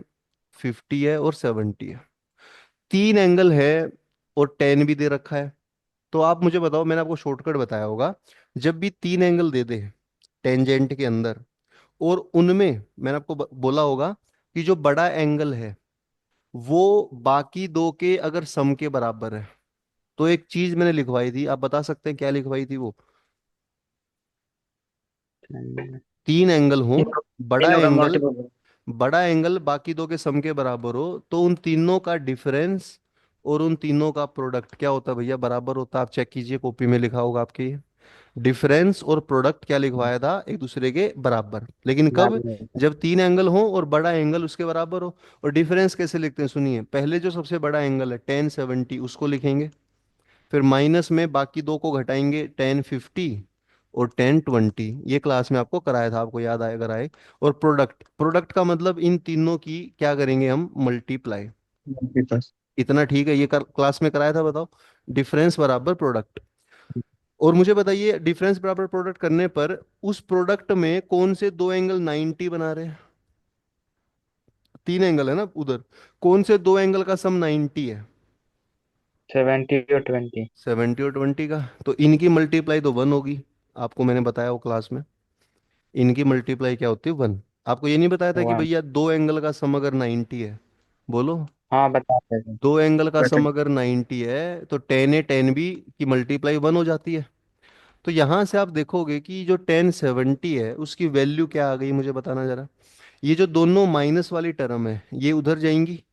A: 50 है और 70 है। 3 एंगल है, और 10 भी दे रखा है। तो आप मुझे बताओ, मैंने आपको शॉर्टकट बताया होगा, जब भी 3 एंगल दे दे टेंजेंट के अंदर, और उनमें मैंने आपको बोला होगा कि जो बड़ा एंगल है वो बाकी दो के अगर सम के बराबर है, तो एक चीज मैंने लिखवाई थी, आप बता सकते हैं क्या लिखवाई थी वो। 3 एंगल हो, बड़ा
B: तीनों का
A: एंगल,
B: मल्टीपल।
A: बड़ा एंगल बाकी दो के सम के बराबर हो, तो उन तीनों का डिफरेंस और उन तीनों का प्रोडक्ट क्या होता है भैया, बराबर होता है। आप चेक कीजिए, कॉपी में लिखा होगा आपके, डिफरेंस और प्रोडक्ट क्या लिखवाया था, एक दूसरे के बराबर। लेकिन कब, जब 3 एंगल हो और बड़ा एंगल उसके बराबर हो। और डिफरेंस कैसे लिखते हैं सुनिए, पहले जो सबसे बड़ा एंगल है 1070 उसको लिखेंगे, फिर माइनस में बाकी दो को घटाएंगे, 1050 और 1020। ये क्लास में आपको कराया था, आपको याद आए अगर आए। और प्रोडक्ट, प्रोडक्ट का मतलब इन तीनों की क्या करेंगे हम, मल्टीप्लाई।
B: मल्टीपल।
A: इतना ठीक है, ये क्लास में कराया था, बताओ। डिफरेंस बराबर प्रोडक्ट। और मुझे बताइए डिफरेंस बराबर प्रोडक्ट करने पर उस प्रोडक्ट में कौन से दो एंगल 90 बना रहे हैं। 3 एंगल है ना उधर, कौन से दो एंगल का सम 90 है।
B: 70 और 20।
A: 70 और 20 का, तो इनकी मल्टीप्लाई तो 1 होगी। आपको मैंने बताया वो क्लास में, इनकी मल्टीप्लाई क्या होती है, 1। आपको ये नहीं बताया था कि
B: 1।
A: भैया दो एंगल का सम अगर 90 है, बोलो।
B: हाँ बताते हैं।
A: दो एंगल का
B: बता।
A: सम अगर 90 है तो 10 A 10 B की मल्टीप्लाई 1 हो जाती है। तो यहां से आप देखोगे कि जो 1070 है उसकी वैल्यू क्या आ गई, मुझे बताना जरा। ये जो दोनों माइनस वाली टर्म है ये उधर जाएंगी,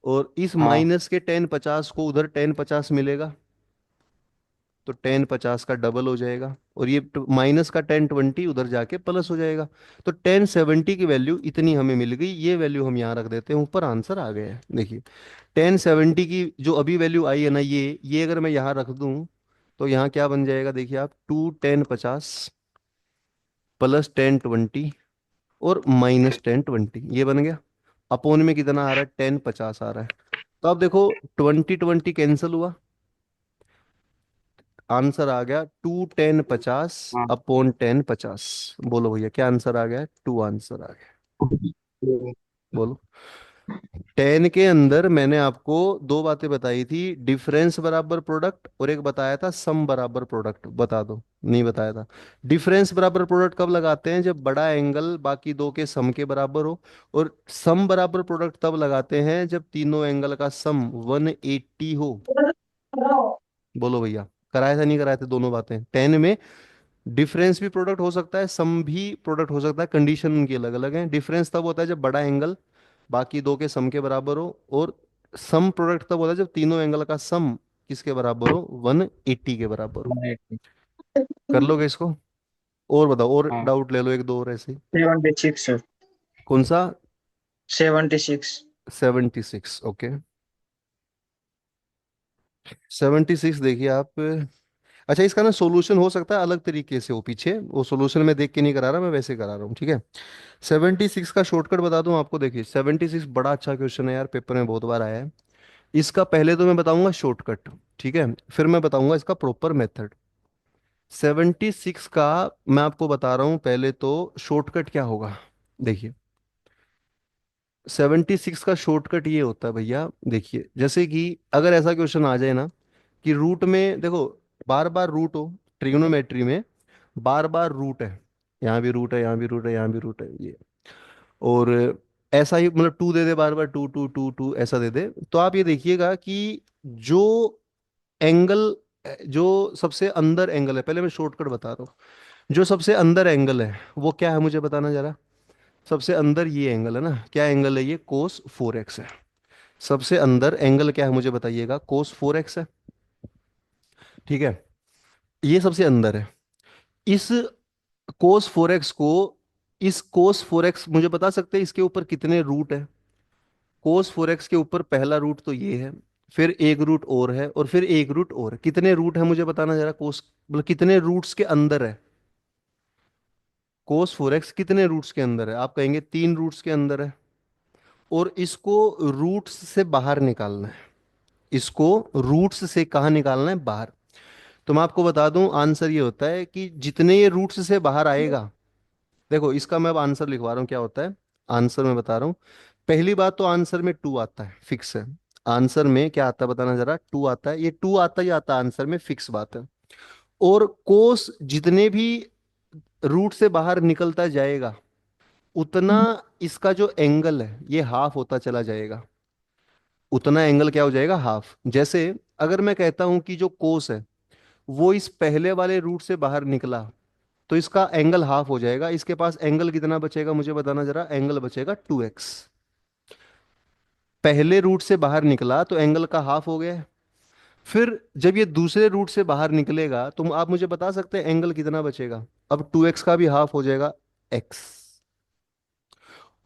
A: और इस
B: हाँ।
A: माइनस के 1050 को उधर 1050 मिलेगा, तो 1050 का डबल हो जाएगा। और ये माइनस का 1020 उधर जाके प्लस हो जाएगा। तो 1070 की वैल्यू इतनी हमें मिल गई, ये वैल्यू हम यहाँ रख देते हैं, ऊपर आंसर आ गया है देखिए। 1070 की जो अभी वैल्यू आई है ना, ये अगर मैं यहाँ रख दूं तो यहाँ क्या बन जाएगा, देखिए आप, 1050 प्लस 1020 और -1020, ये बन गया। अपोन में कितना आ रहा है, 1050 आ रहा है। तो अब देखो 20 20 कैंसिल हुआ, आंसर आ गया 2 10 50
B: हाँ।
A: अपॉन 10 50। बोलो भैया क्या आंसर आ गया? टू आंसर आ गया। बोलो। 10 के अंदर मैंने आपको दो बातें बताई थी, डिफरेंस बराबर प्रोडक्ट, और एक बताया था सम बराबर प्रोडक्ट। बता दो। नहीं बताया था। डिफरेंस बराबर प्रोडक्ट कब लगाते हैं? जब बड़ा एंगल बाकी दो के सम के बराबर हो। और सम बराबर प्रोडक्ट तब लगाते हैं जब तीनों एंगल का सम 180 हो। बोलो भैया। कराया था नहीं कराया था दोनों बातें? 10 में डिफरेंस भी प्रोडक्ट हो सकता है, सम भी प्रोडक्ट हो सकता है, कंडीशन उनकी अलग अलग है। डिफरेंस तब होता है जब बड़ा एंगल बाकी दो के सम के बराबर हो, और सम प्रोडक्ट तब होता है जब तीनों एंगल का सम किसके बराबर हो? 180 के बराबर हो।
B: 180।
A: कर लोगे इसको? और बताओ, और
B: हाँ।
A: डाउट ले लो एक दो और ऐसे ही।
C: 76 सर।
A: कौन सा?
C: 76।
A: 76, ओके। 76 देखिए आप। अच्छा, इसका ना सोल्यूशन हो सकता है अलग तरीके से हो पीछे, वो सोल्यूशन मैं देख के नहीं करा रहा, मैं वैसे करा रहा हूँ, ठीक है। 76 का शॉर्टकट बता दूं आपको। देखिए 76 बड़ा अच्छा क्वेश्चन है यार, पेपर में बहुत बार आया है। इसका पहले तो मैं बताऊंगा शॉर्टकट, ठीक है, फिर मैं बताऊंगा इसका प्रॉपर मेथड। 76 का मैं आपको बता रहा हूं, पहले तो शॉर्टकट क्या होगा। देखिए 76 का शॉर्टकट ये होता है भैया, देखिए जैसे कि अगर ऐसा क्वेश्चन आ जाए ना कि रूट में देखो, बार बार रूट हो, ट्रिग्नोमेट्री में बार बार रूट है, यहाँ भी रूट है, यहाँ भी रूट है, यहाँ भी रूट है, ये। और ऐसा ही मतलब टू दे दे बार बार, टू टू टू टू ऐसा दे दे, तो आप ये देखिएगा कि जो एंगल, जो सबसे अंदर एंगल है, पहले मैं शॉर्टकट बता रहा हूँ, जो सबसे अंदर एंगल है वो क्या है मुझे बताना जरा। सबसे अंदर ये एंगल है ना, क्या एंगल है ये? कोस 4x है। सबसे अंदर एंगल क्या है मुझे बताइएगा? कोस 4x है, ठीक है। ये सबसे अंदर है। इस कोस 4x को, इस कोस 4x मुझे बता सकते हैं इसके ऊपर कितने रूट है? कोस 4x के ऊपर पहला रूट तो ये है, फिर एक रूट और है, और फिर एक रूट और है। कितने रूट है मुझे बताना जरा? कोस मतलब कितने रूट्स के अंदर है? कोस 4x कितने रूट्स के अंदर है? आप कहेंगे 3 रूट्स के अंदर है। और इसको रूट्स से बाहर निकालना है। इसको रूट्स से कहाँ निकालना है? बाहर। तो मैं आपको बता दूं, आंसर ये होता है कि जितने ये रूट्स से बाहर आएगा, देखो इसका मैं अब आंसर लिखवा रहा हूँ क्या होता है। आंसर मैं बता रहा हूँ। पहली बात तो आंसर में 2 आता है, फिक्स है। आंसर में क्या आता है बताना जरा? 2 आता है, ये 2 आता ही आता है आंसर में, फिक्स बात है। और कोस जितने भी रूट से बाहर निकलता जाएगा, उतना इसका जो एंगल है ये हाफ होता चला जाएगा। उतना एंगल क्या हो जाएगा? हाफ। जैसे अगर मैं कहता हूं कि जो कोस है वो इस पहले वाले रूट से बाहर निकला, तो इसका एंगल हाफ हो जाएगा। इसके पास एंगल कितना बचेगा मुझे बताना जरा? एंगल बचेगा 2x। पहले रूट से बाहर निकला तो एंगल का हाफ हो गया है। फिर जब ये दूसरे रूट से बाहर निकलेगा तो आप मुझे बता सकते हैं एंगल कितना बचेगा? अब 2x का भी हाफ हो जाएगा, x।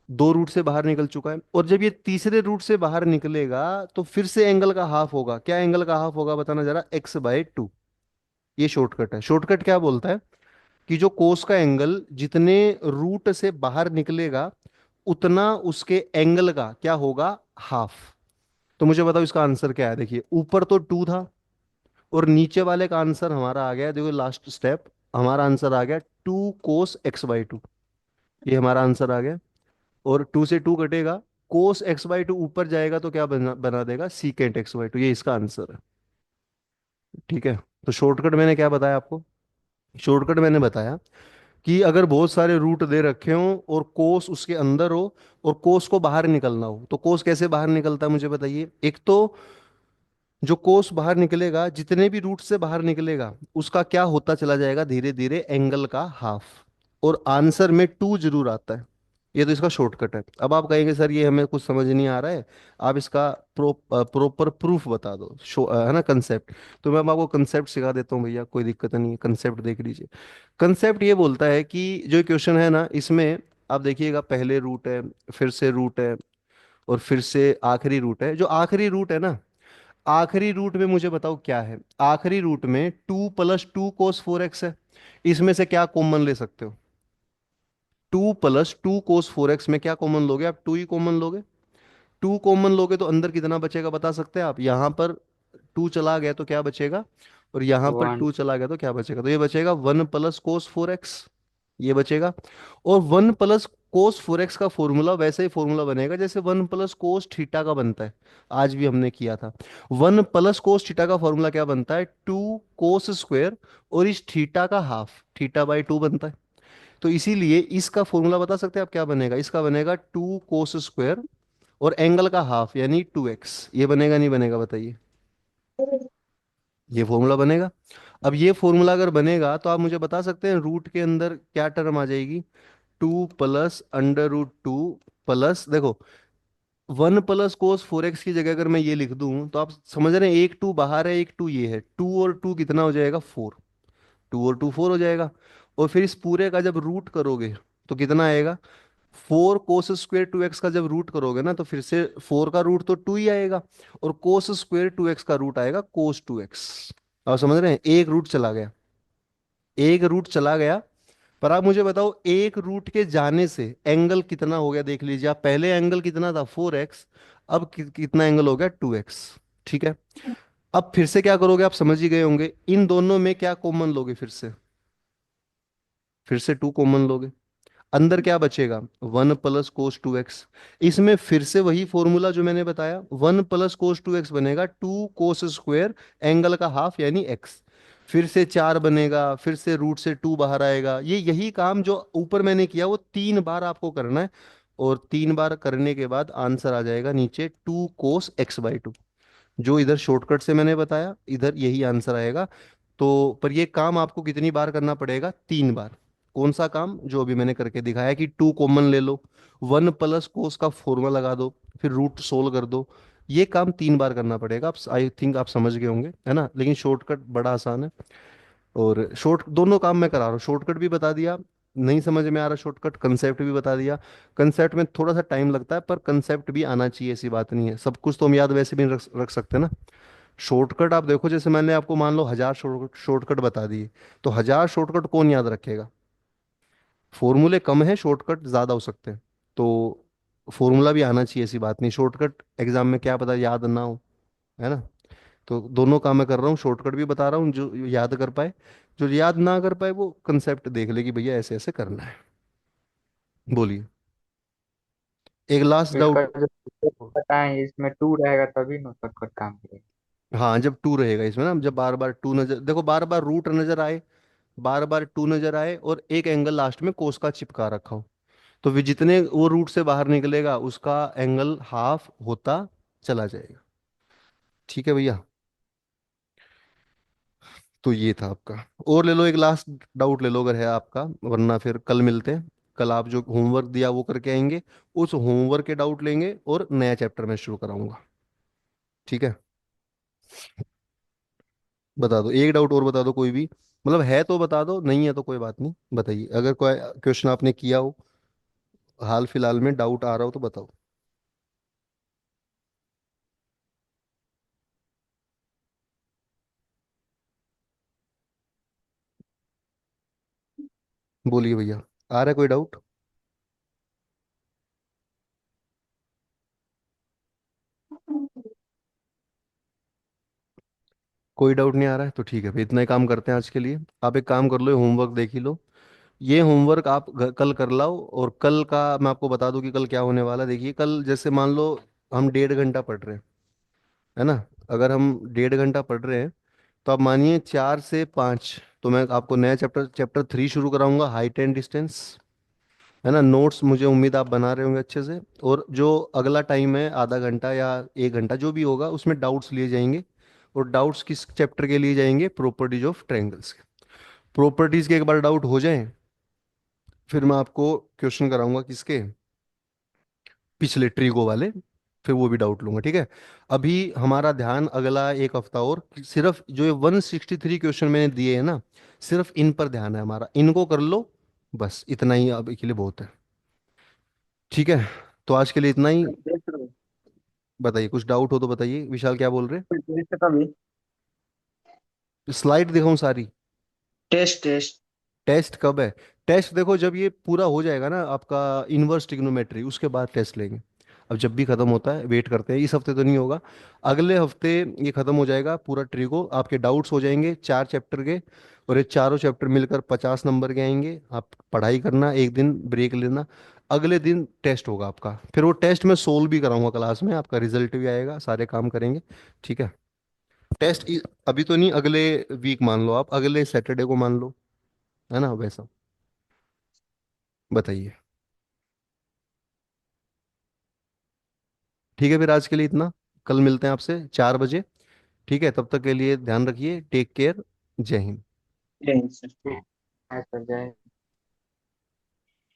A: दो रूट से बाहर निकल चुका है, और जब ये तीसरे रूट से बाहर निकलेगा तो फिर से एंगल का हाफ होगा। क्या एंगल का हाफ होगा बताना जरा? x/2। ये शॉर्टकट है। शॉर्टकट क्या बोलता है कि जो कोस का एंगल जितने रूट से बाहर निकलेगा, उतना उसके एंगल का क्या होगा? हाफ। तो मुझे बताओ इसका आंसर क्या है। देखिए ऊपर तो 2 था, और नीचे वाले का आंसर हमारा आ गया, देखो लास्ट स्टेप, हमारा आंसर आ गया 2 cos x/2। ये हमारा आंसर आ गया। और 2 से 2 कटेगा, cos x/2 ऊपर जाएगा तो क्या बना देगा? sec x/2। ये इसका आंसर है, ठीक है। तो शॉर्टकट मैंने क्या बताया आपको? शॉर्टकट मैंने बताया कि अगर बहुत सारे रूट दे रखे हों और कोस उसके अंदर हो, और कोस को बाहर निकलना हो, तो कोस कैसे बाहर निकलता है मुझे बताइए। एक तो जो कोस बाहर निकलेगा, जितने भी रूट से बाहर निकलेगा, उसका क्या होता चला जाएगा धीरे धीरे? एंगल का हाफ। और आंसर में 2 जरूर आता है। ये तो इसका शॉर्टकट है। अब आप कहेंगे सर ये हमें कुछ समझ नहीं आ रहा है, आप इसका प्रॉपर प्रूफ बता दो, है ना, कंसेप्ट। तो मैं अब आपको कंसेप्ट सिखा देता हूँ भैया, कोई दिक्कत नहीं है, कंसेप्ट देख लीजिए। कंसेप्ट ये बोलता है कि जो क्वेश्चन है ना, इसमें आप देखिएगा पहले रूट है, फिर से रूट है, और फिर से आखिरी रूट है। जो आखिरी रूट है ना, आखिरी रूट में मुझे बताओ क्या है? आखिरी रूट में 2 + 2 cos 4x है। इसमें से क्या कॉमन ले सकते हो? 2 + 2 cos 4x में क्या कॉमन लोगे आप? 2 ही कॉमन लोगे। 2 कॉमन लोगे तो अंदर कितना बचेगा बता सकते हैं आप? यहां पर 2 चला गया तो क्या बचेगा? और यहाँ पर
B: वन।
A: 2 चला गया तो क्या बचेगा, तो ये बचेगा 1 + cos 4x, ये बचेगा। और 1 + cos 4x का फॉर्मूला वैसे ही फॉर्मूला बनेगा जैसे 1 + cos थीटा का बनता है, आज भी हमने किया था। 1 + cos थीटा का फॉर्मूला क्या बनता है, 2 cos स्क्वायर, और इस थीटा का हाफ θ/2 बनता है। तो इसीलिए इसका फॉर्मूला बता सकते हैं आप क्या बनेगा, इसका बनेगा 2 cos स्क्वायर और एंगल का हाफ यानी 2x, ये बनेगा नहीं बनेगा बताइए, ये फॉर्मूला बनेगा। अब ये फॉर्मूला अगर बनेगा तो आप मुझे बता सकते हैं रूट के अंदर क्या टर्म आ जाएगी, 2 + √2 प्लस, देखो 1 + cos 4x की जगह अगर मैं ये लिख दूं तो आप समझ रहे हैं, एक 2 बाहर है एक 2 ये है, 2 और 2 कितना हो जाएगा 4, 2 और 2 4 हो जाएगा। और फिर इस पूरे का जब रूट करोगे तो कितना आएगा, 4 cos स्क्वायर 2x का जब रूट करोगे ना तो फिर से 4 का रूट तो 2 ही आएगा, और cos स्क्वायर 2x का रूट आएगा cos 2x। आप समझ रहे हैं, एक रूट चला गया, एक रूट चला गया। पर आप मुझे बताओ एक रूट के जाने से एंगल कितना हो गया, देख लीजिए आप, पहले एंगल कितना था 4x, अब कितना एंगल हो गया 2x। ठीक है, अब फिर से क्या करोगे, आप समझ ही गए होंगे, इन दोनों में क्या कॉमन लोगे, फिर से 2 कॉमन लोगे, अंदर क्या बचेगा 1 + cos 2x। इसमें फिर से वही फॉर्मूला जो मैंने बताया, 1 + cos 2x बनेगा 2 cos स्क्वायर एंगल का हाफ यानी x, फिर से 4 बनेगा, फिर से रूट से 2 बाहर आएगा, ये यही काम जो ऊपर मैंने किया वो 3 बार आपको करना है। और 3 बार करने के बाद आंसर आ जाएगा नीचे 2 cos x/2, जो इधर शॉर्टकट से मैंने बताया इधर यही आंसर आएगा। तो पर ये काम आपको कितनी बार करना पड़ेगा, 3 बार। कौन सा काम, जो अभी मैंने करके दिखाया कि 2 कॉमन ले लो, 1 + cos का फॉर्मूला लगा दो, फिर रूट सोल्व कर दो, ये काम 3 बार करना पड़ेगा। आप आई थिंक आप समझ गए होंगे, है ना, लेकिन शॉर्टकट बड़ा आसान है। और शॉर्ट दोनों काम मैं करा रहा हूँ, शॉर्टकट भी बता दिया, नहीं समझ में आ रहा शॉर्टकट, कंसेप्ट भी बता दिया। कंसेप्ट में थोड़ा सा टाइम लगता है पर कंसेप्ट भी आना चाहिए, ऐसी बात नहीं है, सब कुछ तो हम याद वैसे भी नहीं रख सकते ना। शॉर्टकट आप देखो, जैसे मैंने आपको मान लो 1000 शॉर्टकट बता दिए, तो 1000 शॉर्टकट कौन याद रखेगा, फॉर्मूले कम है शॉर्टकट ज्यादा हो सकते हैं। तो फॉर्मूला भी आना चाहिए, ऐसी बात नहीं, शॉर्टकट एग्जाम में क्या पता याद ना हो, है ना। तो दोनों काम मैं कर रहा हूँ, शॉर्टकट भी बता रहा हूँ, जो याद कर पाए, जो याद ना कर पाए वो कंसेप्ट देख ले कि भैया ऐसे ऐसे करना है। बोलिए, एक लास्ट
B: इसका
A: डाउट।
B: जो बताएं इसमें टू रहेगा तभी ना शॉर्टकट काम करेगा।
A: हाँ, जब 2 रहेगा इसमें ना, जब बार बार 2 नजर, देखो बार बार रूट नजर आए, बार बार 2 नजर आए, और एक एंगल लास्ट में कोस का चिपका रखा हो, तो भी जितने वो रूट से बाहर निकलेगा उसका एंगल हाफ होता चला जाएगा। ठीक है भैया, तो ये था आपका। और ले लो एक लास्ट डाउट ले लो अगर है आपका, वरना फिर कल मिलते हैं। कल आप जो होमवर्क दिया वो करके आएंगे, उस होमवर्क के डाउट लेंगे और नया चैप्टर मैं शुरू कराऊंगा। ठीक है, बता दो एक डाउट और, बता दो कोई भी, मतलब है तो बता दो, नहीं है तो कोई बात नहीं, बताइए अगर कोई क्वेश्चन आपने किया हो हाल फिलहाल में, डाउट आ रहा हो तो बताओ। बोलिए भैया, आ रहा है कोई डाउट, कोई डाउट नहीं आ रहा है तो ठीक है भाई, इतना ही काम करते हैं आज के लिए। आप एक काम कर लो, होमवर्क देख ही लो, ये होमवर्क आप कल कर लाओ। और कल का मैं आपको बता दूं कि कल क्या होने वाला है। देखिए कल जैसे मान लो हम 1.5 घंटा पढ़ रहे हैं, है ना, अगर हम 1.5 घंटा पढ़ रहे हैं तो आप मानिए 4 से 5 तो मैं आपको नया चैप्टर 3 शुरू कराऊंगा, हाइट एंड डिस्टेंस, है ना। नोट्स मुझे उम्मीद आप बना रहे होंगे अच्छे से, और जो अगला टाइम है आधा घंटा या 1 घंटा जो भी होगा उसमें डाउट्स लिए जाएंगे। और डाउट्स किस चैप्टर के लिए जाएंगे, प्रॉपर्टीज ऑफ ट्रायंगल्स के। प्रॉपर्टीज के एक बार डाउट हो जाएं, फिर मैं आपको क्वेश्चन कराऊंगा किसके, पिछले ट्रीगो वाले, फिर वो भी डाउट लूंगा, ठीक है। अभी हमारा ध्यान अगला एक हफ्ता और सिर्फ जो ये 163 क्वेश्चन मैंने दिए हैं ना, सिर्फ इन पर ध्यान है हमारा, इनको कर लो, बस इतना ही अभी के लिए बहुत है। ठीक है, तो आज के लिए इतना ही।
C: टेस्ट
A: बताइए कुछ डाउट हो तो बताइए, विशाल क्या बोल रहे
C: टेस्ट कभी
A: हैं, स्लाइड दिखाऊं सारी,
C: टेस्ट टेस्ट
A: टेस्ट कब है, टेस्ट देखो जब ये पूरा हो जाएगा ना आपका इनवर्स ट्रिग्नोमेट्री, उसके बाद टेस्ट लेंगे। अब जब भी खत्म होता है वेट करते हैं, इस हफ्ते तो नहीं होगा, अगले हफ्ते ये खत्म हो जाएगा पूरा ट्रिको, आपके डाउट्स हो जाएंगे 4 चैप्टर के, और ये चारों चैप्टर मिलकर 50 नंबर के आएंगे। आप पढ़ाई करना, एक दिन ब्रेक लेना, अगले दिन टेस्ट होगा आपका, फिर वो टेस्ट मैं सोल्व भी कराऊंगा क्लास में, आपका रिजल्ट भी आएगा, सारे काम करेंगे। ठीक है। टेस्ट अभी तो नहीं, अगले वीक मान लो, आप अगले सैटरडे को मान लो, है ना वैसा। बताइए। ठीक है, फिर आज के लिए इतना, कल मिलते हैं आपसे 4 बजे। ठीक है, तब तक के लिए ध्यान रखिए, टेक केयर, जय हिंद।
C: जय हिंद सर।
B: ठीक है सर, जय